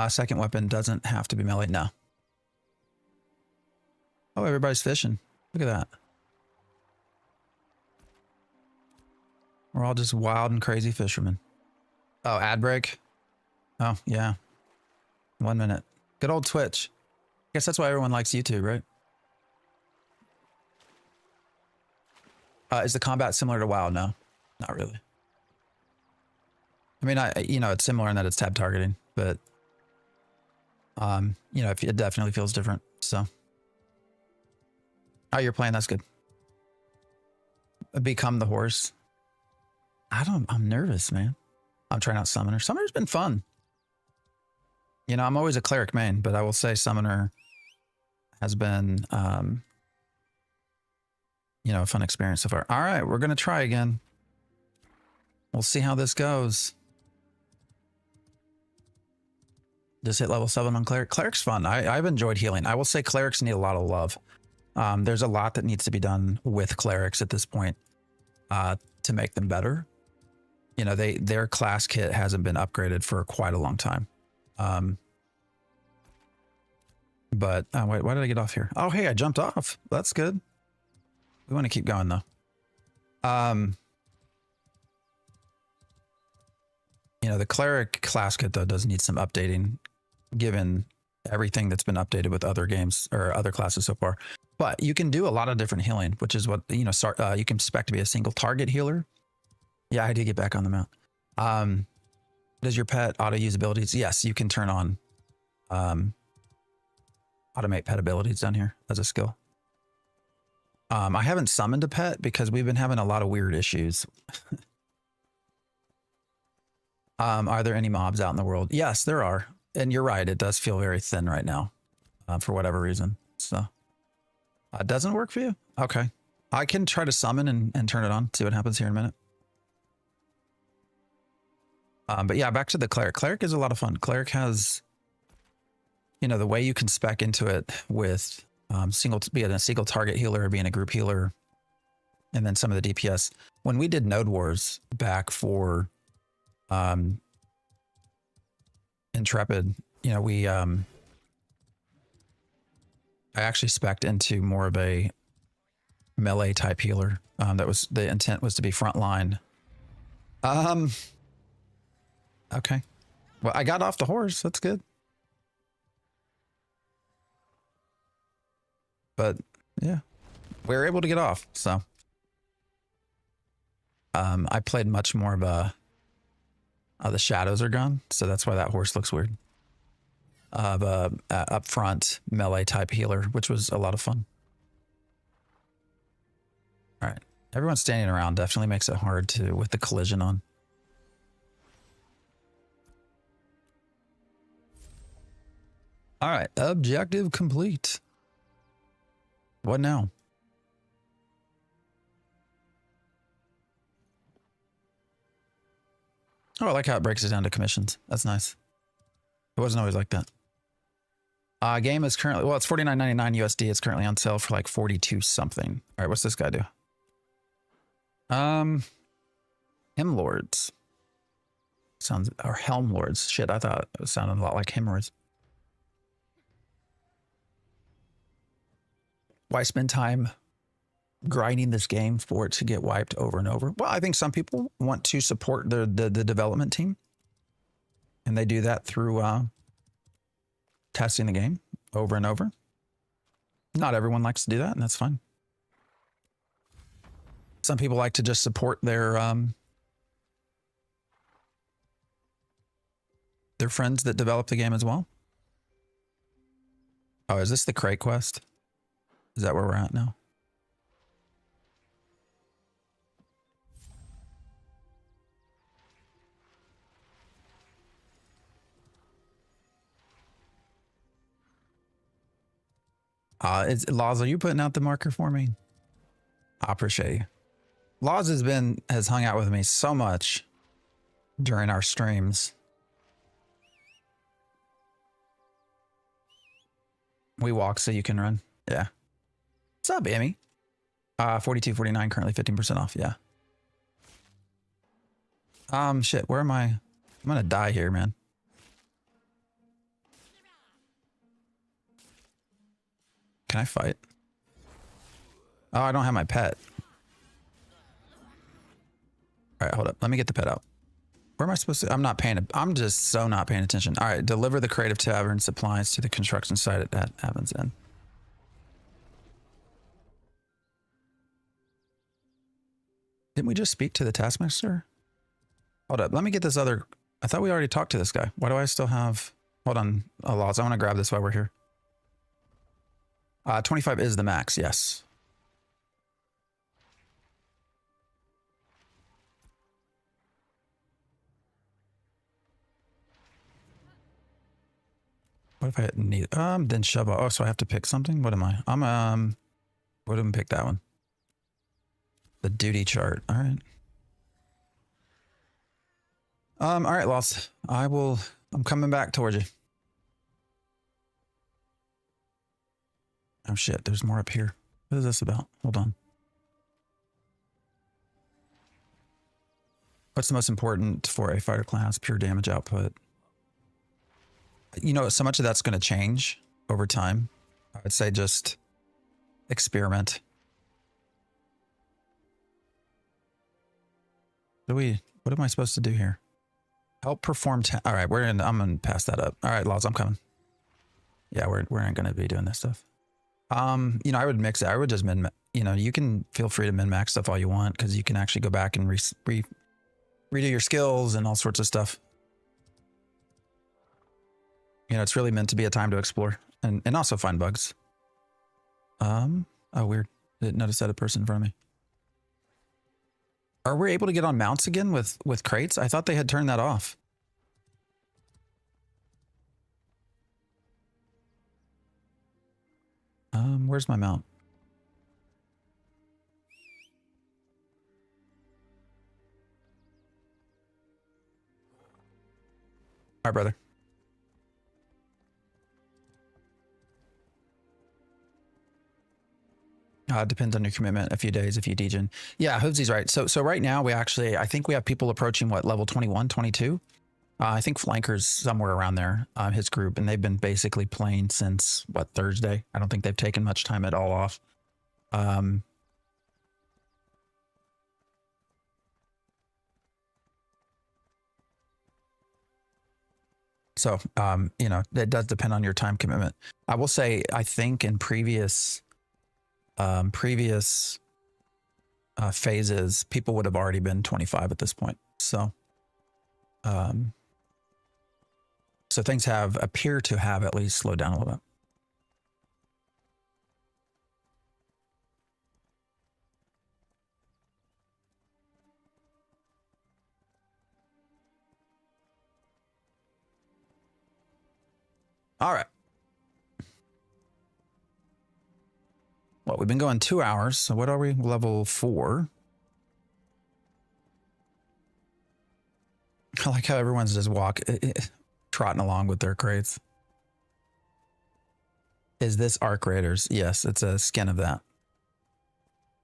Second weapon doesn't have to be melee. No. Oh, everybody's fishing. Look at that. We're all just wild and crazy fishermen. Oh, ad break? Oh, yeah. 1 minute. Good old Twitch. I guess that's why everyone likes YouTube, right? Is the combat similar to WoW? No, not really. I mean, it's similar in that it's tab targeting, but it definitely feels different. So, oh, you're playing. That's good. Become the horse. I'm nervous, man. I'm trying out Summoner. Summoner's been fun. I'm always a cleric main, but I will say Summoner has been, a fun experience so far. All right, we're going to try again. We'll see how this goes. Just hit level 7 on cleric. Cleric's fun. I've enjoyed healing. I will say clerics need a lot of love. There's a lot that needs to be done with clerics at this point to make them better. Their class kit hasn't been upgraded for quite a long time. But wait, why did I get off here? Oh, hey, I jumped off. That's good. We want to keep going though. The cleric class kit though does need some updating, given everything that's been updated with other games or other classes so far. But you can do a lot of different healing, which is what you can expect to be a single target healer. Yeah, I did get back on the mount. Does your pet auto use abilities? Yes, you can turn on automate pet abilities down here as a skill. I haven't summoned a pet because we've been having a lot of weird issues. Are there any mobs out in the world? Yes, there are. And you're right. It does feel very thin right now for whatever reason. So it doesn't work for you? Okay. I can try to summon and turn it on. See what happens here in a minute. But yeah, back to the cleric. Cleric is a lot of fun. Cleric has, the way you can spec into it with being a single target healer or being a group healer, and then some of the DPS. When we did Node Wars back for Intrepid, I actually spec'd into more of a melee type healer. The intent was to be frontline. Okay. Well, I got off the horse. That's good. But yeah, we were able to get off. So I played much more of the shadows are gone. So that's why that horse looks weird. Of up front melee type healer, which was a lot of fun. All right. Everyone standing around definitely makes it hard with the collision on. All right. Objective complete. What now? Oh, I like how it breaks it down to commissions. That's nice. It wasn't always like that. Game is currently, well, it's $49.99 USD. It's currently on sale for like 42 something. All right, what's this guy do? Hymn Lords. Sounds, or Helm Lords. Shit, I thought it sounded a lot like hemorrhoids. Why spend time grinding this game for it to get wiped over and over? Well, I think some people want to support the development team. And they do that through testing the game over and over. Not everyone likes to do that, and that's fine. Some people like to just support their friends that develop the game as well. Oh, is this the crate quest? Is that where we're at now? Laws, are you putting out the marker for me? I appreciate you. Laws has hung out with me so much during our streams. We walk so you can run. Yeah. What's up, Amy? 42.49 currently 15% off. Yeah. Shit, where am I? I'm gonna die here, man. Can I fight? Oh, I don't have my pet. All right, hold up. Let me get the pet out. Where am I supposed to? I'm just so not paying attention. All right, deliver the Creative Tavern supplies to the construction site that happens in. Didn't we just speak to the Taskmaster? Hold up. Let me get this other. I thought we already talked to this guy. Why do I still have? Hold on. Laws. I want to grab this while we're here. 25 is the max. Yes. What if I need? Then shove. Oh, so I have to pick something. What am I? What did I pick that one? The duty chart. All right. All right, Lost. I'm coming back towards you. Oh shit, there's more up here. What is this about? Hold on. What's the most important for a fighter class? Pure damage output. You know, so much of that's going to change over time. I would say just experiment. What am I supposed to do here? Help perform. All right, I'm going to pass that up. All right, Laws, I'm coming. Yeah, we're not going to be doing this stuff. You know, I would mix it. I would just you can feel free to min-max stuff all you want because you can actually go back and redo your skills and all sorts of stuff. You know, it's really meant to be a time to explore and also find bugs. Oh, weird. Didn't notice that a person in front of me. Are we able to get on mounts again with crates? I thought they had turned that off. Where's my mount? All right, brother. Depends on your commitment. A few days, a few degen. Yeah, Hoovsy's right. So right now I think we have people approaching what, level 21, 22? I think Flanker's somewhere around there, his group, and they've been basically playing since what, Thursday. I don't think they've taken much time at all off. So you know, that does depend on your time commitment. I will say, I think in previous phases, people would have already been 25 at this point. So, so things appear to have at least slowed down a little bit. All right. Well, we've been going 2 hours. So what are we? Level 4. I like how everyone's just trotting along with their crates. Is this Arc Raiders? Yes, it's a skin of that.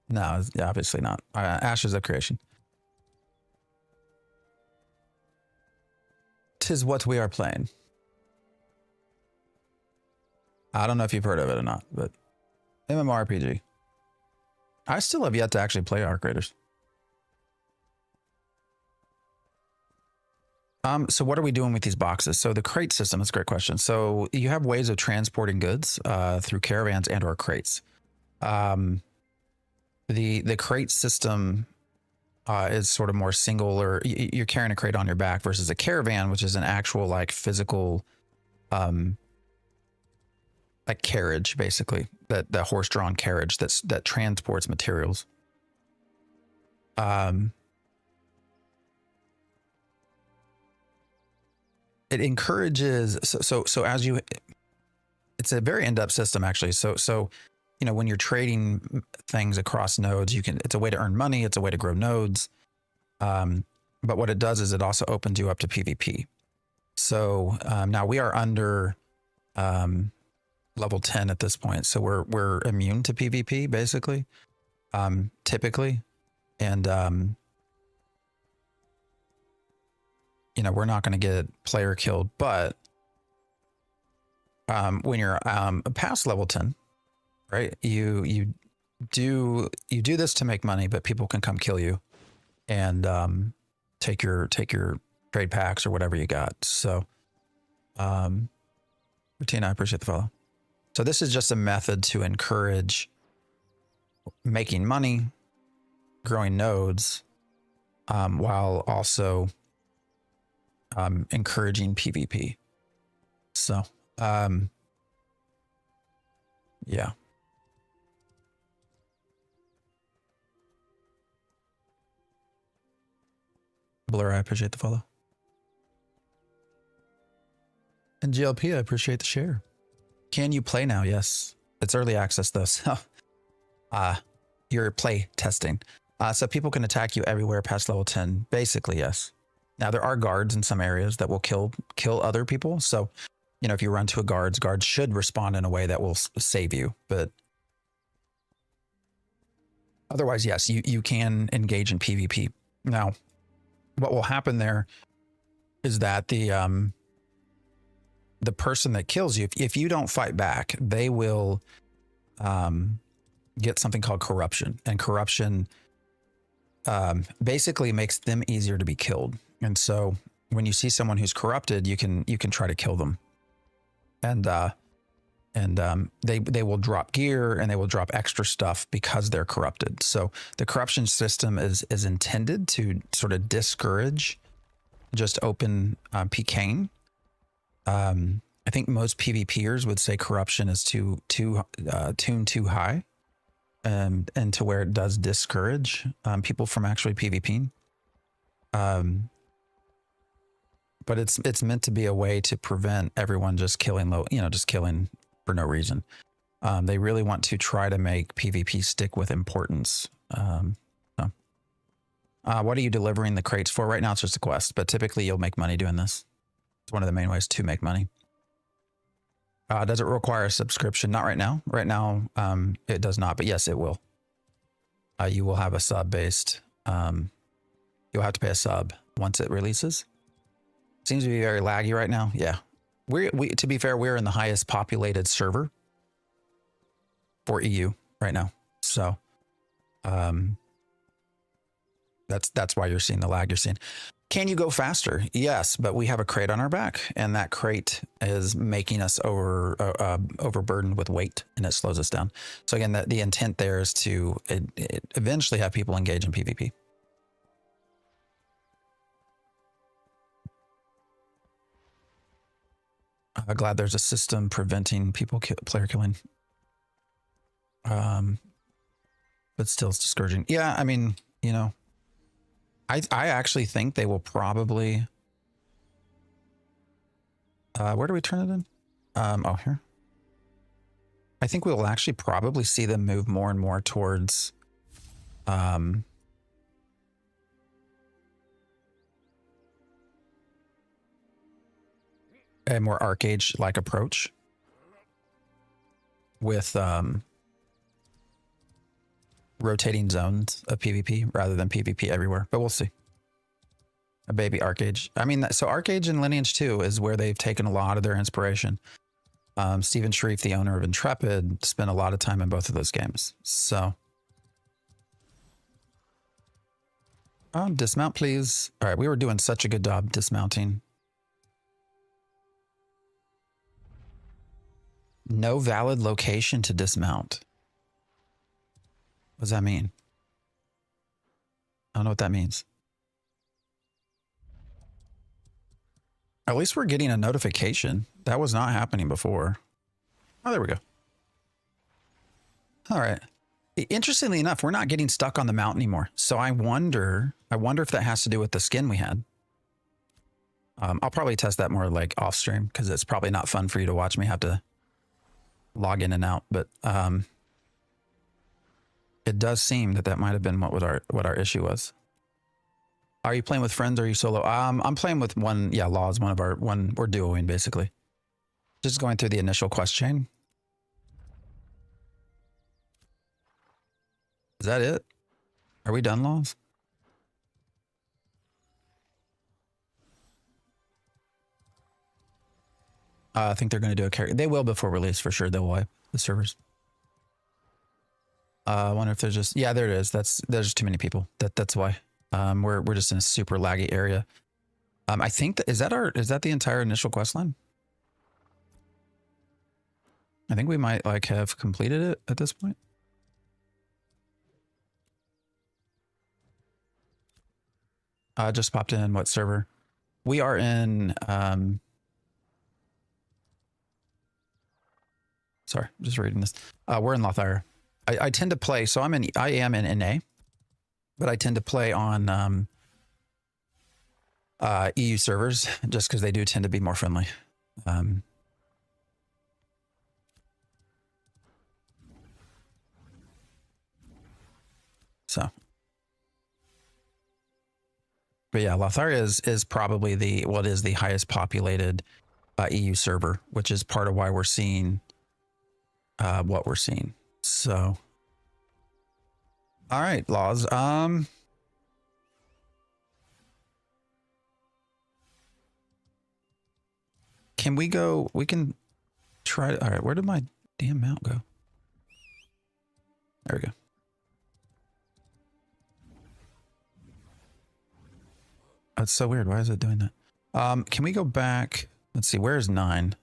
No, obviously not. Ashes of Creation. 'Tis what we are playing. I don't know if you've heard of it or not, but MMORPG. I still have yet to actually play Arc Raiders. So what are we doing with these boxes? So the crate system is a great question. So you have ways of transporting goods through caravans and or crates. The crate system is sort of more single, or you're carrying a crate on your back, versus a caravan, which is an actual like physical like carriage, basically, that horse-drawn carriage that transports materials. It encourages so as you, it's a very in-depth system actually. So you know, when you're trading things across nodes, it's a way to earn money, it's a way to grow nodes. But what it does is it also opens you up to PvP. So now we are under level 10 at this point, so we're immune to PvP basically, typically, and you know, we're not going to get player killed, but when you're past level 10, right, you do this to make money, but people can come kill you and take your trade packs or whatever you got. So Martina, I appreciate the follow. So this is just a method to encourage making money, growing nodes, while also encouraging PvP. So yeah. Blur, I appreciate the follow. And GLP, I appreciate the share. Can you play now? Yes. It's early access though, so you're play testing. So people can attack you everywhere past level 10. Basically, yes. Now there are guards in some areas that will kill other people. So, you know, if you run to a guards should respond in a way that will save you. But otherwise, yes, you can engage in PvP. Now, what will happen there is that the person that kills you, if you don't fight back, they will get something called corruption, and corruption basically makes them easier to be killed. And so when you see someone who's corrupted, you can try to kill them, and they will drop gear and they will drop extra stuff because they're corrupted. So the corruption system is intended to sort of discourage just open PKing. I think most PvPers would say corruption is tuned too high, and to where it does discourage people from actually PvPing. But it's meant to be a way to prevent everyone just killing just killing for no reason. They really want to try to make PvP stick with importance. What are you delivering the crates for? Right now it's just a quest, but typically you'll make money doing this. It's one of the main ways to make money. Does it require a subscription? Not right now. Right now, it does not, but yes, it will. You will have a sub-based. You'll have to pay a sub once it releases. Seems to be very laggy right now. Yeah. We to be fair, we're in the highest populated server for EU right now. So that's why you're seeing the lag you're seeing. Can you go faster? Yes, but we have a crate on our back, and that crate is making us overburdened with weight, and it slows us down. So again, the intent there is to eventually have people engage in PvP. I'm glad there's a system preventing player killing. But still it's discouraging. Yeah, I mean, you know, I actually think they will probably, where do we turn it in? Oh, here. I think we'll actually probably see them move more and more towards a more Arcade-like approach with rotating zones of PvP rather than PvP everywhere, but we'll see. A baby Arcade. I mean, so Arcade and Lineage 2 is where they've taken a lot of their inspiration. Stephen Shreve, the owner of Intrepid, spent a lot of time in both of those games. So, dismount, please. All right, we were doing such a good job dismounting. No valid location to dismount. What does that mean? I don't know what that means. At least we're getting a notification. That was not happening before. Oh, there we go. All right. Interestingly enough, we're not getting stuck on the mount anymore. So I wonder if that has to do with the skin we had. I'll probably test that more like off stream because it's probably not fun for you to watch me have to log in and out. But it does seem that that might have been what our issue was. Are you playing with friends or are you solo? I'm playing with one. Yeah, Law is one we're duoing basically. Just going through the initial quest chain. Is that it? Are we done, Laws? I think they're going to do a carry. They will before release for sure. They'll wipe the servers. I wonder if there's just, yeah, there it is. There's just too many people. That's why. We're just in a super laggy area. I think that is that the entire initial quest line? I think we might like have completed it at this point. Just popped in what server? We are in sorry, I'm just reading this. We're in Lothar. I tend to play, so I am in NA, but I tend to play on EU servers just because they do tend to be more friendly. So, but yeah, Lotharia is probably the highest populated EU server, which is part of why we're seeing what we're seeing. So, all right, Laws. Can we go? We can try. All right, where did my damn mount go? There we go. That's so weird. Why is it doing that? Can we go back? Let's see. Where's 9?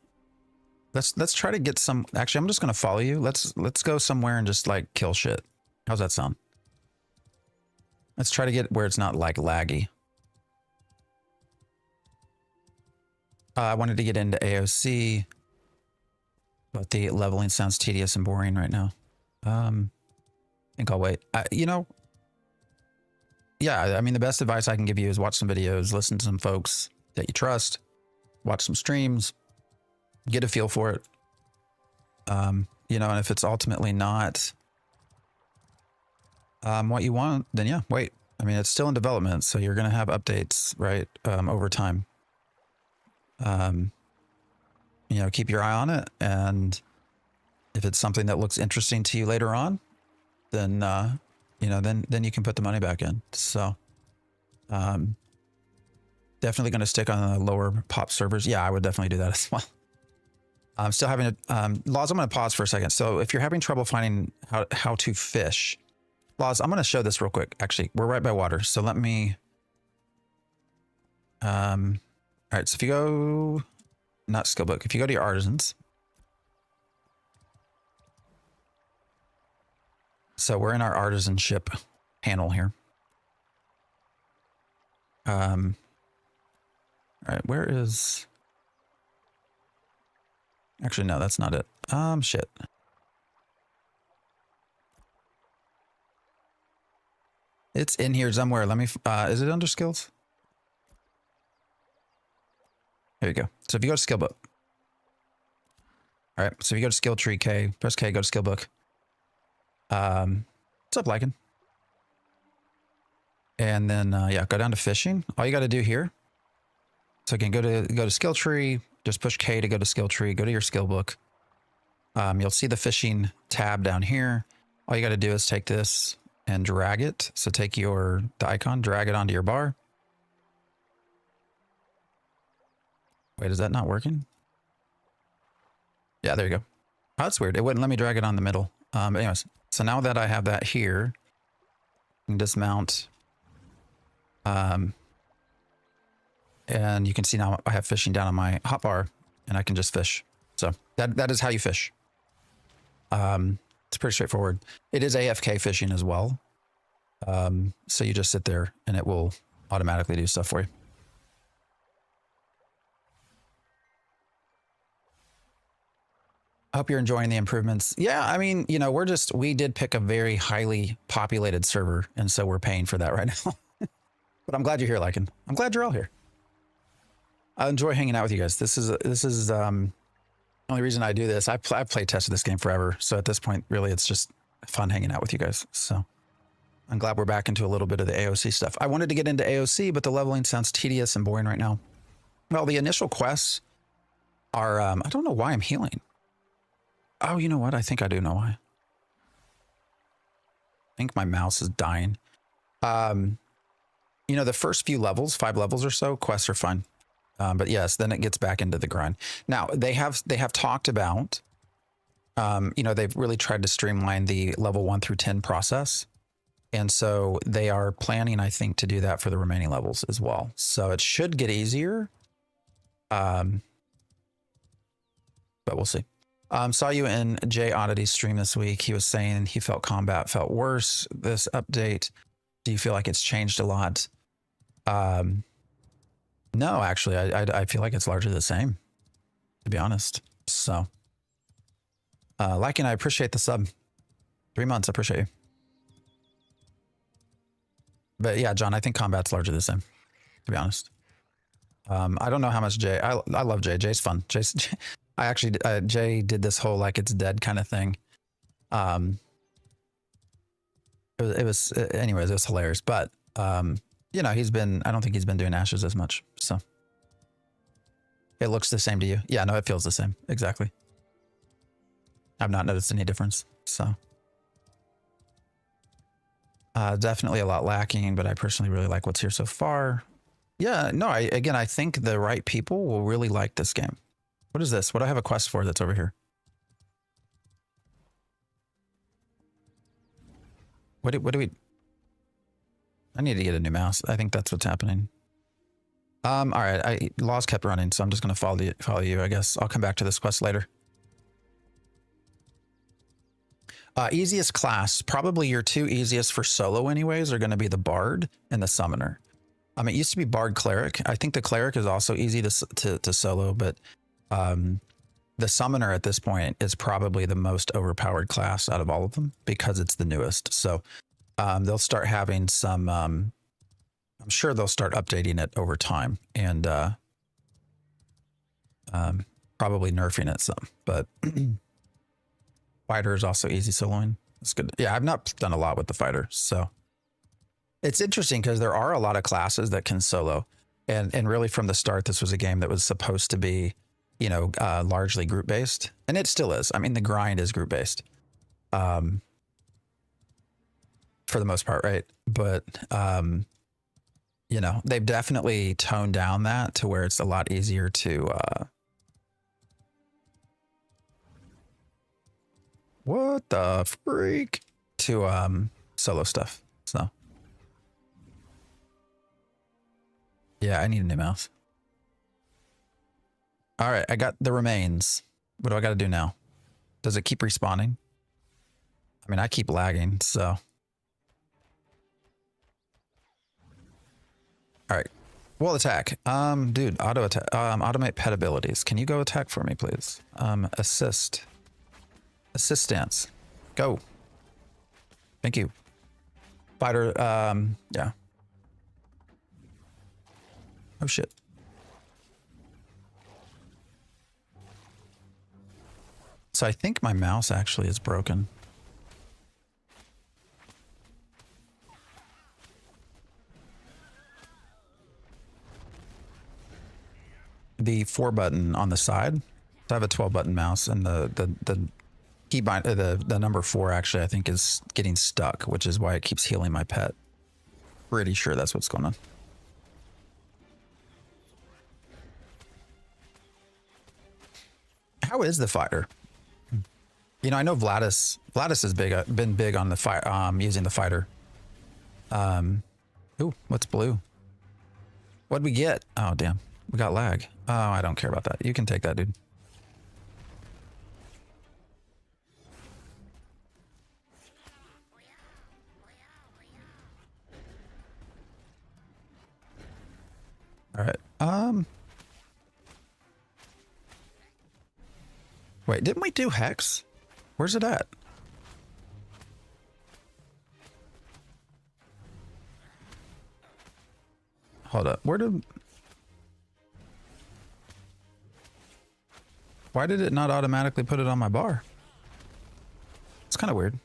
Let's try to get some. Actually, I'm just gonna follow you. Let's go somewhere and just like kill shit. How's that sound? Let's try to get where it's not like laggy. I wanted to get into AOC, but the leveling sounds tedious and boring right now. I think I'll wait. You know, yeah, I mean, the best advice I can give you is watch some videos, listen to some folks that you trust, watch some streams, get a feel for it. You know, and if it's ultimately not what you want, then yeah, wait. I mean, it's still in development, so you're going to have updates, right, over time. You know, keep your eye on it, and if it's something that looks interesting to you later on, then you know, then you can put the money back in. So definitely going to stick on the lower pop servers. Yeah, I would definitely do that as well. I'm still having a Laws. I'm going to pause for a second. So if you're having trouble finding how to fish, Laws, I'm going to show this real quick. Actually, we're right by water, so let me all right, so if you go, not skill book, if you go to your artisans. So we're in our artisanship panel here. All right, where is, actually, no, that's not it. Shit. It's in here somewhere. Let me, is it under skills? There you go. So if you go to skill book, All right, so if you go to skill tree K, press K, go to skill book. What's up, Lycan? And then yeah, go down to fishing. All you got to do here. So again, go to skill tree. Just push K to go to skill tree. Go to your skill book. You'll see the fishing tab down here. All you got to do is take this and drag it. So take the icon, drag it onto your bar. Wait, is that not working? Yeah, there you go. Oh, that's weird. It wouldn't let me drag it on the middle. But anyways, so now that I have that here, I can dismount. And you can see now I have fishing down on my hotbar, and I can just fish. So that is how you fish. It's pretty straightforward. It is AFK fishing as well. So you just sit there and it will automatically do stuff for you. I hope you're enjoying the improvements. Yeah, I mean, you know, we did pick a very highly populated server, and so we're paying for that right now. But I'm glad you're here, Lycan. I'm glad you're all here. I enjoy hanging out with you guys. This is the only reason I do this. I've play tested this game forever, so at this point, really, it's just fun hanging out with you guys. So I'm glad we're back into a little bit of the AOC stuff. I wanted to get into AOC, but the leveling sounds tedious and boring right now. Well, the initial quests are, I don't know why I'm healing. Oh, you know what? I think I do know why. I think my mouse is dying. You know, the first few levels, 5 levels or so, quests are fun. But yes, then it gets back into the grind. Now they have talked about, you know, they've really tried to streamline the level 1 through 10 process. And so they are planning, I think, to do that for the remaining levels as well. So it should get easier. But we'll see. Saw you in Jay Oddity's stream this week. He was saying he felt combat felt worse this update. Do you feel like it's changed a lot? No, actually, I feel like it's largely the same, to be honest. So, Lycan, I appreciate the sub. 3 months, I appreciate you. But yeah, John, I think combat's largely the same, to be honest. I don't know how much Jay. I love Jay. Jay's fun. I actually Jay did this whole like it's dead kind of thing. It was anyways, it was hilarious. But you know, I don't think he's been doing Ashes as much. So it looks the same to you. Yeah, no, it feels the same. Exactly. I've not noticed any difference. So definitely a lot lacking, but I personally really like what's here so far. Yeah, no, I think the right people will really like this game. What is this? What do I have a quest for that's over here? What do we... I need to get a new mouse. I think that's what's happening. All right, laws kept running, so I'm just going to follow you, I guess. I'll come back to this quest later. Easiest class, probably your 2 easiest for solo anyways, are going to be the Bard and the Summoner. It used to be Bard Cleric. I think the Cleric is also easy to solo, but the Summoner at this point is probably the most overpowered class out of all of them because it's the newest. So they'll start having some, I'm sure they'll start updating it over time and probably nerfing it some, but Fighter is also easy soloing. It's good. Yeah, I've not done a lot with the Fighter, so it's interesting because there are a lot of classes that can solo, and really from the start, this was a game that was supposed to be, you know, largely group based, and it still is. I mean, the grind is group based, for the most part, right? But you know, they've definitely toned down that to where it's a lot easier to. What the freak? To solo stuff. So yeah, I need a new mouse. All right, I got the remains. What do I got to do now? Does it keep respawning? I mean, I keep lagging, so. All right, wall attack. Dude, auto attack. Automate pet abilities. Can you go attack for me, please? Assist. Assist stance. Go. Thank you. Fighter, yeah. Oh shit. So I think my mouse actually is broken. The 4 button on the side. So I have a 12 button mouse, and the keybind, the number 4 actually I think is getting stuck, which is why it keeps healing my pet. Pretty sure that's what's going on. How is the fighter? You know, I know Vladis has been big on the fight, using the fighter. Ooh, what's blue? What'd we get? Oh damn, we got lag. Oh, I don't care about that. You can take that, dude. All right. Wait, didn't we do Hex? Where's it at? Hold up. Why did it not automatically put it on my bar? It's kind of weird.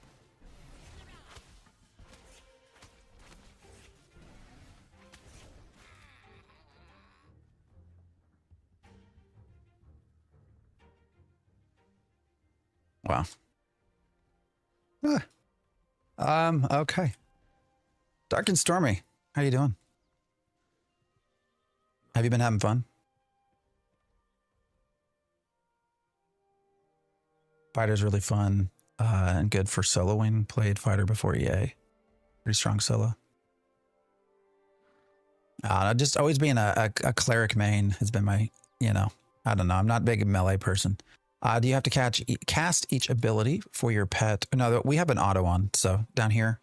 Wow. Okay. Dark and Stormy, how you doing? Have you been having fun? Fighter's really fun and good for soloing. Played Fighter before EA. Pretty strong solo. Just always being a cleric main has been my, you know, I don't know. I'm not a big melee person. Do you have to cast each ability for your pet? No, we have an auto on. So down here,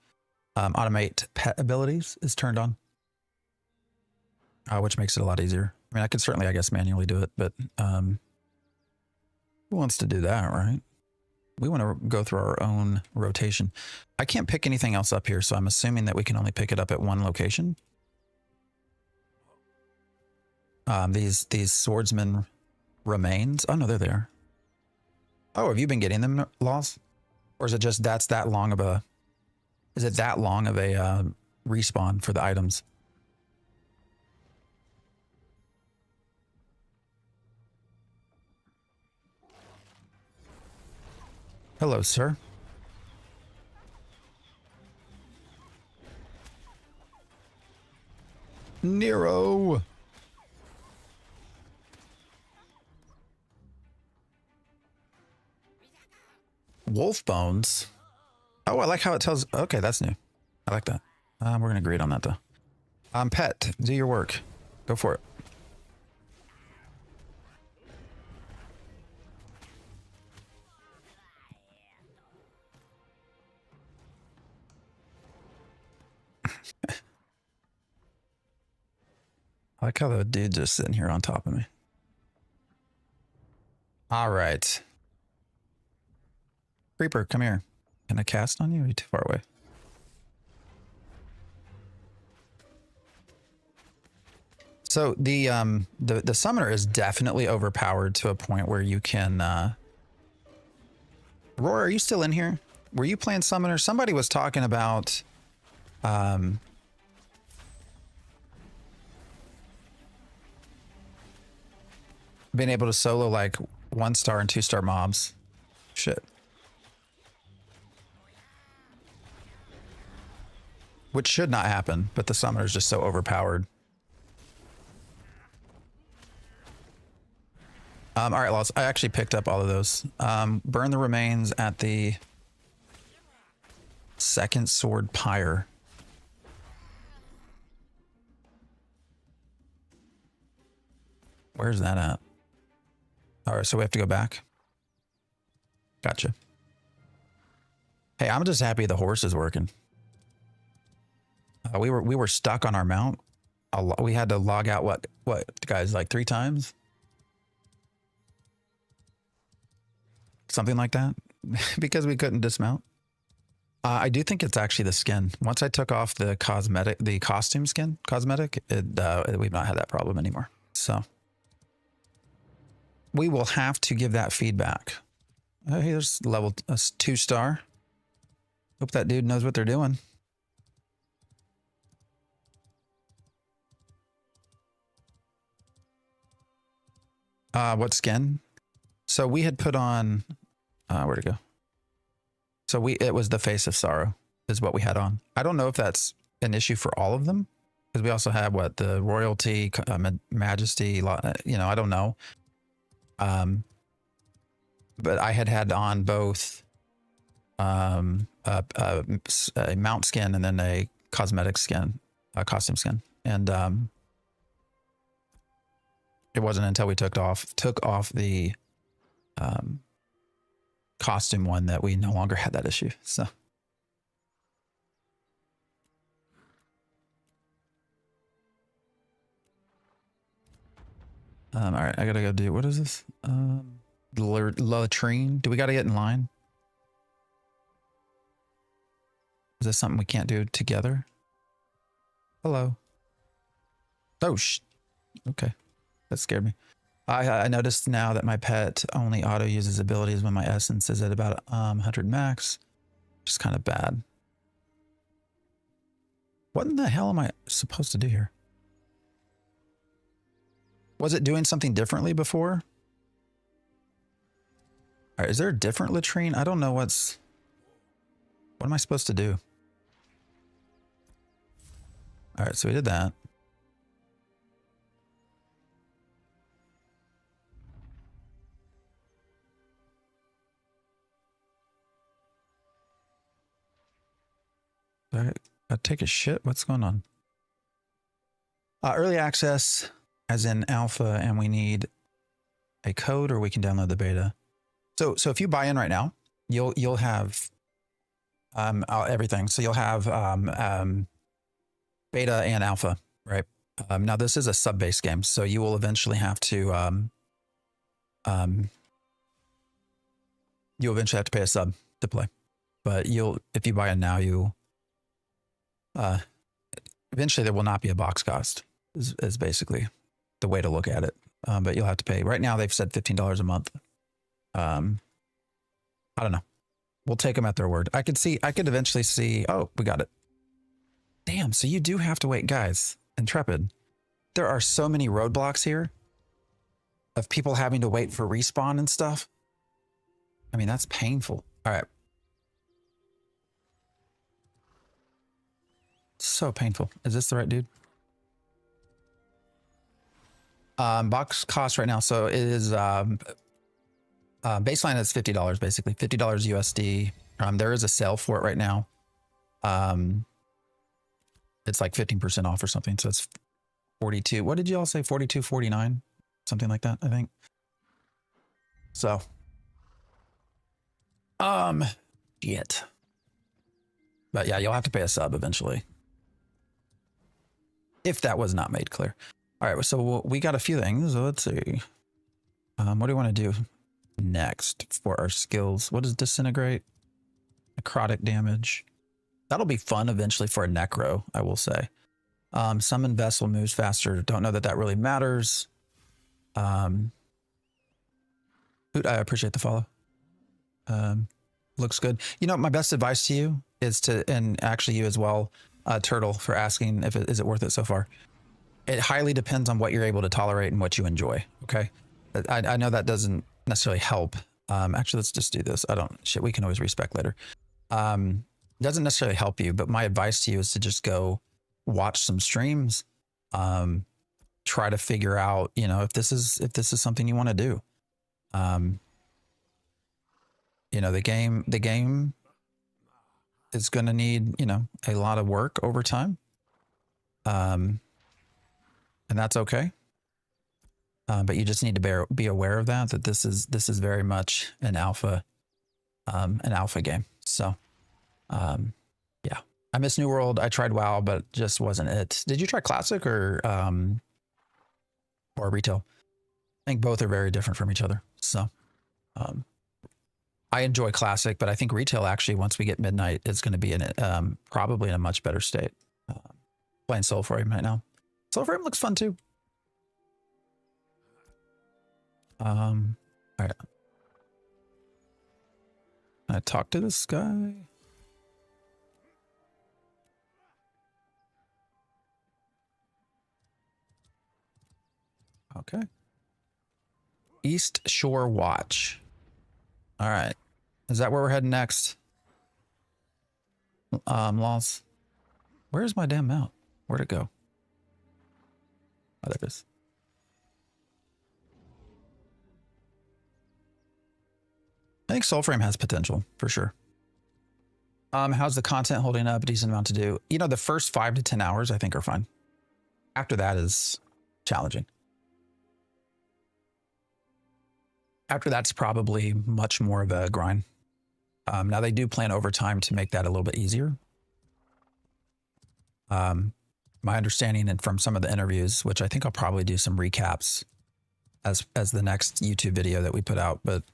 automate pet abilities is turned on, which makes it a lot easier. I mean, I could certainly, I guess, manually do it, but who wants to do that, right? We want to go through our own rotation. I can't pick anything else up here, so I'm assuming that we can only pick it up at one location. These swordsman remains. Oh no, they're there. Oh, have you been getting them, Laws? Or is it just that's that long of a... Is it that long of a respawn for the items? Hello, sir. Nero! Wolf bones. Oh, I like how it tells. Okay, that's new. I like that. We're gonna agree on that though. Pet, do your work. Go for it. I like how the dude's just sitting here on top of me. All right. Creeper, come here. Can I cast on you? Are you too far away? So the summoner is definitely overpowered to a point where you can Roar, are you still in here? Were you playing summoner? Somebody was talking about being able to solo like 1-star and 2-star mobs. Shit. Which should not happen, but the summoner is just so overpowered. All right, Laws. I actually picked up all of those. Burn the remains at the second sword pyre. Where's that at? All right, so we have to go back. Gotcha. Hey, I'm just happy the horse is working. We were stuck on our mount. We had to log out what guys, like 3 times? Something like that because we couldn't dismount. I do think it's actually the skin. Once I took off the costume skin cosmetic, we've not had that problem anymore. So we will have to give that feedback. Hey, there's level 2-star. Hope that dude knows what they're doing. What skin? So we had put on, where'd it go? So it was the Face of Sorrow is what we had on. I don't know if that's an issue for all of them, because we also have what, the Royalty, Majesty, you know, I don't know. But I had on both a mount skin and then a cosmetic skin, a costume skin. And it wasn't until we took off the costume one that we no longer had that issue. So all right, I gotta go do, what is this? Latrine. Do we gotta get in line? Is this something we can't do together? Hello. Oh, okay. That scared me. I noticed now that my pet only auto uses abilities when my essence is at about 100 max, which is kind of bad. What in the hell am I supposed to do here? Was it doing something differently before? All right, is there a different latrine? I don't know what am I supposed to do? All right, so we did that. I take a shit? What's going on? Early access, as in alpha, and we need a code, or we can download the beta. So if you buy in right now, you'll have everything. So you'll have beta and alpha, right? Now this is a sub-based game, so you will eventually have to pay a sub to play. But if you buy in now, eventually there will not be a box cost. Is basically the way to look at it. But you'll have to pay. Right now they've said $15 a month. I don't know. We'll take them at their word. I could eventually see, oh, we got it. Damn, so you do have to wait, guys. Intrepid. There are so many roadblocks here of people having to wait for respawn and stuff. I mean, that's painful. All right. So painful. Is this the right dude? Box cost right now. So it is, baseline is $50, basically $50 USD. There is a sale for it right now. It's like 15% off or something. So it's 42. What did you all say? 42.49, something like that, I think. So, shit. But yeah, you'll have to pay a sub eventually, if that was not made clear. All right, so we got a few things. So let's see. What do we want to do next for our skills? What is disintegrate? Necrotic damage. That'll be fun eventually for a necro, I will say. Summon vessel moves faster. Don't know that really matters. I appreciate the follow. Looks good. You know, my best advice to you is and actually you as well, Turtle, for asking is it worth it so far. It highly depends on what you're able to tolerate and what you enjoy. Okay. I know that doesn't necessarily help. Actually, let's just do this. We can always respec later. Doesn't necessarily help you, but my advice to you is to just go watch some streams. Try to figure out, you know, if this is something you want to do. You know, the game is going to need, you know, a lot of work over time. And that's okay. But you just need to be aware of that this is very much an alpha game. So, yeah, I miss New World. I tried WoW, but just wasn't it. Did you try Classic or Retail? I think both are very different from each other. So, I enjoy Classic, but I think Retail actually, once we get Midnight, is going to be probably in a much better state. Playing Soulframe right now. Soulframe looks fun too. All right. I talk to this guy. Okay. East Shore Watch. All right. Is that where we're heading next? Laws. Where's my damn mount? Where'd it go? Oh, there it is. I think Soulframe has potential for sure. How's the content holding up? A decent amount to do. You know, the first 5 to 10 hours I think are fine. After that is challenging. After that's probably much more of a grind. Now they do plan overtime to make that a little bit easier. My understanding and from some of the interviews, which I think I'll probably do some recaps as the next YouTube video that we put out, but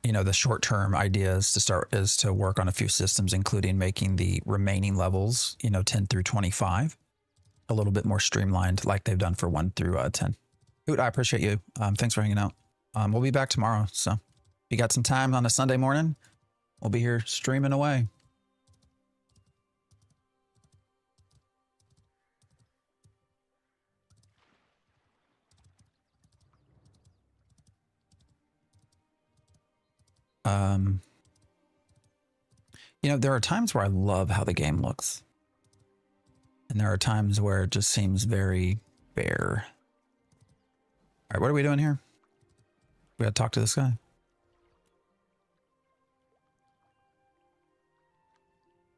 you know, the short-term idea is to work on a few systems, including making the remaining levels, you know, 10 through 25, a little bit more streamlined, like they've done for 1 through 10. Dude, I appreciate you. Thanks for hanging out. We'll be back tomorrow, so if you got some time on a Sunday morning, we'll be here streaming away. You know, there are times where I love how the game looks. And there are times where it just seems very bare. All right, what are we doing here? We gotta talk to this guy.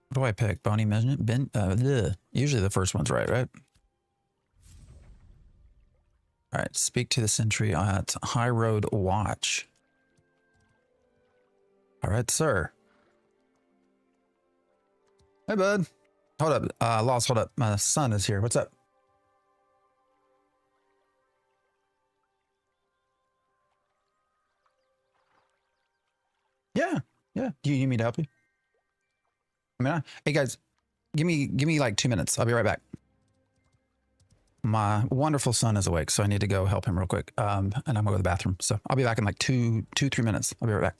What do I pick? Bony Measurement? Usually the first one's right? All right, speak to the sentry at High Road Watch. All right, sir. Hey, bud. Hold up. Lost, hold up. My son is here. What's up? Yeah. Yeah. Do you need me to help you? I mean, hey, guys, give me like 2 minutes. I'll be right back. My wonderful son is awake, so I need to go help him real quick. And I'm gonna go to the bathroom. So I'll be back in like 3 minutes. I'll be right back.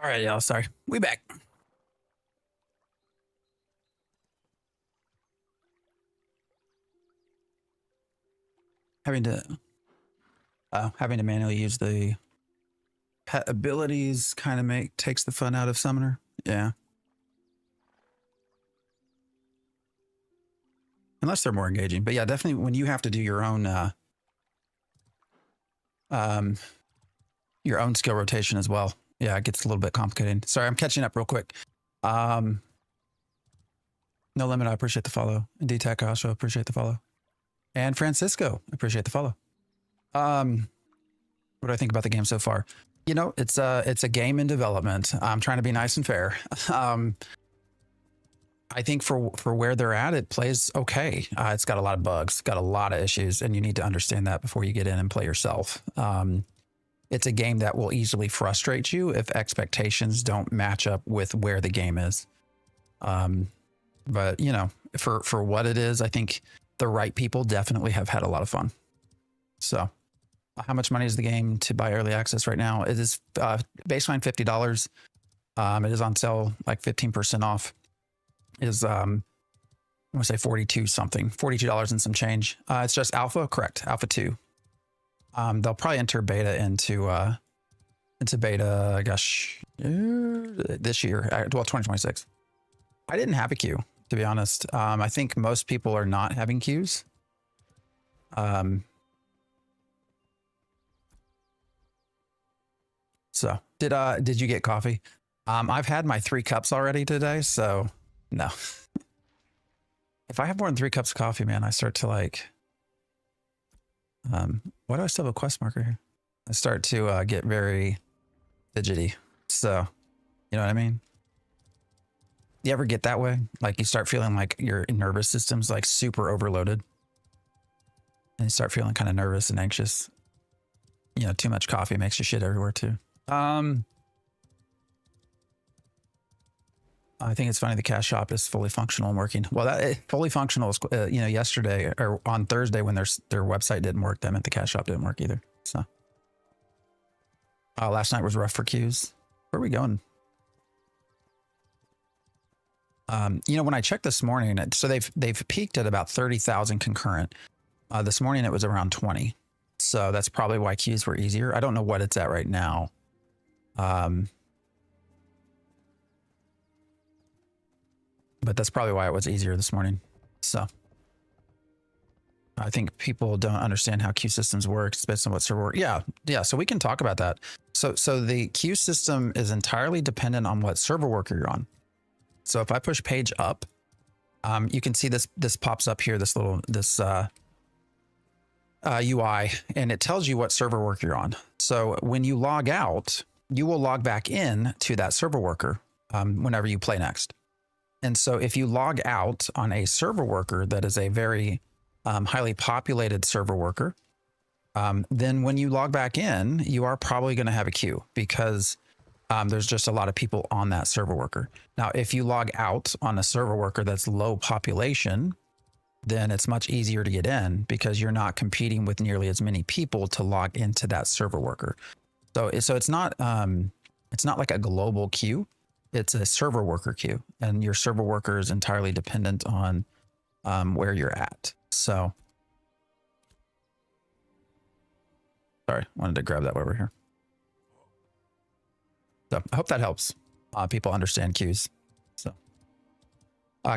All right, y'all. Sorry. We back. Having to manually use the pet abilities kind of takes the fun out of Summoner. Yeah. Unless they're more engaging. But yeah, definitely when you have to do your own skill rotation as well. Yeah, it gets a little bit complicated. Sorry, I'm catching up real quick. No Limit, I appreciate the follow. And D-Tech, I also appreciate the follow. And Francisco, I appreciate the follow. What do I think about the game so far? You know, it's a game in development. I'm trying to be nice and fair. I think for where they're at, it plays okay. It's got a lot of bugs, got a lot of issues, and you need to understand that before you get in and play yourself. It's a game that will easily frustrate you if expectations don't match up with where the game is. But you know, for what it is, I think the right people definitely have had a lot of fun. So how much money is the game to buy early access right now? It is baseline $50. It is on sale like 15% off. Is I want to say 42 something, $42 and some change. It's just alpha, correct? Alpha 2. They'll probably enter beta into beta, gosh, this year, well, 2026. I didn't have a queue, to be honest. I think most people are not having queues. So did you get coffee? I've had my 3 cups already today, so no. If I have more than 3 cups of coffee, man, I start to like, why do I still have a quest marker here? I start to get very fidgety. So, you know what I mean? You ever get that way? Like you start feeling like your nervous system's like super overloaded and you start feeling kind of nervous and anxious. You know, too much coffee makes you shit everywhere too. I think it's funny the cash shop is fully functional and working. Well, fully functional is, you know, yesterday or on Thursday when their website didn't work, that meant the cash shop didn't work either. So, last night was rough for queues. Where are we going? You know, when I checked this morning, so they've peaked at about 30,000 concurrent. This morning it was around 20. So that's probably why queues were easier. I don't know what it's at right now. But that's probably why it was easier this morning. So I think people don't understand how queue systems work. It's based on what server work. Yeah. So we can talk about that. So the queue system is entirely dependent on what server worker you're on. So if I push page up, you can see this pops up here, this UI, and it tells you what server worker you're on. So when you log out, you will log back in to that server worker whenever you play next. And so if you log out on a server worker that is a very highly populated server worker, then when you log back in, you are probably going to have a queue because there's just a lot of people on that server worker. Now, if you log out on a server worker that's low population, then it's much easier to get in because you're not competing with nearly as many people to log into that server worker. So it's not like a global queue. It's a server worker queue, and your server worker is entirely dependent on where you're at. So, sorry, wanted to grab that while we're here. So I hope that helps people understand queues. So,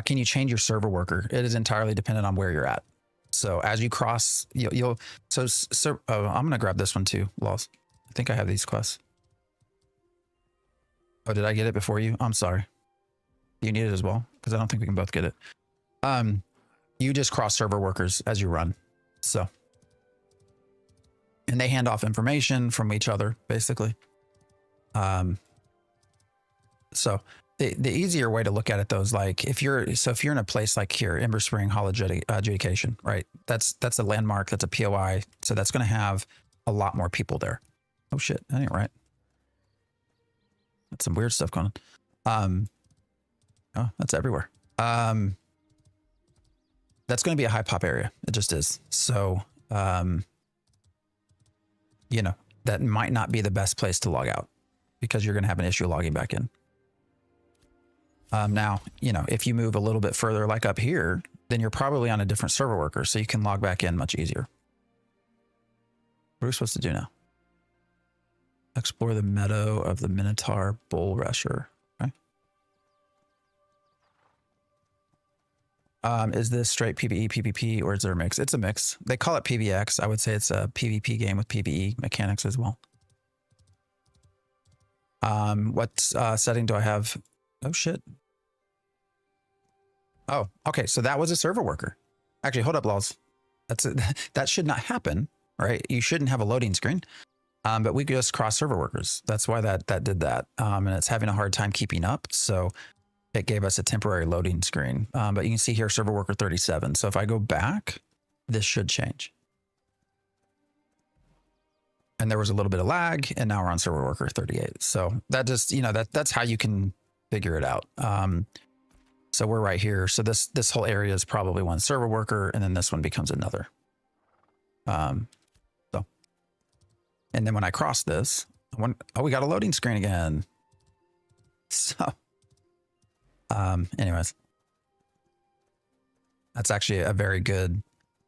can you change your server worker? It is entirely dependent on where you're at. So as you cross, I'm gonna grab this one too, Lost. I think I have these quests. Oh, did I get it before you? I'm sorry. You need it as well? Because I don't think we can both get it. You just cross server workers as you run. So, and they hand off information from each other, basically. So the easier way to look at it though is like if you're in a place like here, Ember Spring Hall Adjudication, right? That's a landmark, that's a POI. So that's going to have a lot more people there. Oh shit, that ain't right. That's some weird stuff going on. Oh, that's everywhere. That's going to be a high pop area. It just is. So, you know, that might not be the best place to log out. because you're going to have an issue logging back in. Now, you know, if you move a little bit further, like up here, then you're probably on a different server worker, so you can log back in much easier. What are we supposed to do now? Explore the meadow of the Minotaur Bull Rusher. Okay. Is this straight PvE, PvP, or is there a mix? It's a mix. They call it PvX. I would say it's a PvP game with PvE mechanics as well. What setting do I have? Oh, shit. Oh, okay. So that was a server worker. Actually, hold up, Laws. That should not happen, right? You shouldn't have a loading screen. But we just cross server workers. That's why that did that. And it's having a hard time keeping up. So it gave us a temporary loading screen. But you can see here, server worker 37. So if I go back, this should change. And there was a little bit of lag, and now we're on server worker 38. So that just, you know, that's how you can figure it out. So we're right here. So this whole area is probably one server worker, and then this one becomes another. And then when I cross this, oh, we got a loading screen again. So, anyways, that's actually a very good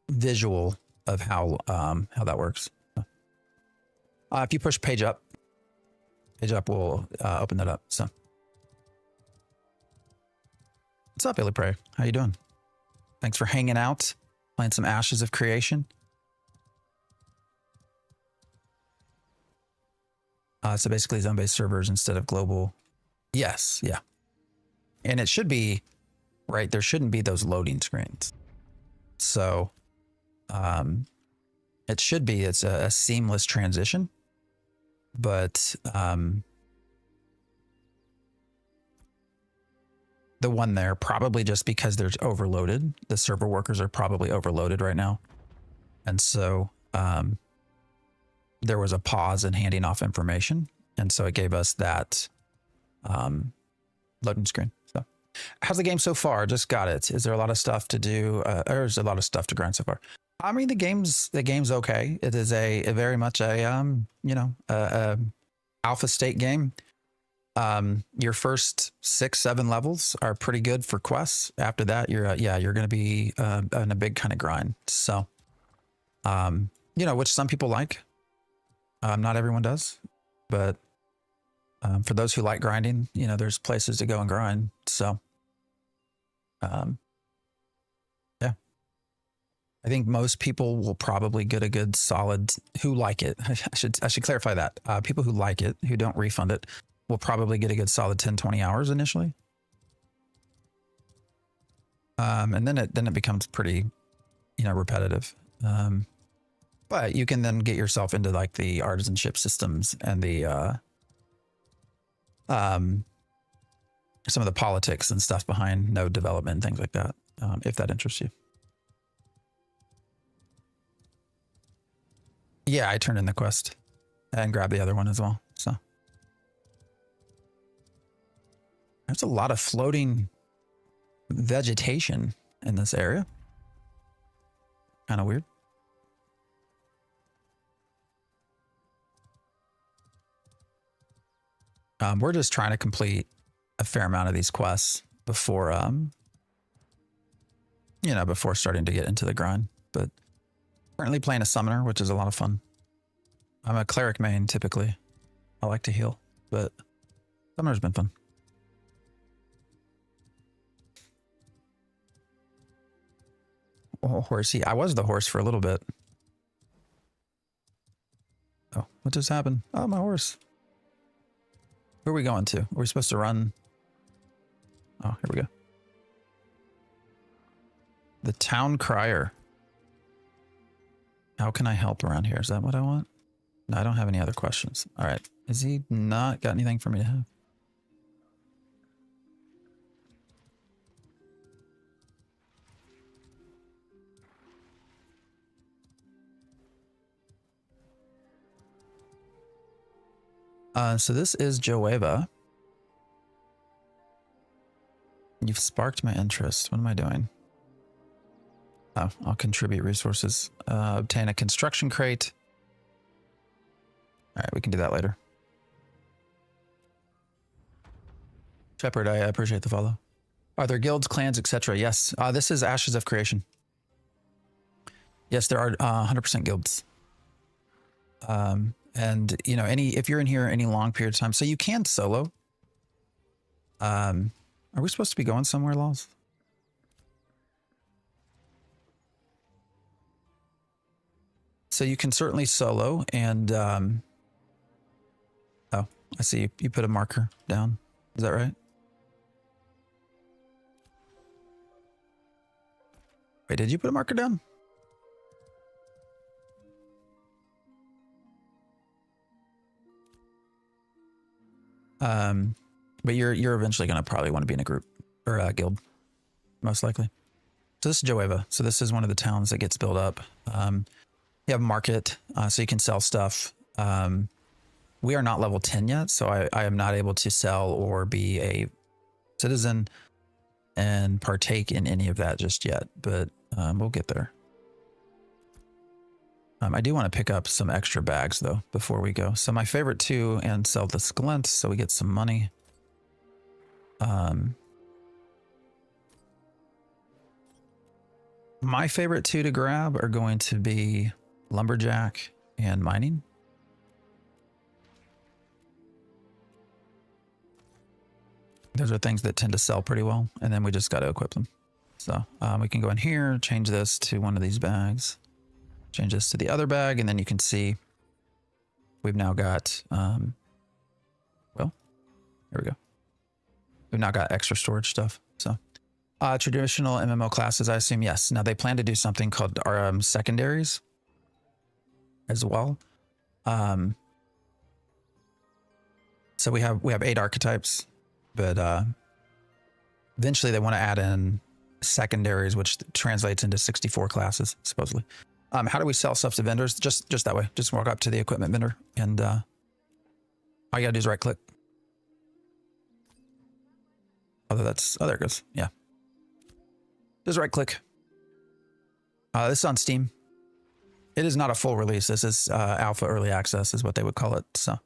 visual of how that works. If you push page up will open that up. So, what's up, Billy Prey? How you doing? Thanks for hanging out, playing some Ashes of Creation. So basically zone-based servers instead of global. Yes, yeah. And it should be, right, there shouldn't be those loading screens. So it should be, it's a seamless transition. But the one there, probably just because there's overloaded. The server workers are probably overloaded right now. And so there was a pause in handing off information. And so it gave us that loading screen. So how's the game so far? Just got it. Is there a lot of stuff to do? Or is there a lot of stuff to grind so far? I mean, the game's okay. It is a very much a, you know, alpha state game. Your first 6-7 levels are pretty good for quests. After that, you're going to be in a big kind of grind. So, you know, which some people like. Not everyone does, but for those who like grinding, you know, there's places to go and grind. So, yeah, I think most people will probably get a good solid who like it. I should clarify that. People who like it, who don't refund it, will probably get a good solid 10-20 hours initially. And then it becomes pretty, you know, repetitive. But you can then get yourself into like the artisanship systems and the some of the politics and stuff behind node development and things like that, if that interests you. Yeah, I turned in the quest and grabbed the other one as well. So there's a lot of floating vegetation in this area. Kind of weird. We're just trying to complete a fair amount of these quests before, you know, before starting to get into the grind. But currently playing a summoner, which is a lot of fun. I'm a cleric main typically. I like to heal, but summoner's been fun. Oh, horsey. I was the horse for a little bit. Oh, what just happened? Oh, my horse. Where are we going to? Are we supposed to run? Oh, here we go. The town crier. How can I help around here? Is that what I want? No, I don't have any other questions. All right. Has he not got anything for me to have? So this is Joeva. You've sparked my interest. What am I doing? Oh, I'll contribute resources. Obtain a construction crate. All right, we can do that later. Shepard, I appreciate the follow. Are there guilds, clans, etc.? Yes. This is Ashes of Creation. Yes, there are 100% guilds. And you know, if you're in here any long period of time, so you can solo. Are we supposed to be going somewhere, Laws? So you can certainly solo and oh, I see you put a marker down. Is that right? Wait, did you put a marker down? But you're eventually gonna probably want to be in a group or a guild, most likely. So this is Joeva. So this is one of the towns that gets built up. You have a market, so you can sell stuff. We are not level 10 yet, so I am not able to sell or be a citizen and partake in any of that just yet, but we'll get there. I do want to pick up some extra bags though before we go. So my favorite two, and sell the skeletons so we get some money. My favorite two to grab are going to be lumberjack and mining. Those are things that tend to sell pretty well, and then we just got to equip them. So we can go in here, change this to one of these bags, change this to the other bag, and then you can see we've now got, well, here we go. We've now got extra storage stuff. So traditional MMO classes, I assume, yes. Now they plan to do something called secondaries as well. So we have 8 archetypes, but eventually they want to add in secondaries, which translates into 64 classes, supposedly. How do we sell stuff to vendors? Just that way. Just walk up to the equipment vendor, and all you gotta do is right click. Although that's, oh, there it goes. Yeah. Just right click. This is on Steam. It is not a full release. This is alpha early access is what they would call it. So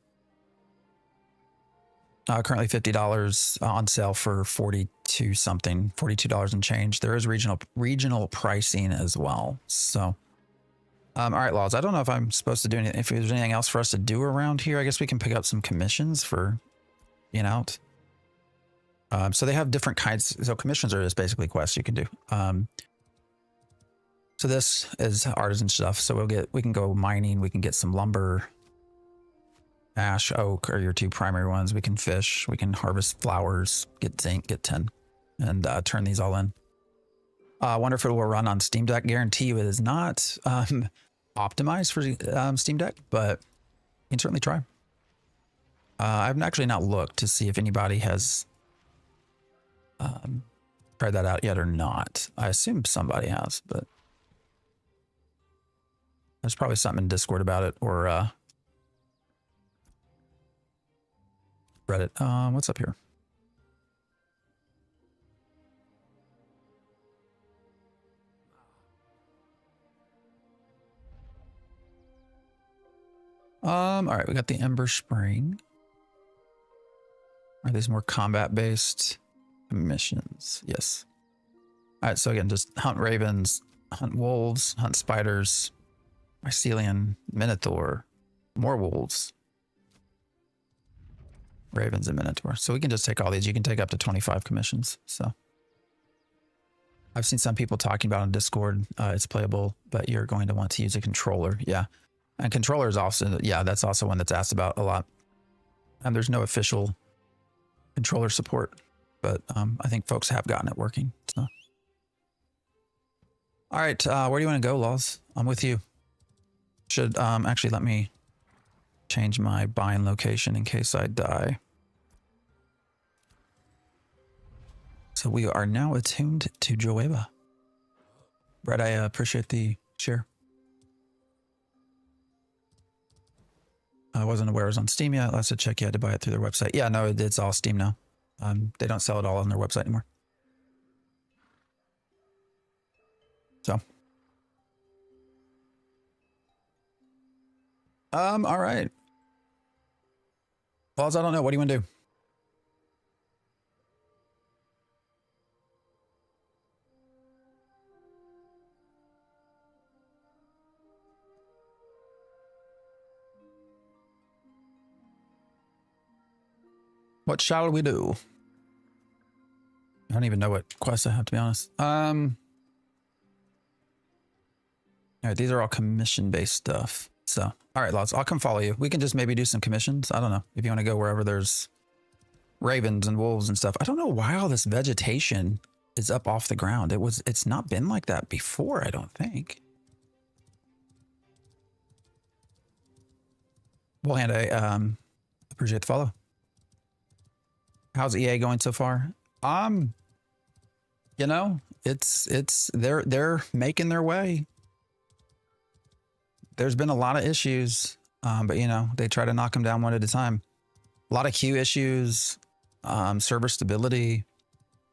currently $50 on sale for 42 something, $42 and change. There is regional pricing as well. So all right, Laws, I don't know if I'm supposed to do anything. If there's anything else for us to do around here, I guess we can pick up some commissions for being out. So they have different kinds. So commissions are just basically quests you can do. So this is artisan stuff. So we can go mining. We can get some lumber. Ash, oak are your 2 primary ones. We can fish. We can harvest flowers. Get zinc. Get tin, and turn these all in. I wonder if it will run on Steam Deck. Guarantee you it is not optimized for Steam Deck, but you can certainly try. I've actually not looked to see if anybody has tried that out yet or not. I assume somebody has, but there's probably something in Discord about it, or Reddit. What's up here? All right, we got the Ember Spring. Are these more combat-based missions? Yes. All right, so again, just hunt ravens, hunt wolves, hunt spiders, mycelium, minotaur, more wolves, ravens, and minotaur. So we can just take all these. You can take up to 25 commissions. So I've seen some people talking about on Discord. It's playable, but you're going to want to use a controller. Yeah. And controller is also, yeah, that's also one that's asked about a lot. And there's no official controller support, but I think folks have gotten it working. So, all right, where do you want to go, Laws? I'm with you. Should actually let me change my buying location in case I die. So we are now attuned to Joeva. Brett, I appreciate the share. I wasn't aware it was on Steam yet. Let's check. You had to buy it through their website. Yeah, no, it's all Steam now. They don't sell it all on their website anymore. So, all right. Balls, I don't know. What do you want to do? What shall we do? I don't even know what quests I have, to be honest. All right, these are all commission-based stuff. So, all right, Lots, I'll come follow you. We can just maybe do some commissions. I don't know if you want to go wherever there's ravens and wolves and stuff. I don't know why all this vegetation is up off the ground. It's not been like that before, I don't think. Well, and I appreciate the follow. How's EA going so far? You know, they're making their way. There's been a lot of issues, but you know, they try to knock them down one at a time. A lot of queue issues, server stability.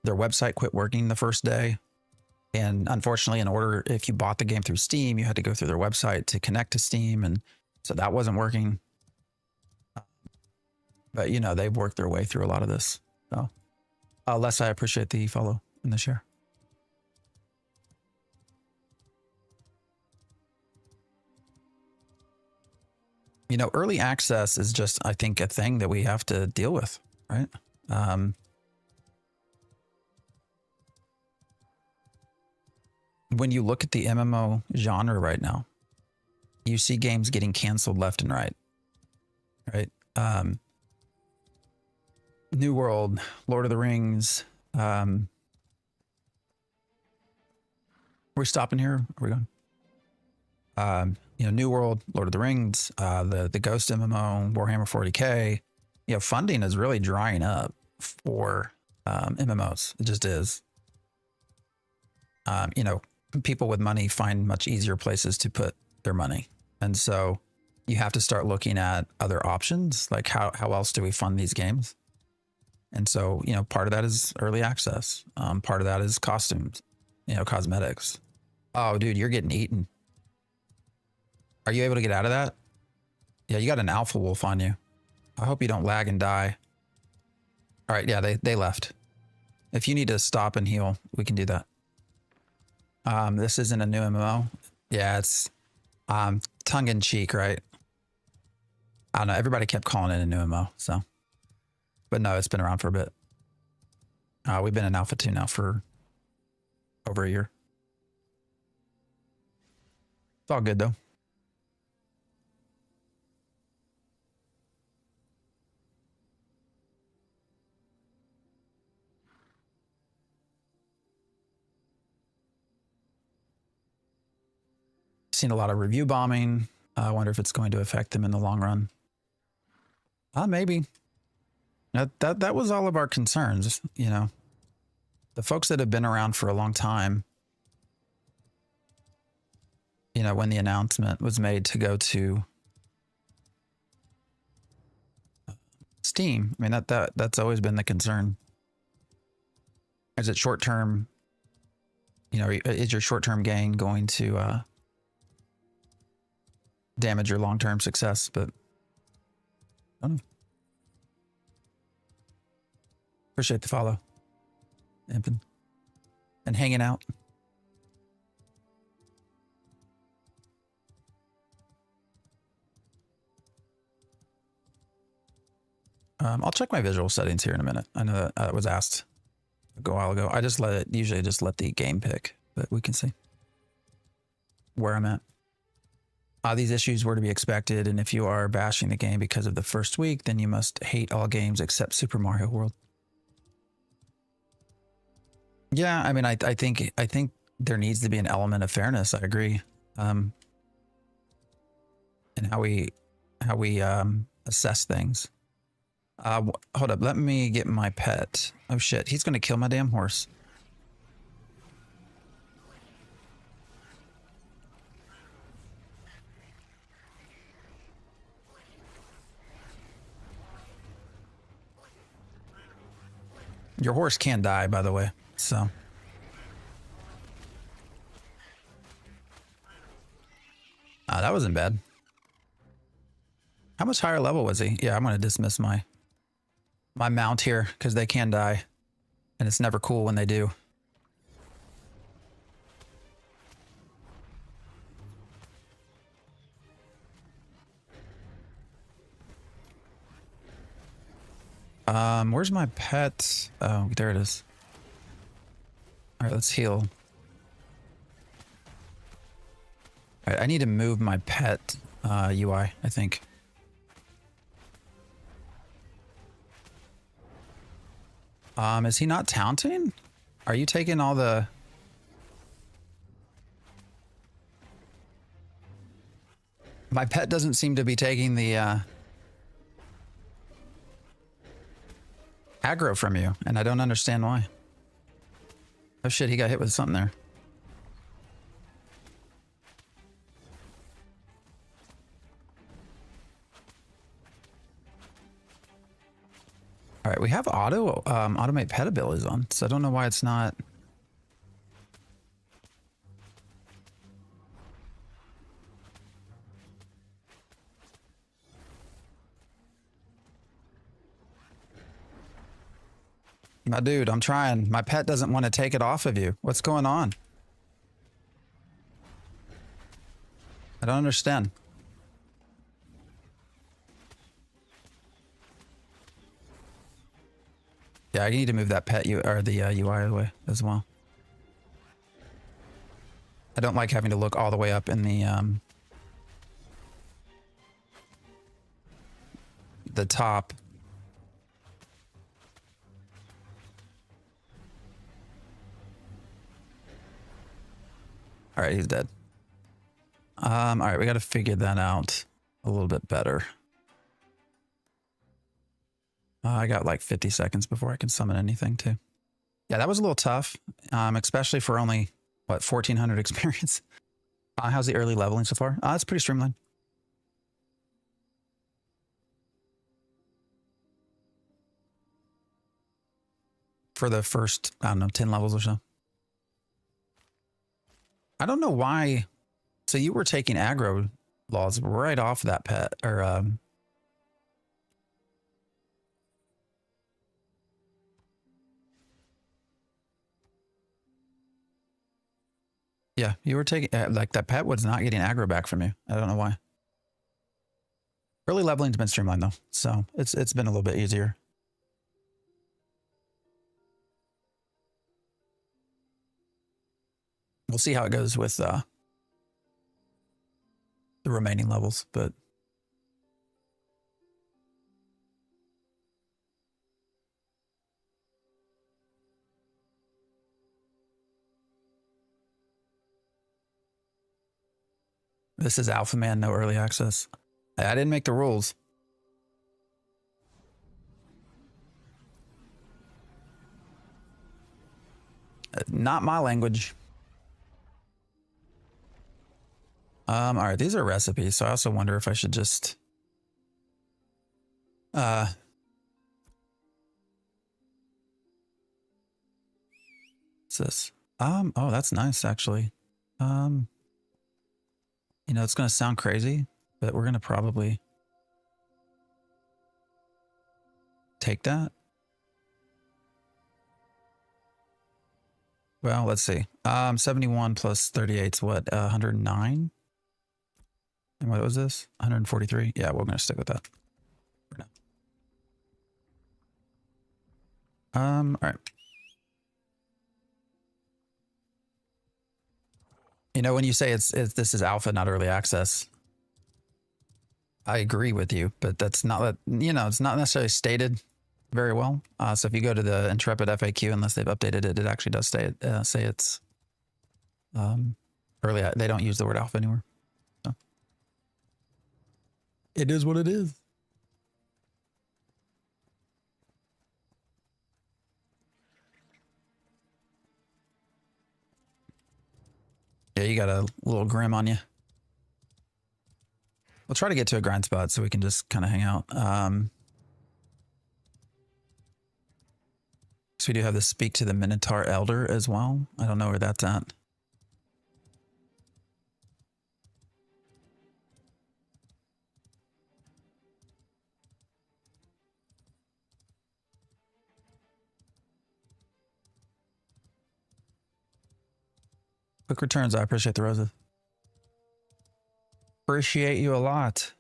Their website quit working the first day. And unfortunately, if you bought the game through Steam, you had to go through their website to connect to Steam. And so that wasn't working. But you know, they've worked their way through a lot of this. So, Les, I appreciate the follow and the share. You know, early access is just, I think, a thing that we have to deal with, right? When you look at the MMO genre right now, you see games getting canceled left and right, right? New World, Lord of the Rings. Are we stopping here? Are we going? You know, New World, Lord of the Rings, the Ghost MMO, Warhammer 40K. You know, funding is really drying up for MMOs. It just is. You know, people with money find much easier places to put their money. And so you have to start looking at other options, like how else do we fund these games? And so, you know, part of that is early access. Part of that is costumes, you know, cosmetics. Oh, dude, you're getting eaten. Are you able to get out of that? Yeah, you got an alpha wolf on you. I hope you don't lag and die. All right, yeah, they left. If you need to stop and heal, we can do that. This isn't a new MMO. Yeah, it's tongue in cheek, right? I don't know. Everybody kept calling it a new MMO, so. But no, it's been around for a bit. We've been in Alpha 2 now for over a year. It's all good, though. Seen a lot of review bombing. I wonder if it's going to affect them in the long run. Maybe. That was all of our concerns, you know. The folks that have been around for a long time, you know, when the announcement was made to go to Steam, I mean, that's always been the concern. Is it short-term, you know, is your short-term gain going to damage your long-term success? But I don't know. Appreciate the follow, Impin, and hanging out. I'll check my visual settings here in a minute. I know that was asked a while ago. I just usually just let the game pick, but we can see where I'm at. These issues were to be expected, and if you are bashing the game because of the first week, then you must hate all games except Super Mario World. Yeah, I mean, I think there needs to be an element of fairness. I agree. And how we assess things. Hold up, let me get my pet. Oh shit, he's gonna kill my damn horse. Your horse can die, by the way, so. That wasn't bad. How much higher level was he? Yeah, I'm gonna dismiss my mount here because they can die, and it's never cool when they do. Where's my pet? Oh, there it is. All right, let's heal. All right, I need to move my pet UI, I think. Is he not taunting? Are you taking all the... My pet doesn't seem to be taking the aggro from you, and I don't understand why. Oh shit, he got hit with something there. All right, we have automate pet abilities on, so I don't know why it's not. My dude, I'm trying. My pet doesn't want to take it off of you. What's going on? I don't understand. Yeah, I need to move that pet or the UI away as well. I don't like having to look all the way up in the top. All right, he's dead. All right, we got to figure that out a little bit better. I got like 50 seconds before I can summon anything too. Yeah, that was a little tough, especially for only, what, 1,400 experience. How's the early leveling so far? It's pretty streamlined. For the first, I don't know, 10 levels or so. I don't know why. So you were taking aggro laws right off that pet, or yeah, you were taking like that pet was not getting aggro back from you. I don't know why. Early leveling's been streamlined though, so it's been a little bit easier. We'll see how it goes with the remaining levels, but this is Alpha Man, no early access. I didn't make the rules. Not my language. All right, these are recipes, so I also wonder if I should just what's this? Oh, that's nice actually. You know, it's gonna sound crazy, but we're gonna probably take that. Well, let's see. 71 plus 38 is what, 109? And what was this? 143? Yeah, we're gonna stick with that for now. All right. You know, when you say this is alpha, not early access, I agree with you, but that's not, you know, it's not necessarily stated very well. So if you go to the Intrepid FAQ, unless they've updated it, it actually does say it's early. They don't use the word alpha anymore. So it is what it is. Yeah, you got a little grim on you. We'll try to get to a grind spot so we can just kind of hang out. So we do have the Speak to the Minotaur Elder as well. I don't know where that's at. Quick returns. I appreciate the roses. Appreciate you a lot.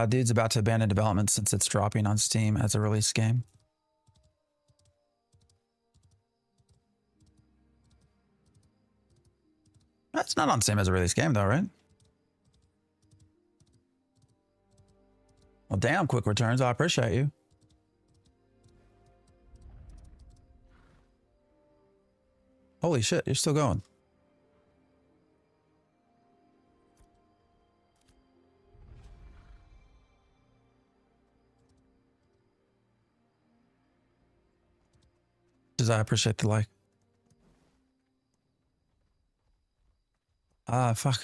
Dude's about to abandon development since it's dropping on Steam as a release game. That's not on the same as a release game though, right? Well, damn, quick returns. I appreciate you. Holy shit, you're still going. I appreciate the like. Fuck.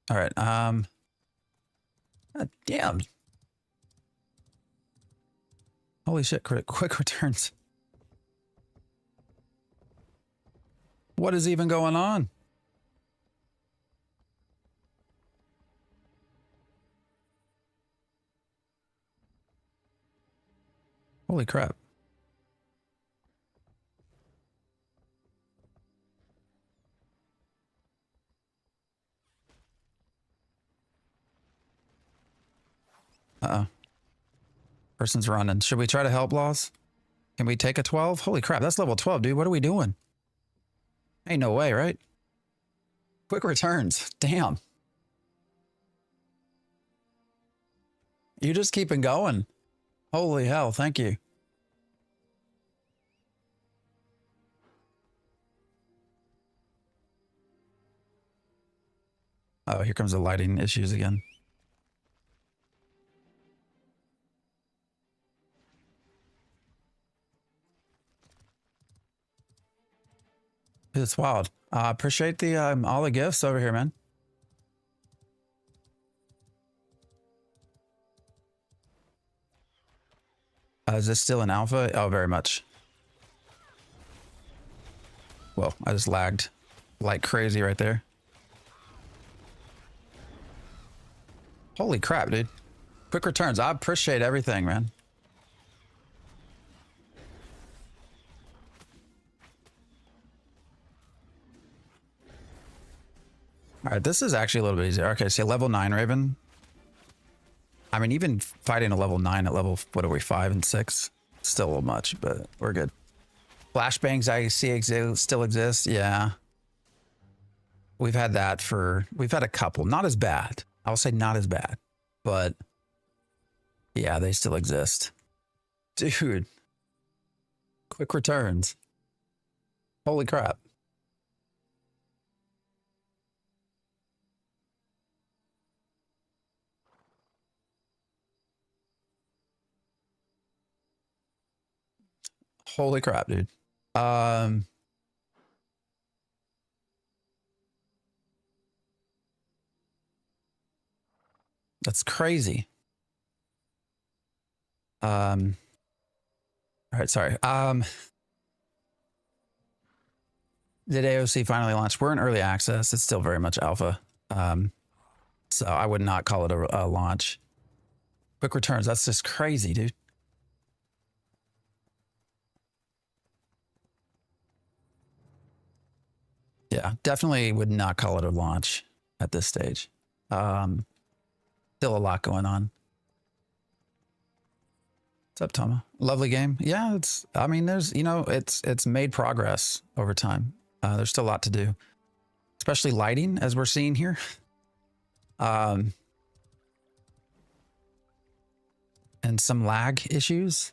All right. Damn. Holy shit! Quick returns. What is even going on? Holy crap. Uh-oh. Person's running. Should we try to help, Laws? Can we take a 12? Holy crap, that's level 12, dude. What are we doing? Ain't no way, right? Quick returns. Damn. You just keeping going. Holy hell, thank you. Oh, here comes the lighting issues again. It's wild. Appreciate the all the gifts over here, man. Is this still in alpha? Oh, very much. Well, I just lagged like crazy right there. Holy crap, dude. Quick returns. I appreciate everything, man. All right, this is actually a little bit easier. Okay, so level 9 Raven. I mean, even fighting a level 9 at level, what are we, 5 and 6? Still a little much, but we're good. Flashbangs I see still exist. Yeah. We've had that we've had a couple. Not as bad. I'll say not as bad. But yeah, they still exist. Dude. Quick returns. Holy crap. Holy crap, dude. That's crazy. All right, sorry. Did AOC finally launch? We're in early access. It's still very much alpha. So I would not call it a launch. Quick returns. That's just crazy, dude. Yeah, definitely would not call it a launch at this stage. Still a lot going on. What's up, Toma? Lovely game. Yeah, I mean, there's, it's made progress over time. There's still a lot to do, especially lighting, as we're seeing here. And some lag issues.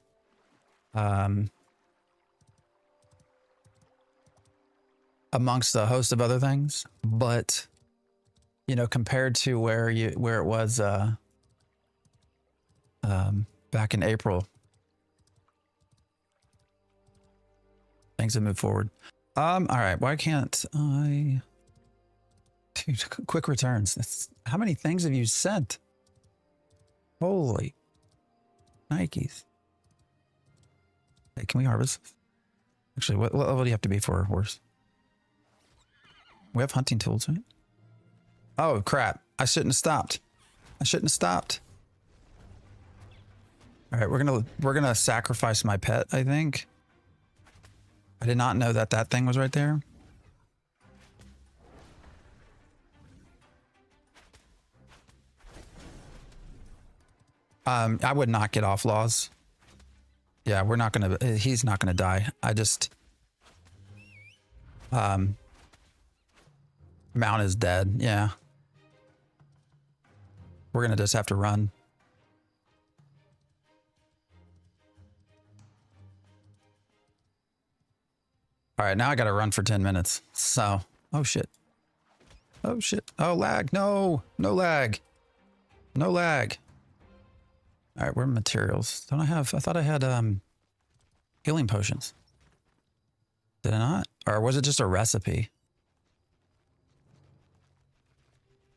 Amongst a host of other things, but compared to where it was back in April, things have moved forward. All right, why can't I? Dude, quick returns. How many things have you sent? Holy Nikes. Hey, can we harvest? Actually, what level do you have to be for a horse? We have hunting tools, right? Oh, crap. I shouldn't have stopped. All right, we're gonna sacrifice my pet, I think. I did not know that thing was right there. I would not get off, Laws. Yeah, he's not gonna die. Mount is dead. Yeah. We're going to just have to run. All right, now I got to run for 10 minutes. So, oh shit. Oh shit. Oh, lag. No, no lag. No lag. All right, where are materials? Don't I have, I thought I had healing potions. Did I not? Or was it just a recipe?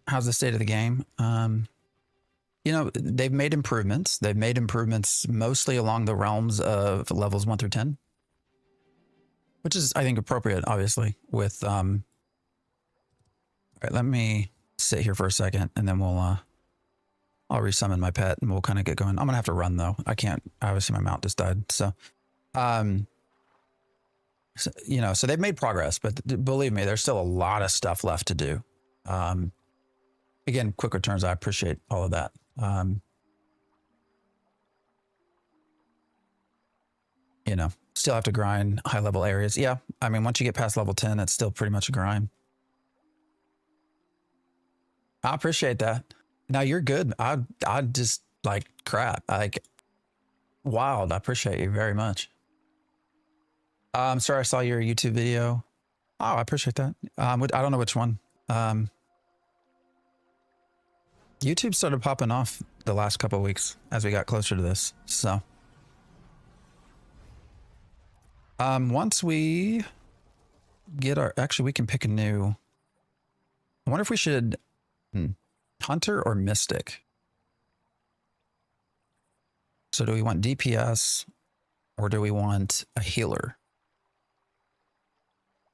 How's the state of the game? You know, they've made improvements. They've made improvements mostly along the realms of levels 1 through 10. Which is, I think, appropriate, obviously, with, all right, let me sit here for a second and then we'll, I'll resummon my pet and we'll kind of get going. I'm gonna have to run though. I can't, obviously my mount just died. So, you know, so they've made progress, but believe me, there's still a lot of stuff left to do. Again, quick returns, I appreciate all of that. You know, still have to grind high level areas. Yeah, I mean, once you get past level 10, it's still pretty much a grind. I appreciate that. No, you're good. I just like crap. Like wild. I appreciate you very much. I'm sorry, I saw your YouTube video. Oh, I appreciate that. I don't know which one. YouTube started popping off the last couple of weeks as we got closer to this. So, once we get our, actually, we can pick a new. I wonder if we should Hunter or Mystic. So, do we want DPS or do we want a healer?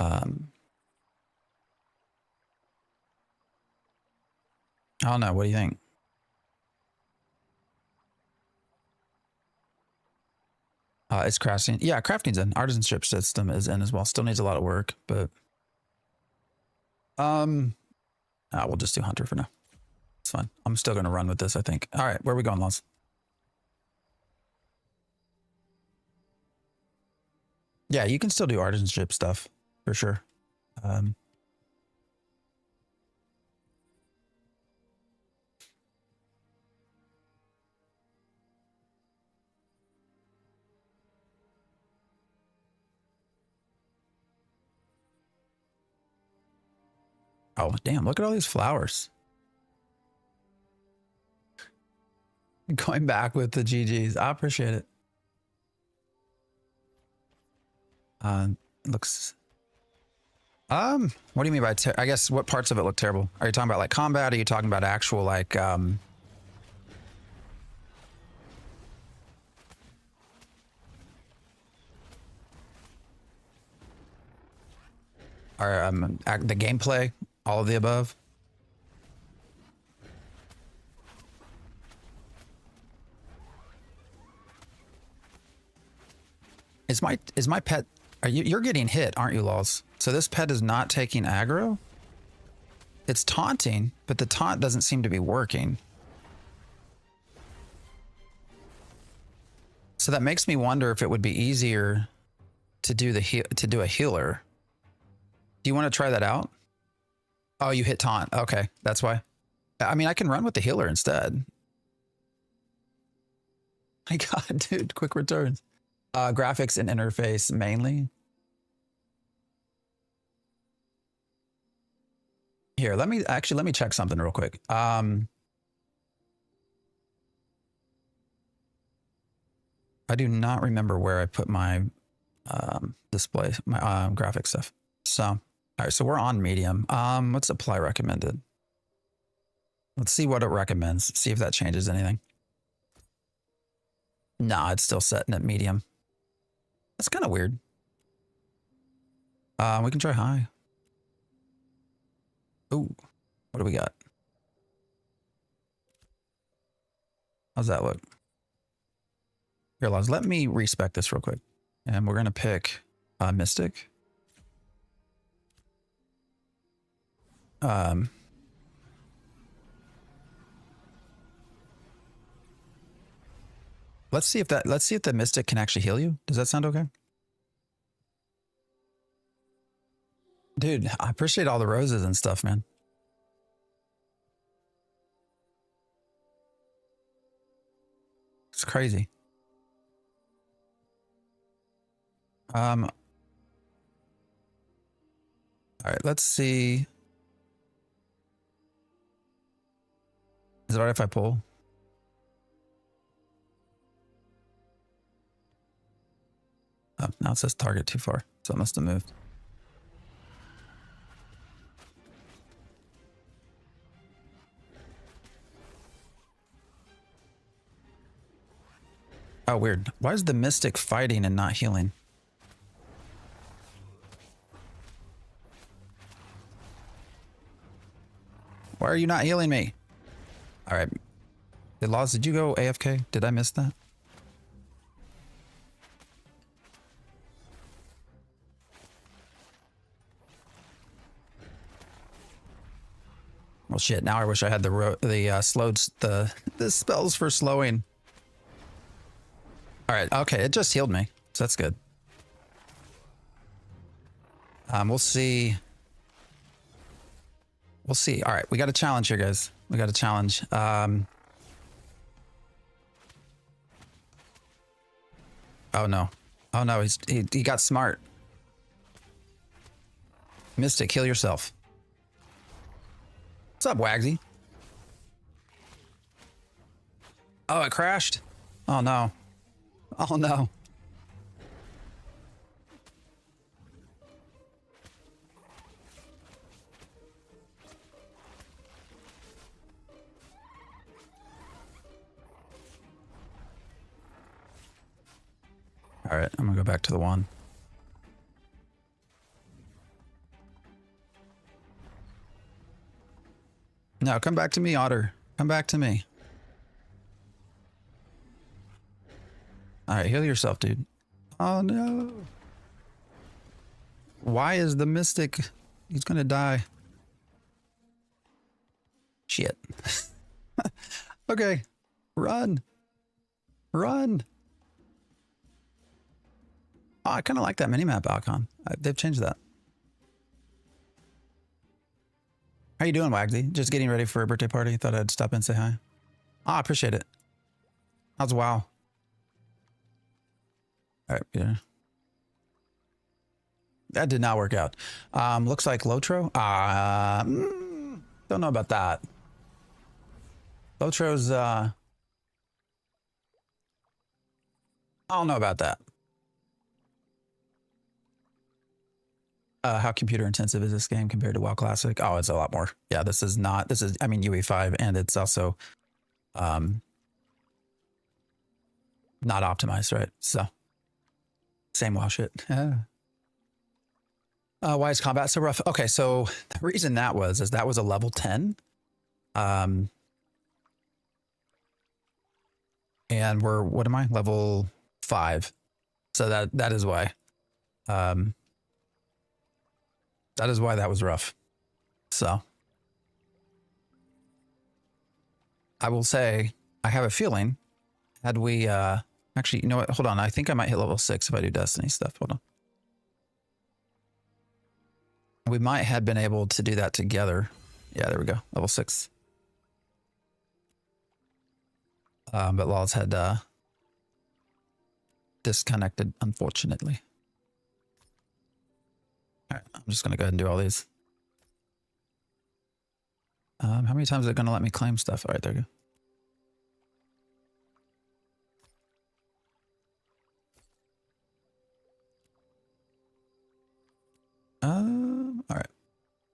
I don't know. What do you think? It's crafting. Yeah, crafting's in. Artisanship system is in as well. Still needs a lot of work, but we'll just do Hunter for now. It's fine. I'm still gonna run with this, I think. All right, where are we going, Loz? Yeah, you can still do artisanship stuff for sure. Oh, damn, look at all these flowers. Going back with the GGs. I appreciate it. Looks... what do you mean by... I guess what parts of it look terrible? Are you talking about like combat? Are you talking about actual like... or the gameplay? All of the above? Is my pet... You're getting hit, aren't you, Laws? So this pet is not taking aggro? It's taunting, but the taunt doesn't seem to be working. So that makes me wonder if it would be easier to do a healer. Do you want to try that out? Oh, you hit taunt. Okay, that's why. I mean, I can run with the healer instead. My God, dude, quick returns. Graphics and interface mainly. Here, let me check something real quick. I do not remember where I put my display, my graphic stuff. So, all right, so we're on medium. What's apply recommended? Let's see what it recommends. See if that changes anything. Nah, it's still setting at medium. That's kind of weird. We can try high. Ooh, what do we got? How's that look? Here, Laz, let me respec this real quick. And we're going to pick Mystic. Let's see if the Mystic can actually heal you. Does that sound okay? Dude, I appreciate all the roses and stuff, man. It's crazy. All right, let's see. Is it all right if I pull? Oh, now it says target too far, so it must have moved. Oh, weird. Why is the Mystic fighting and not healing? Why are you not healing me? All right. The Laws, did you go AFK? Did I miss that? Well, shit. Now I wish I had the spells for slowing. All right. Okay. It just healed me, so that's good. We'll see. We'll see. All right. We got a challenge here, guys. We got a challenge. Oh no. Oh no. He got smart. Mystic, heal yourself. What's up, Wagsy? Oh, it crashed. Oh no. Oh no. All right, I'm gonna go back to the one. No, come back to me, Otter. Come back to me. All right, heal yourself, dude. Oh no. Why is the Mystic? He's gonna die. Shit. Okay. Run. Run. Oh, I kind of like that minimap icon. They've changed that. How you doing, Wagsy? Just getting ready for a birthday party. Thought I'd stop and say hi. Oh, I appreciate it. How's WoW? All right, yeah. That did not work out. Looks like Lotro. Don't know about that. Lotro's, I don't know about that. How computer intensive is this game compared to WoW Classic? Oh, it's a lot more. Yeah, this is, I mean, UE5, and it's also not optimized, right? So, same WoW shit. Yeah. Why is combat so rough? Okay, so the reason that was is that was a level 10. And we're, what am I? Level 5. So that is why. That is why that was rough. So I will say, I have a feeling, had we actually, you know what? Hold on. I think I might hit level 6 if I do Destiny stuff. Hold on. We might have been able to do that together. Yeah, there we go. Level 6. But Laws had disconnected, unfortunately. All right, I'm just going to go ahead and do all these. How many times is it going to let me claim stuff? All right, there we go. All right.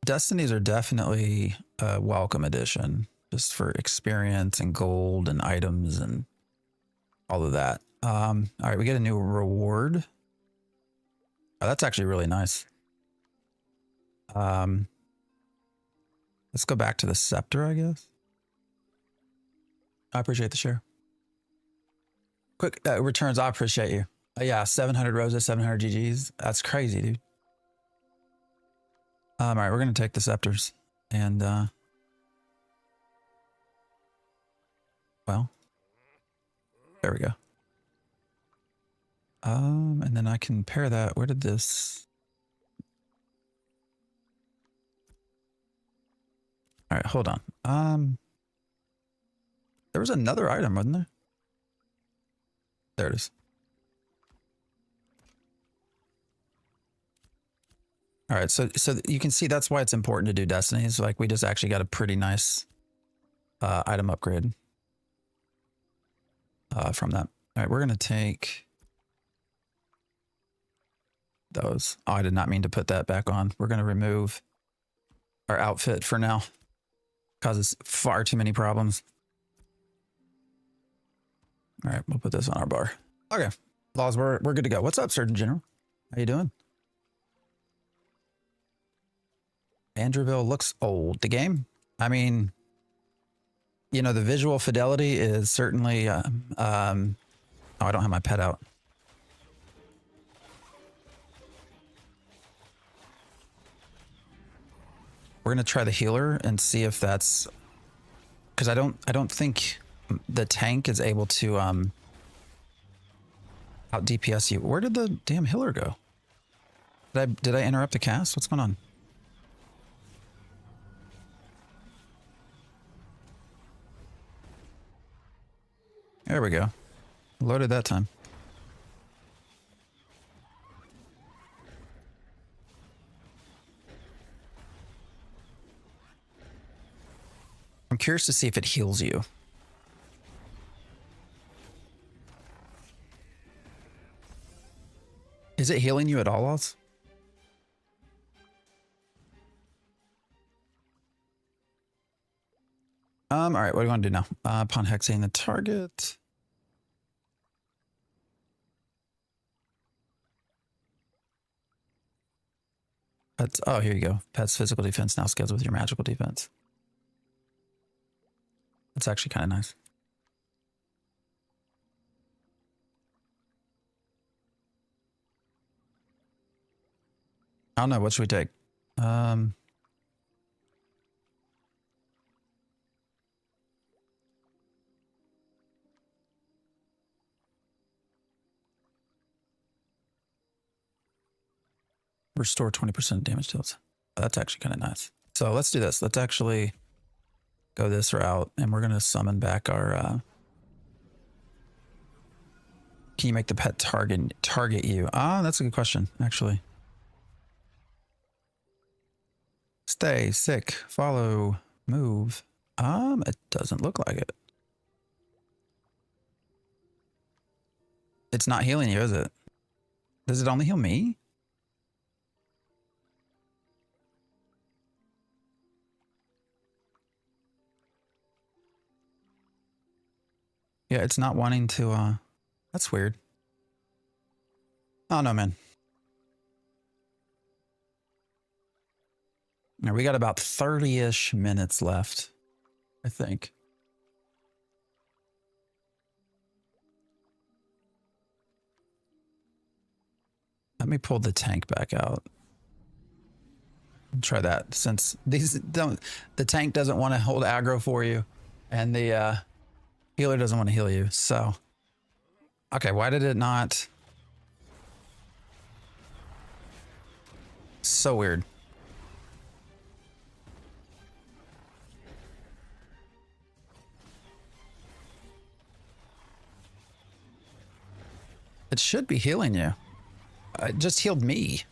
Destinies are definitely a welcome addition, just for experience and gold and items and all of that. All right, we get a new reward. Oh, that's actually really nice. Let's go back to the scepter, I guess. I appreciate the share. Quick returns, I appreciate you. Yeah, 700 roses, 700 GGs. That's crazy, dude. All right, we're going to take the scepters. And, well, there we go. And then I can pair that. Where did this? All right, hold on. There was another item, wasn't there? There it is. All right, so you can see that's why it's important to do destinies. Like we just actually got a pretty nice item upgrade from that. All right, we're gonna take those. Oh, I did not mean to put that back on. We're gonna remove our outfit for now. Causes far too many problems. All right, we'll put this on our bar. Okay, Laws, we're good to go. What's up, Surgeon General? How you doing? Andrewville looks old. The game? I mean, you know, the visual fidelity is certainly, oh, I don't have my pet out. We're going to try the healer and see if that's, because I don't think the tank is able to, out DPS you. Where did the damn healer go? Did I interrupt the cast? What's going on? There we go. Loaded that time. I'm curious to see if it heals you. Is it healing you at all, Oz? All right, what do you want to do now? Upon hexing the target. Pets, oh, here you go. Pet's physical defense now scales with your magical defense. That's actually kind of nice. I don't know. What should we take? Restore 20% damage deals. That's actually kind of nice. So let's do this. Let's actually go this route, and we're going to summon back our... Can you make the pet target you? Ah, that's a good question, actually. Stay, sick, follow, move. It doesn't look like it. It's not healing you, is it? Does it only heal me? Yeah, it's not wanting to, that's weird. Oh no, man. Now we got about 30-ish minutes left, I think. Let me pull the tank back out. Try that, since the tank doesn't want to hold aggro for you, and the healer doesn't want to heal you. So, okay, why did it not? So weird. It should be healing you. It just healed me.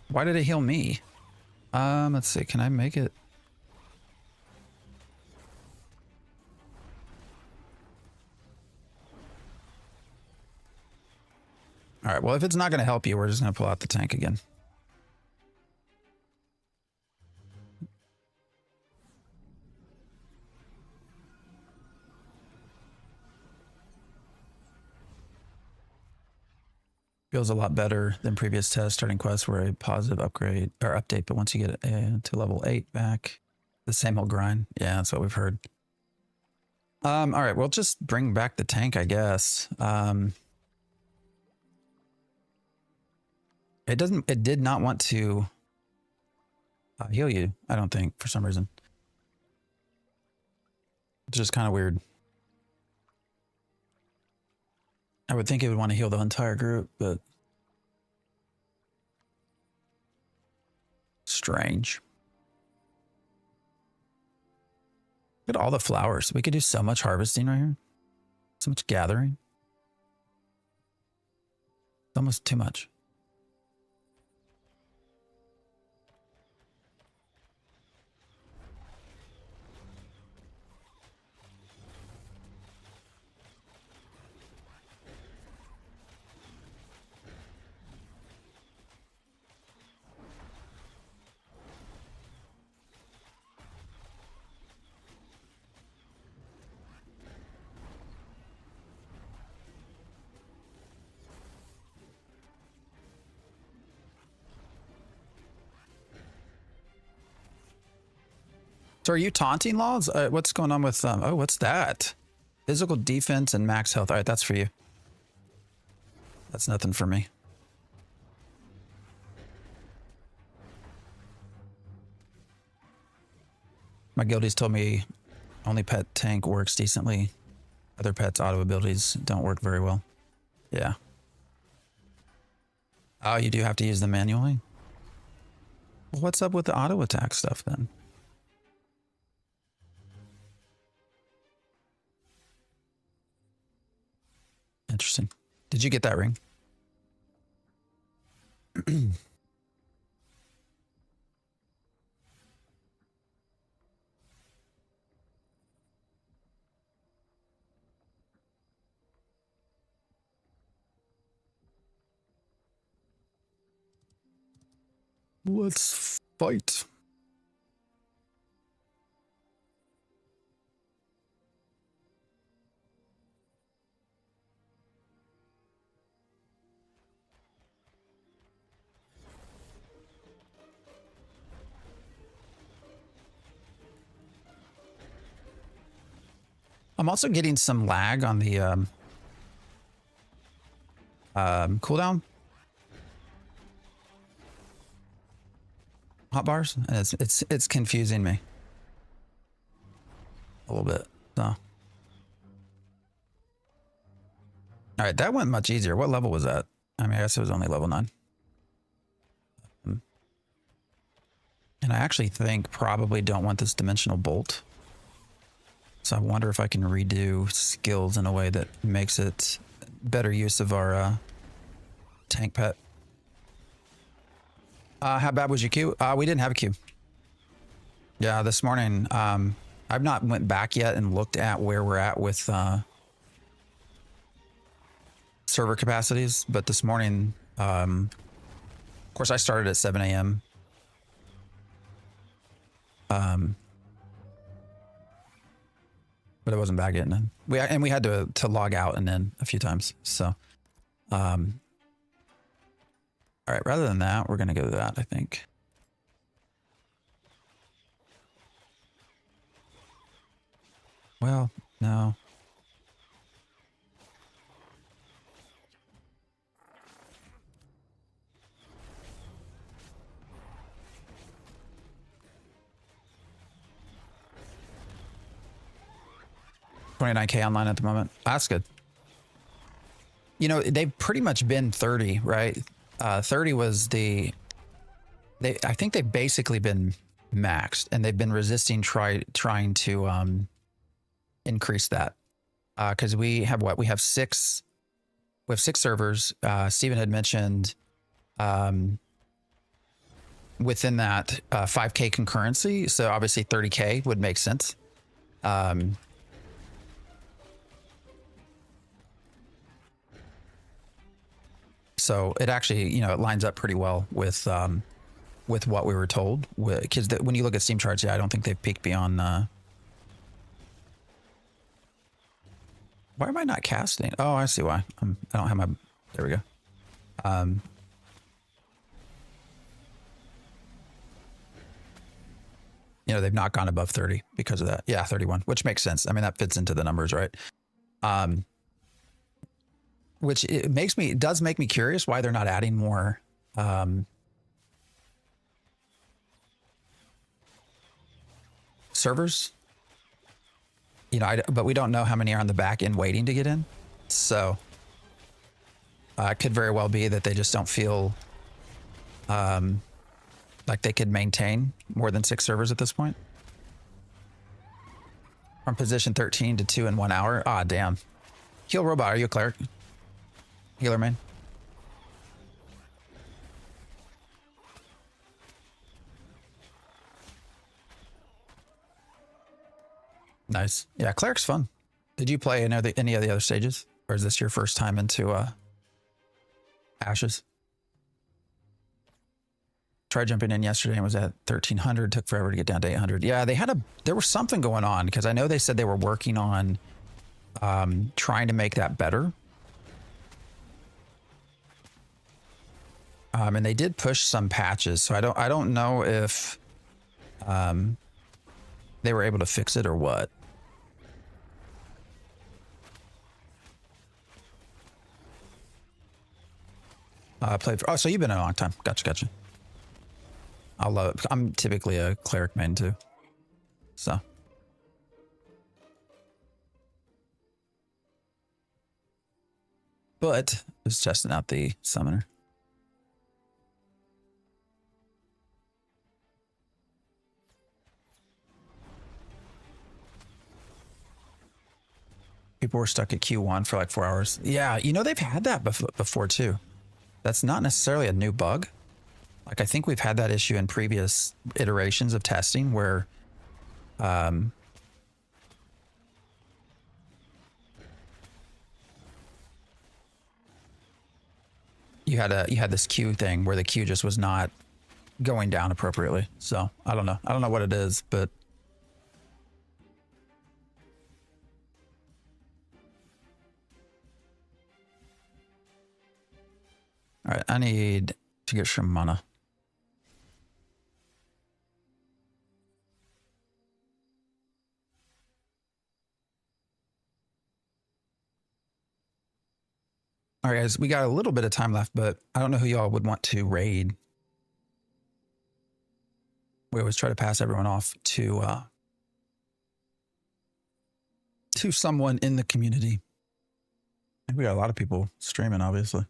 Why did it heal me? Let's see. Can I make it? All right. Well, if it's not going to help you, we're just going to pull out the tank again. Feels a lot better than previous tests. Starting quests were a positive upgrade or update, but once you get to level 8 back, the same old grind. Yeah, that's what we've heard. All right, we'll just bring back the tank, I guess. It did not want to heal you, I don't think, for some reason. It's just kind of weird. I would think it would want to heal the entire group, but strange. Look at all the flowers. We could do so much harvesting right here. So much gathering. It's almost too much. So are you taunting laws? What's going on with oh, what's that? Physical defense and max health. All right, that's for you. That's nothing for me. My guildies told me only pet tank works decently. Other pets' auto abilities don't work very well. Yeah. Oh, you do have to use them manually? Well, what's up with the auto attack stuff then? Interesting. Did you get that ring? Let's fight. I'm also getting some lag on the cooldown hotbars, and it's confusing me a little bit. So, all right, that went much easier. What level was that? I mean, I guess it was only level 9. And I actually think probably don't want this dimensional bolt. So I wonder if I can redo skills in a way that makes it better use of our tank pet. How bad was your queue? We didn't have a queue. Yeah, this morning, I've not went back yet and looked at where we're at with server capacities, but this morning, of course, I started at 7 a.m. But it wasn't back yet. We had to log out and then a few times. So, all right. Rather than that, we're gonna go to that, I think. Well, no. $29K online at the moment. That's good. You know, they've pretty much been 30, right? 30 was I think they've basically been maxed, and they've been resisting trying to increase that. Because we have what? We have 6 servers. Steven had mentioned within that 5K concurrency. So obviously 30K would make sense. So it actually, you know, it lines up pretty well with what we were told. Because when you look at Steam charts, yeah, I don't think they've peaked beyond. Why am I not casting? Oh, I see why. I don't have my. There we go. You know, they've not gone above 30 because of that. Yeah, 31, which makes sense. I mean, that fits into the numbers, right? Which does make me curious why they're not adding more servers. You know, but we don't know how many are on the back end waiting to get in. So it could very well be that they just don't feel like they could maintain more than 6 servers at this point. From position 13 to 2 in 1 hour. Ah, damn. Heal robot. Are you a cleric? Healer main? Nice. Yeah, cleric's fun. Did you play any of the other stages? Or is this your first time into Ashes? Tried jumping in yesterday and was at 1300. Took forever to get down to 800. Yeah, there was something going on because I know they said they were working on trying to make that better. And they did push some patches, so I don't know if they were able to fix it or what. Oh, so you've been in a long time. Gotcha. I love it. I'm typically a cleric main too. So. But just testing out the summoner. People were stuck at Q1 for like 4 hours. Yeah, you know, they've had that before too. That's not necessarily a new bug. Like, I think we've had that issue in previous iterations of testing where you had this queue thing where the queue just was not going down appropriately. So I don't know what it is, but all right, I need to get some mana. All right, guys, we got a little bit of time left, but I don't know who y'all would want to raid. We always try to pass everyone off to someone in the community. I think we got a lot of people streaming, obviously.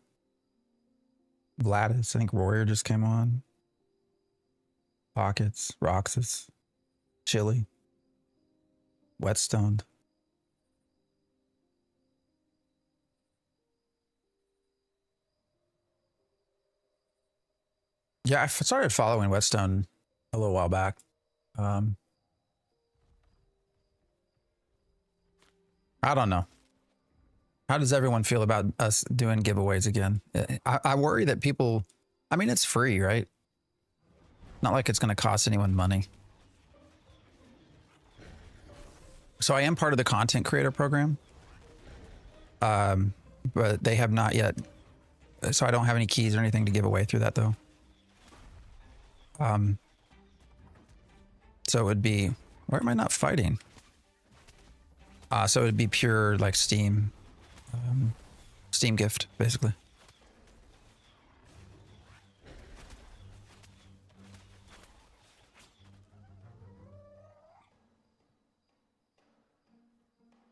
Vladis, I think Warrior just came on. Pockets, Roxas, Chili, Whetstone. Yeah, I started following Whetstone a little while back. I don't know. How does everyone feel about us doing giveaways again? I worry that people, I mean, it's free, right? Not like it's going to cost anyone money. So I am part of the content creator program. But they have not yet. So I don't have any keys or anything to give away through that though. So it would be, why am I not fighting? So it would be pure like Steam gift, basically.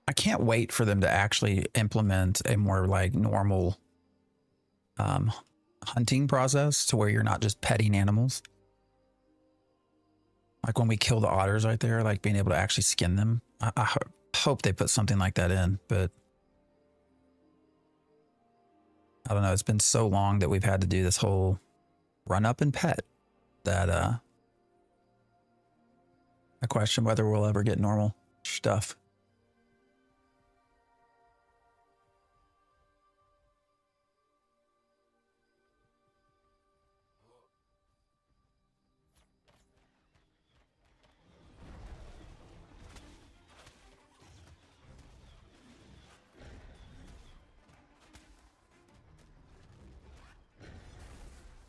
I can't wait for them to actually implement a more like normal hunting process to where you're not just petting animals. Like when we kill the otters right there, like being able to actually skin them. I hope they put something like that in, but I don't know. It's been so long that we've had to do this whole run up and pet that I question whether we'll ever get normal stuff.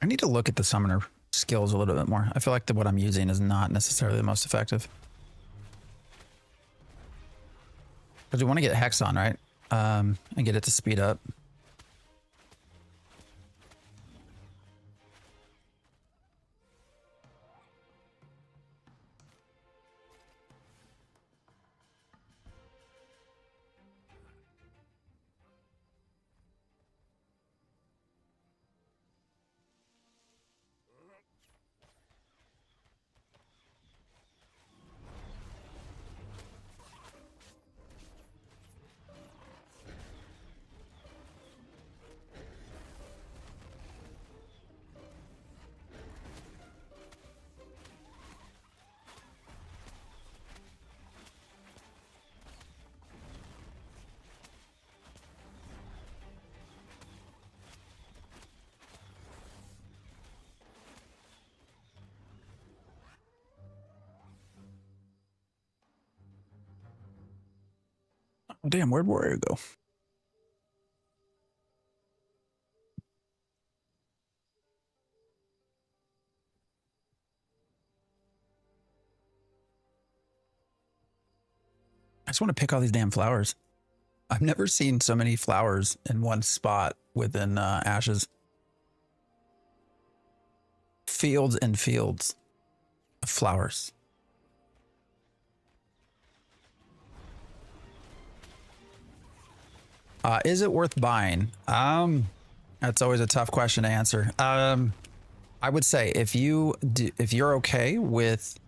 I need to look at the summoner skills a little bit more. I feel like what I'm using is not necessarily the most effective. Because we want to get Hex on, right? And get it to speed up. Damn, where'd Warrior go? I just want to pick all these damn flowers. I've never seen so many flowers in one spot within Ashes. Fields and fields of flowers. Is it worth buying? That's always a tough question to answer. I would say if you're okay with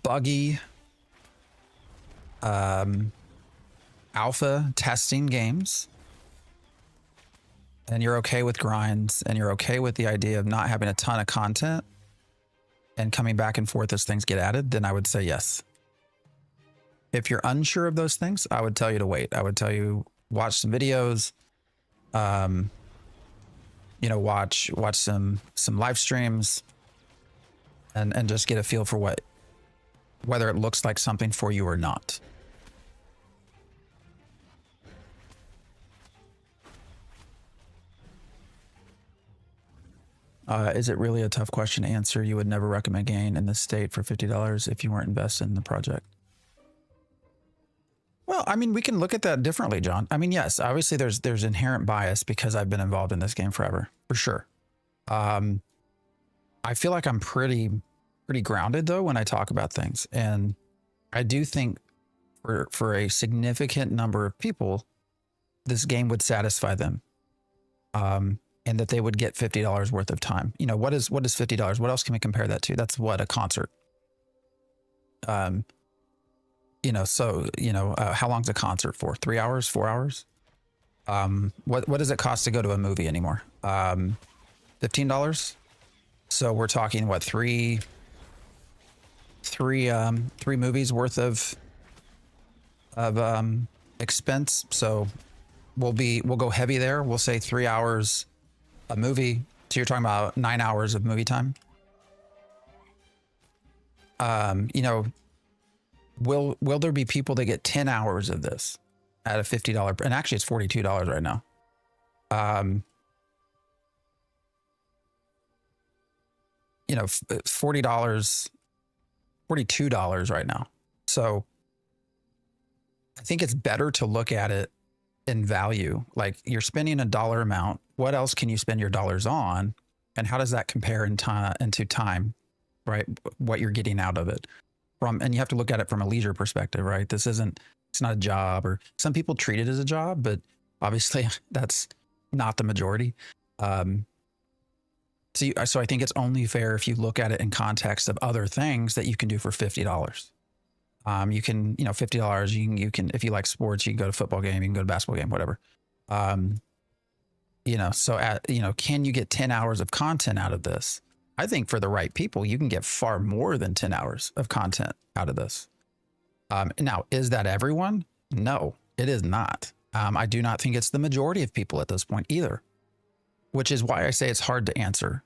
buggy alpha testing games, and you're okay with grinds, and you're okay with the idea of not having a ton of content and coming back and forth as things get added, then I would say yes. If you're unsure of those things, I would tell you to wait. I would tell you watch some videos, you know, watch some live streams, and just get a feel for whether it looks like something for you or not. Is it really a tough question to answer? You would never recommend gain in this state for $50 if you weren't invested in the project. Well, I mean, we can look at that differently, John. I mean, yes, obviously there's inherent bias because I've been involved in this game forever, for sure. I feel like I'm pretty grounded though when I talk about things, and I do think for a significant number of people, this game would satisfy them, and that they would get $50 worth of time. You know, what is $50? What else can we compare that to? That's what, a concert. You know, so, you know, how long's a concert for? 3 hours, 4 hours? What does it cost to go to a movie anymore? $15? So we're talking what, three movies worth of expense. So we'll go heavy there. We'll say 3 hours a movie. So you're talking about 9 hours of movie time. You know, will there be people that get 10 hours of this at a $50, and actually it's $42 right now. You know, $40, $42 right now. So I think it's better to look at it in value. Like, you're spending a dollar amount. What else can you spend your dollars on? And how does that compare into time, right? What you're getting out of it and you have to look at it from a leisure perspective, right? It's not a job, or some people treat it as a job, but obviously that's not the majority. So I think it's only fair if you look at it in context of other things that you can do for $50. You can, you know, $50, you can, if you like sports, you can go to a football game, you can go to a basketball game, whatever. You know, so you know, can you get 10 hours of content out of this? I think for the right people, you can get far more than 10 hours of content out of this. Now, is that everyone? No, it is not. I do not think it's the majority of people at this point either, which is why I say it's hard to answer,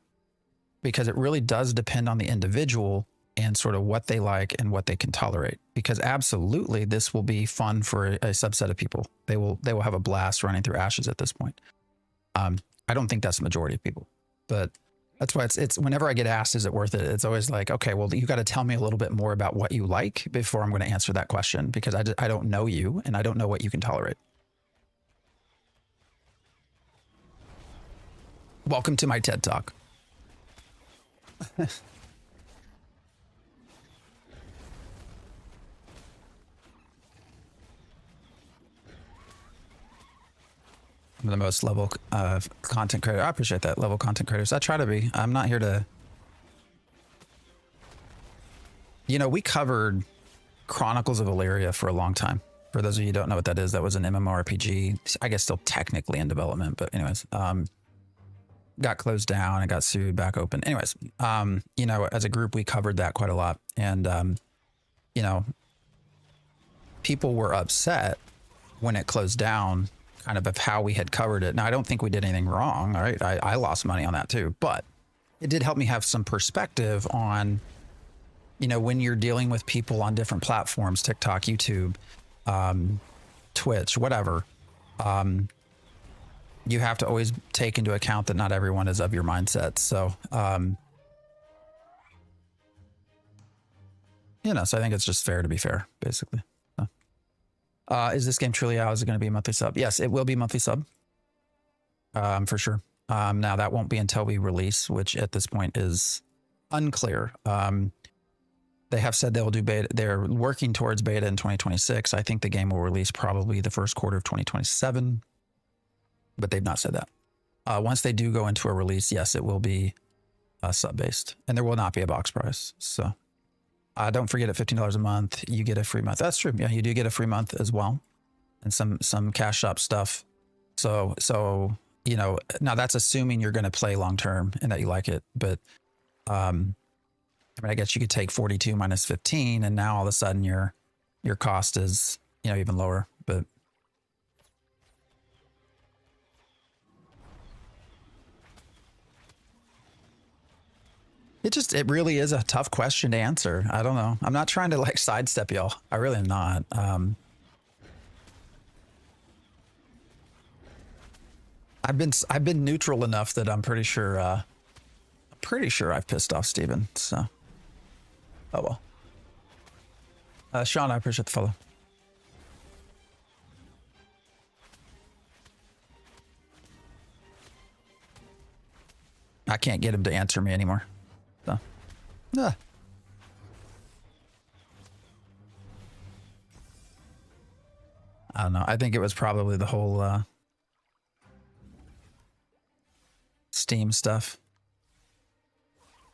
because it really does depend on the individual and sort of what they like and what they can tolerate. Because absolutely, this will be fun for a subset of people. They will have a blast running through Ashes at this point. I don't think that's the majority of people, but that's why it's whenever I get asked, is it worth it? It's always like, okay, well, you got to tell me a little bit more about what you like before I'm going to answer that question, because I don't know you and I don't know what you can tolerate. Welcome to my TED Talk. I'm the most level content creator. I appreciate that, level content creators. I try to be. I'm not here to, you know, we covered Chronicles of Illyria for a long time. For those of you who don't know what that is, that was an MMORPG. I guess still technically in development, but anyways, got closed down and got sued, back open. Anyways, you know, as a group, we covered that quite a lot. And, you know, people were upset when it closed down, kind of how we had covered it. Now, I don't think we did anything wrong, right? I lost money on that too, but it did help me have some perspective on you know, when you're dealing with people on different platforms, TikTok, YouTube, Twitch, whatever, you have to always take into account that not everyone is of your mindset. So, you know, so I think it's just fair to be fair, basically. So, is this game truly out? Is it going to be a monthly sub? Yes, it will be monthly sub, for sure. Now that won't be until we release, which at this point is unclear. They have said they'll do beta. They're working towards beta in 2026. I think the game will release probably the first quarter of 2027, but they've not said that. Once they do go into a release, yes, it will be sub-based, and there will not be a box price. So don't forget, at $15 a month, you get a free month. That's true. Yeah, you do get a free month as well, and some cash shop stuff. So you know, now that's assuming you're going to play long term and that you like it. But I mean, I guess you could take 42 minus 15, and now all of a sudden your cost is, you know, even lower. But it really is a tough question to answer. I don't know. I'm not trying to like sidestep y'all. I really am not. I've been neutral enough that I'm pretty sure I've pissed off Steven. So, oh well. Sean, I appreciate the follow. I can't get him to answer me anymore. So, yeah. I don't know. I think it was probably the whole Steam stuff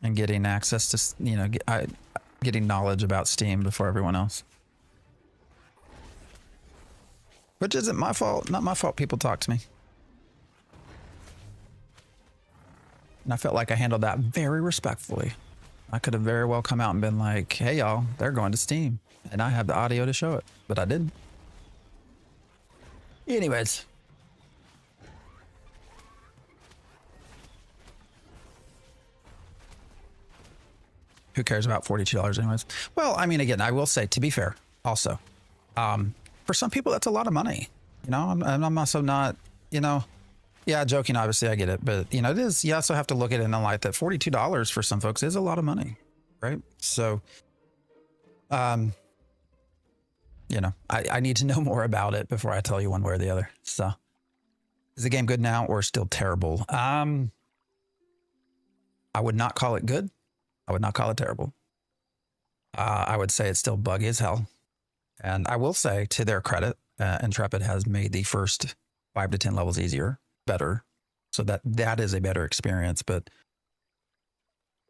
and getting access to, you know, getting knowledge about Steam before everyone else. Which isn't my fault. Not my fault people talk to me. And I felt like I handled that very respectfully. I could have very well come out and been like, hey, y'all, they're going to Steam. And I have the audio to show it. But I didn't. Anyways. Who cares about $42 anyways? Well, I mean, again, I will say, to be fair, also, for some people, that's a lot of money. You know, I'm also not, you know, yeah, joking, obviously, I get it. But, you know, it is, you also have to look at it in the light that $42 for some folks is a lot of money, right? So, you know, I need to know more about it before I tell you one way or the other. So, is the game good now or still terrible? I would not call it good. I would not call it terrible. I would say it's still buggy as hell. And I will say, to their credit, Intrepid has made the first 5 to 10 levels easier, better. So that is a better experience. But,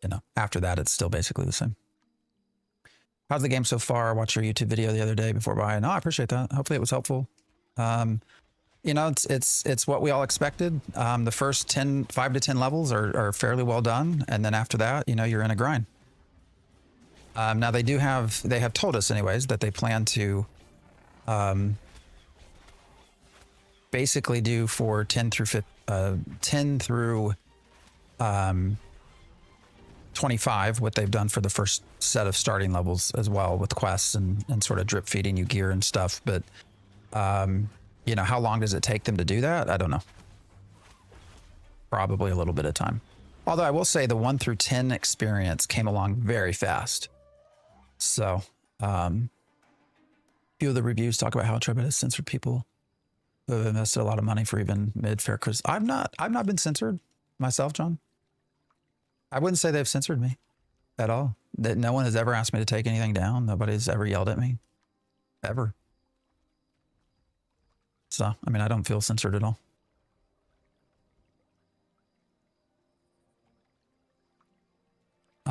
you know, after that, it's still basically the same. How's the game so far? I watched your YouTube video the other day before buying. Oh, I appreciate that. Hopefully it was helpful. You know, it's what we all expected. The first 5 to 10 levels are fairly well done. And then after that, you know, you're in a grind. Now they have told us anyways that they plan to basically do for 10 through 25 what they've done for the first set of starting levels as well, with quests and sort of drip feeding you gear and stuff. But you know, how long does it take them to do that? I don't know. Probably a little bit of time. Although I will say the 1 through 10 experience came along very fast. So, few of the reviews talk about how Intrepid has censored people who have invested a lot of money for even mid-fair criticism. I've not been censored myself, John. I wouldn't say they've censored me at all. That no one has ever asked me to take anything down. Nobody's ever yelled at me, ever. So, I mean, I don't feel censored at all.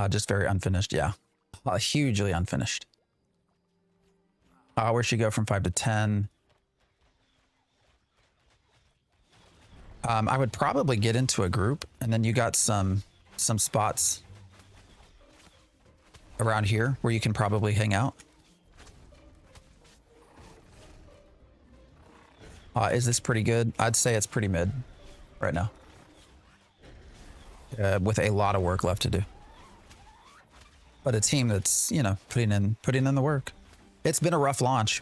Just very unfinished, yeah. Hugely unfinished. Where should you go from 5 to 10? I would probably get into a group, and then you got some spots around here where you can probably hang out. Is this pretty good? I'd say it's pretty mid right now, with a lot of work left to do. but a team that's, you know, putting in the work. It's been a rough launch.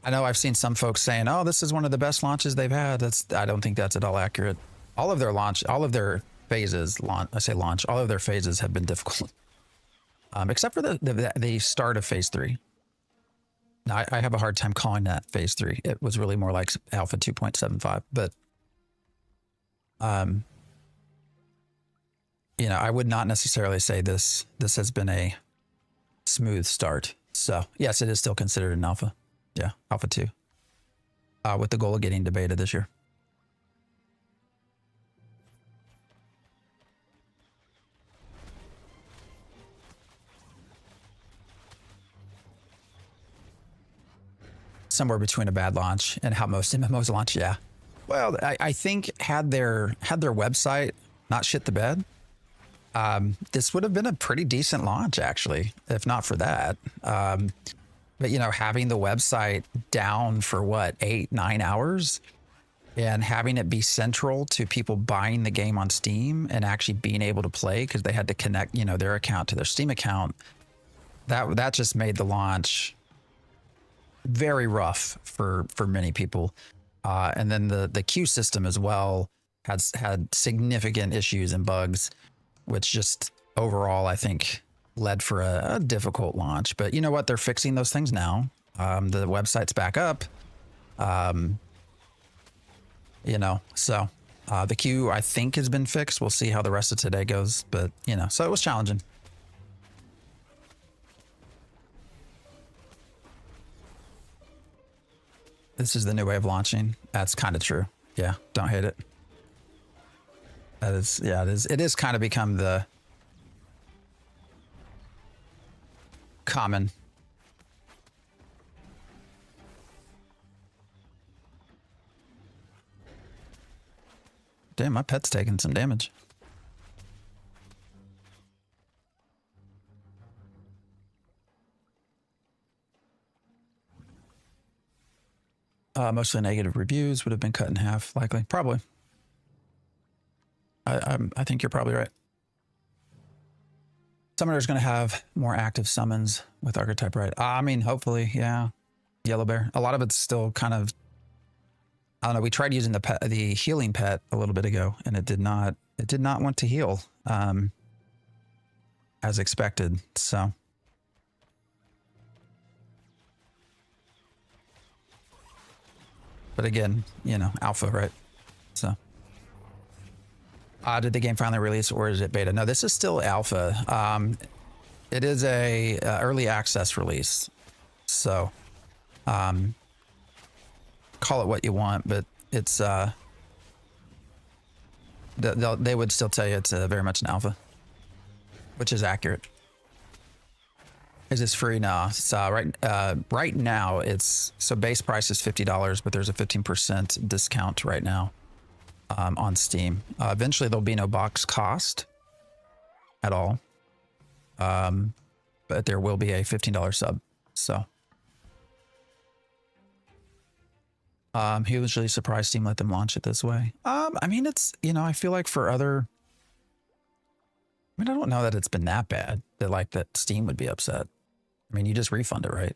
I know I've seen some folks saying, "Oh, this is one of the best launches they've had." I don't think that's at all accurate. All of their phases, all of their phases have been difficult, except for the start of phase 3. Now, I have a hard time calling that phase 3. It was really more like alpha 2.75, but you know, I would not necessarily say this has been a smooth start. So yes, it is still considered an alpha. Yeah, alpha 2, with the goal of getting to beta this year. Somewhere between a bad launch and how most MMOs launch. Yeah. Well, I think had their website not shit the bed, this would have been a pretty decent launch, actually, if not for that. But, you know, having the website down for what, 8-9 hours and having it be central to people buying the game on Steam and actually being able to play because they had to connect, you know, their account to their Steam account. That just made the launch very rough for many people. And then the queue system as well had significant issues and bugs, which just overall, I think, led for a difficult launch. But you know what? They're fixing those things now. The website's back up. You know, so the queue, I think, has been fixed. We'll see how the rest of today goes. But, you know, so it was challenging. This is the new way of launching. That's kind of true. Yeah, don't hate it. That is, yeah, it is. It is kind of become the common. Damn, my pet's taking some damage. Mostly negative reviews would have been cut in half, likely. Probably. I think you're probably right. Summoner's going to have more active summons with Archetype, right? I mean, hopefully, yeah. Yellow Bear. A lot of it's still kind of, I don't know. We tried using the healing pet a little bit ago, and it did not want to heal as expected. So. But again, you know, alpha, right? So. Did the game finally release or is it beta? No, this is still alpha. It is a early access release. So call it what you want, but it's they would still tell you it's very much an alpha, which is accurate. Is this free? No, it's right now it's, so base price is $50, but there's a 15% discount right now on Steam. Eventually there'll be no box cost at all, but there will be a $15 sub. So hugely surprised Steam let them launch it this way. I mean, it's, you know, I feel like for other, I mean, I don't know that it's been that bad that like that Steam would be upset. I mean, you just refund it, right?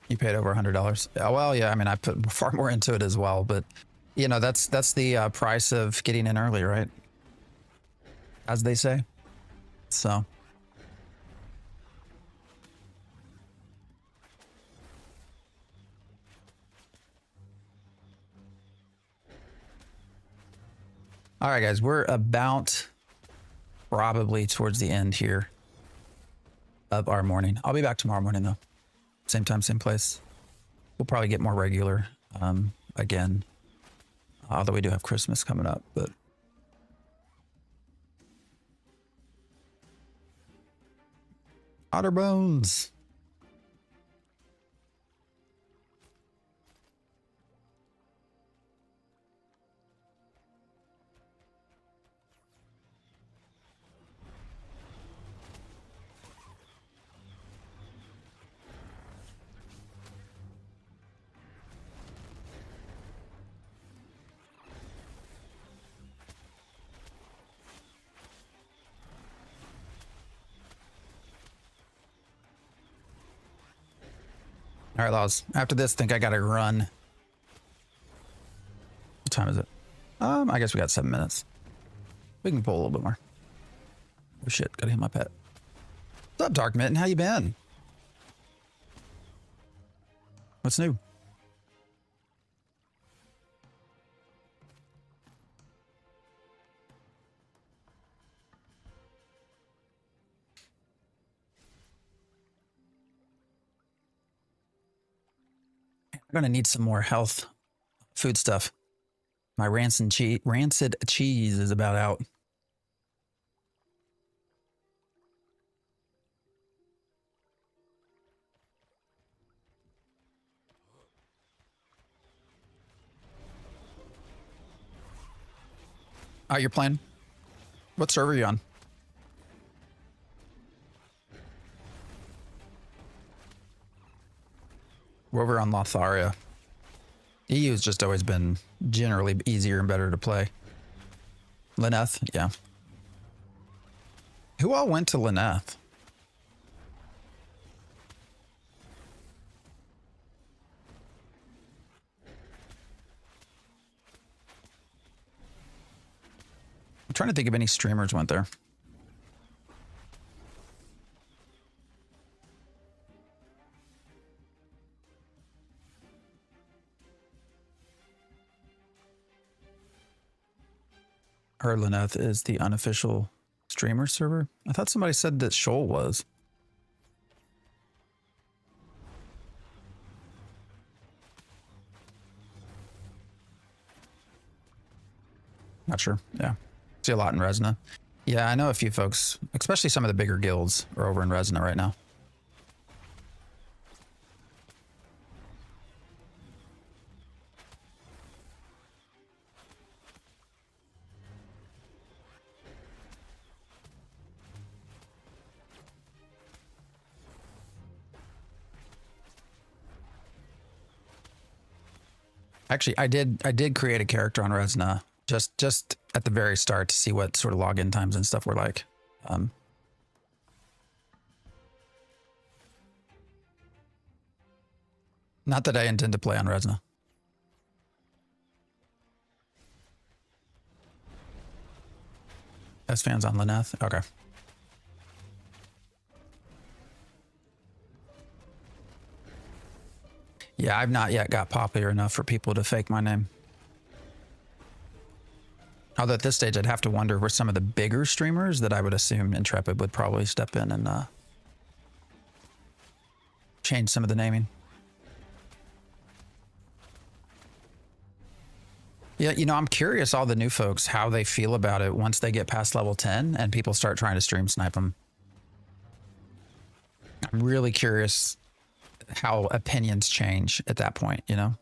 You paid over $100. Well, yeah, I mean, I put far more into it as well, but you know, that's the price of getting in early, right? As they say. So. All right, guys, we're about probably towards the end here of our morning. I'll be back tomorrow morning, though. Same time, same place. We'll probably get more regular again, although we do have Christmas coming up. But Otter Bones. All right, Laws. After this, think I gotta run. What time is it? I guess we got 7 minutes. We can pull a little bit more. Oh shit, gotta hit my pet. What's up, Dark Mitten? How you been? What's new? I'm gonna need some more health food stuff. My rancid cheese is about out. Oh, you're playing? What server are you on? We're over on Lotharia. EU has just always been generally easier and better to play. Lineth, yeah. Who all went to Lineth? I'm trying to think if any streamers went there. Lineth is the unofficial streamer server. I thought somebody said that Shoal was. Not sure. Yeah. See a lot in Resna. Yeah, I know a few folks, especially some of the bigger guilds, are over in Resna right now. Actually, I did create a character on Resna just at the very start to see what sort of login times and stuff were like. Not that I intend to play on Resna. As fans on Lineth? Okay. Yeah, I've not yet got popular enough for people to fake my name. Although at this stage, I'd have to wonder where some of the bigger streamers that I would assume Intrepid would probably step in and change some of the naming. Yeah, you know, I'm curious all the new folks, how they feel about it once they get past level 10 and people start trying to stream snipe them. I'm really curious how opinions change at that point, you know?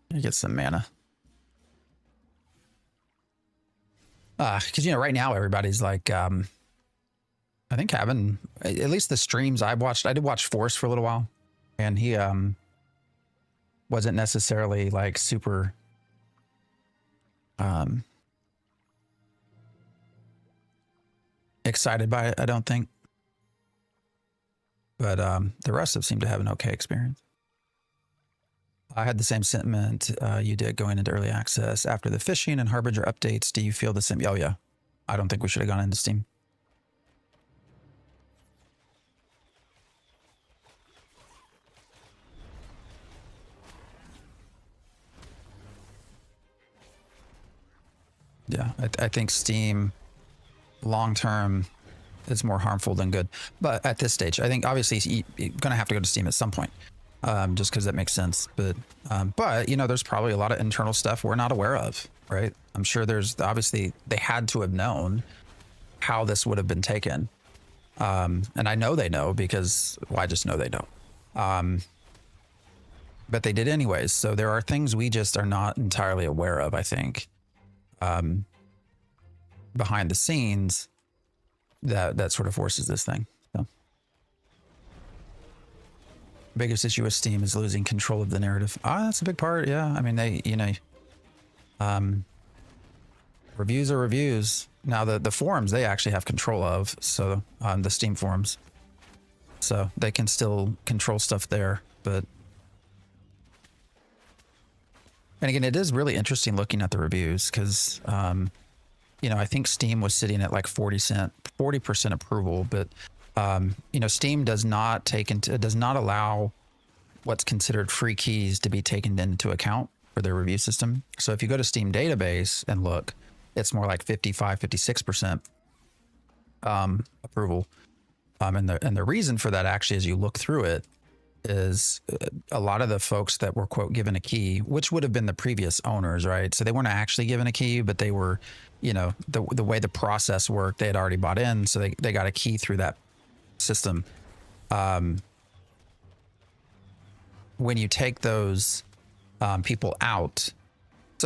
You get some mana. Because, you know, right now everybody's like, I think having, at least the streams I've watched, I did watch Force for a little while, and he wasn't necessarily like super excited by it, I don't think. But the rest have seemed to have an okay experience. I had the same sentiment you did going into early access. After the fishing and Harbinger updates, do you feel the same? Oh, yeah. I don't think we should have gone into Steam. Yeah, I think Steam long-term is more harmful than good. But at this stage, I think obviously you're going to have to go to Steam at some point. Just because that makes sense. But, you know, there's probably a lot of internal stuff we're not aware of, right? I'm sure there's obviously they had to have known how this would have been taken. And I know they know because, well, I just know they know. But they did anyways. So there are things we just are not entirely aware of, I think, behind the scenes that sort of forces this thing. So. Biggest issue with Steam is losing control of the narrative. That's a big part. Yeah. I mean, they, you know, Reviews are reviews. Now the forums they actually have control of, so the Steam forums, so they can still control stuff there. But and again, it is really interesting looking at the reviews because you know, I think Steam was sitting at like 40% approval, but you know, Steam does not allow what's considered free keys to be taken into account for their review system. So if you go to Steam database and look, it's more like 55, 56% approval. And the reason for that actually, as you look through it, is a lot of the folks that were, quote, given a key, which would have been the previous owners, right? So they weren't actually given a key, but they were, you know, the way the process worked, they had already bought in. So they got a key through that system. When you take those people out,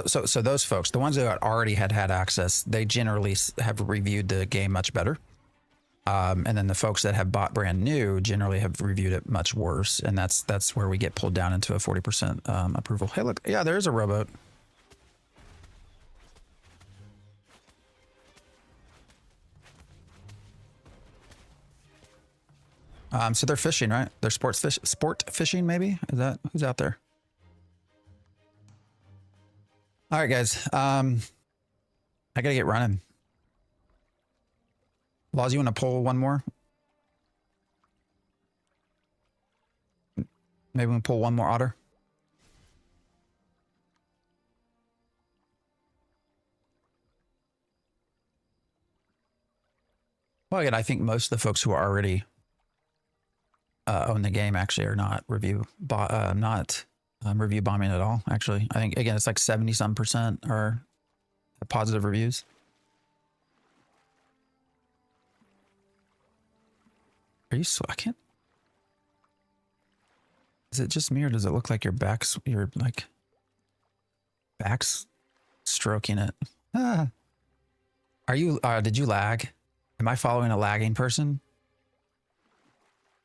so those folks, the ones who already had access, they generally have reviewed the game much better. And then the folks that have bought brand new generally have reviewed it much worse. And that's where we get pulled down into a 40% approval. Hey, look, yeah, there's a rowboat. So they're fishing, right? They're sport fishing, maybe? Is that who's out there? All right, guys. I gotta get running. Laws, you want to pull one more? Maybe we can pull one more otter. Well, again, I think most of the folks who are already own the game actually are not review bombing at all. Actually, I think again it's like 70-some% are positive reviews. Are you? I can't. Is it just me, or does it look like your like back's stroking it? Ah. Are you? Did you lag? Am I following a lagging person?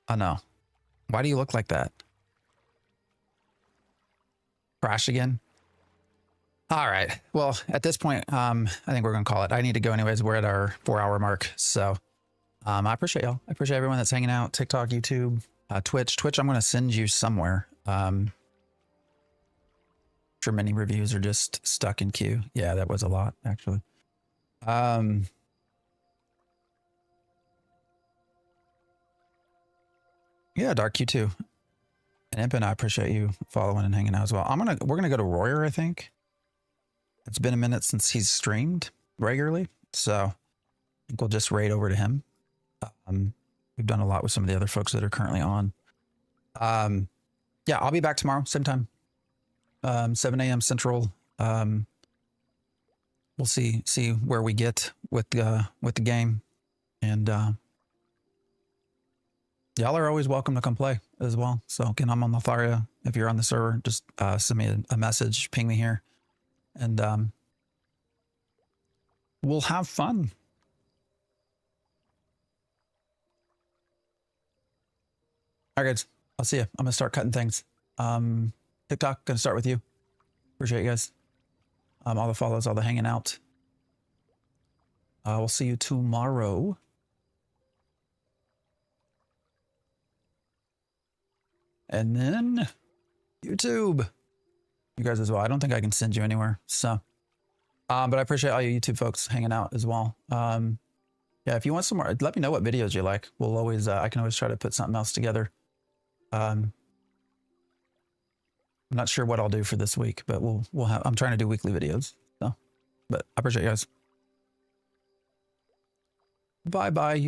Oh no. Why do you look like that? Crash again? All right. Well, at this point, I think we're going to call it. I need to go anyways. We're at our 4-hour mark. So I appreciate y'all. I appreciate everyone that's hanging out. TikTok, YouTube, Twitch. Twitch, I'm going to send you somewhere. Sure many reviews are just stuck in queue. Yeah, that was a lot, actually. Yeah, Dark Q2. And Impin, I appreciate you following and hanging out as well. We're gonna go to Royer, I think. It's been a minute since he's streamed regularly, so I think we'll just raid over to him. We've done a lot with some of the other folks that are currently on. Yeah, I'll be back tomorrow, same time. 7 a.m. Central. We'll see where we get with the game, and y'all are always welcome to come play as well. So again, I'm on Lotharia. If you're on the server, just send me a message, ping me here, and we'll have fun. All right, guys. I'll see you. I'm gonna start cutting things. TikTok, gonna start with you. Appreciate you guys. All the follows, all the hanging out. We'll see you tomorrow. And then YouTube, you guys as well. I don't think I can send you anywhere. So, but I appreciate all you YouTube folks hanging out as well. Yeah, if you want some more, let me know what videos you like. We'll always, I can always try to put something else together. I'm not sure what I'll do for this week, but we'll have, I'm trying to do weekly videos. So, but I appreciate you guys. Bye-bye.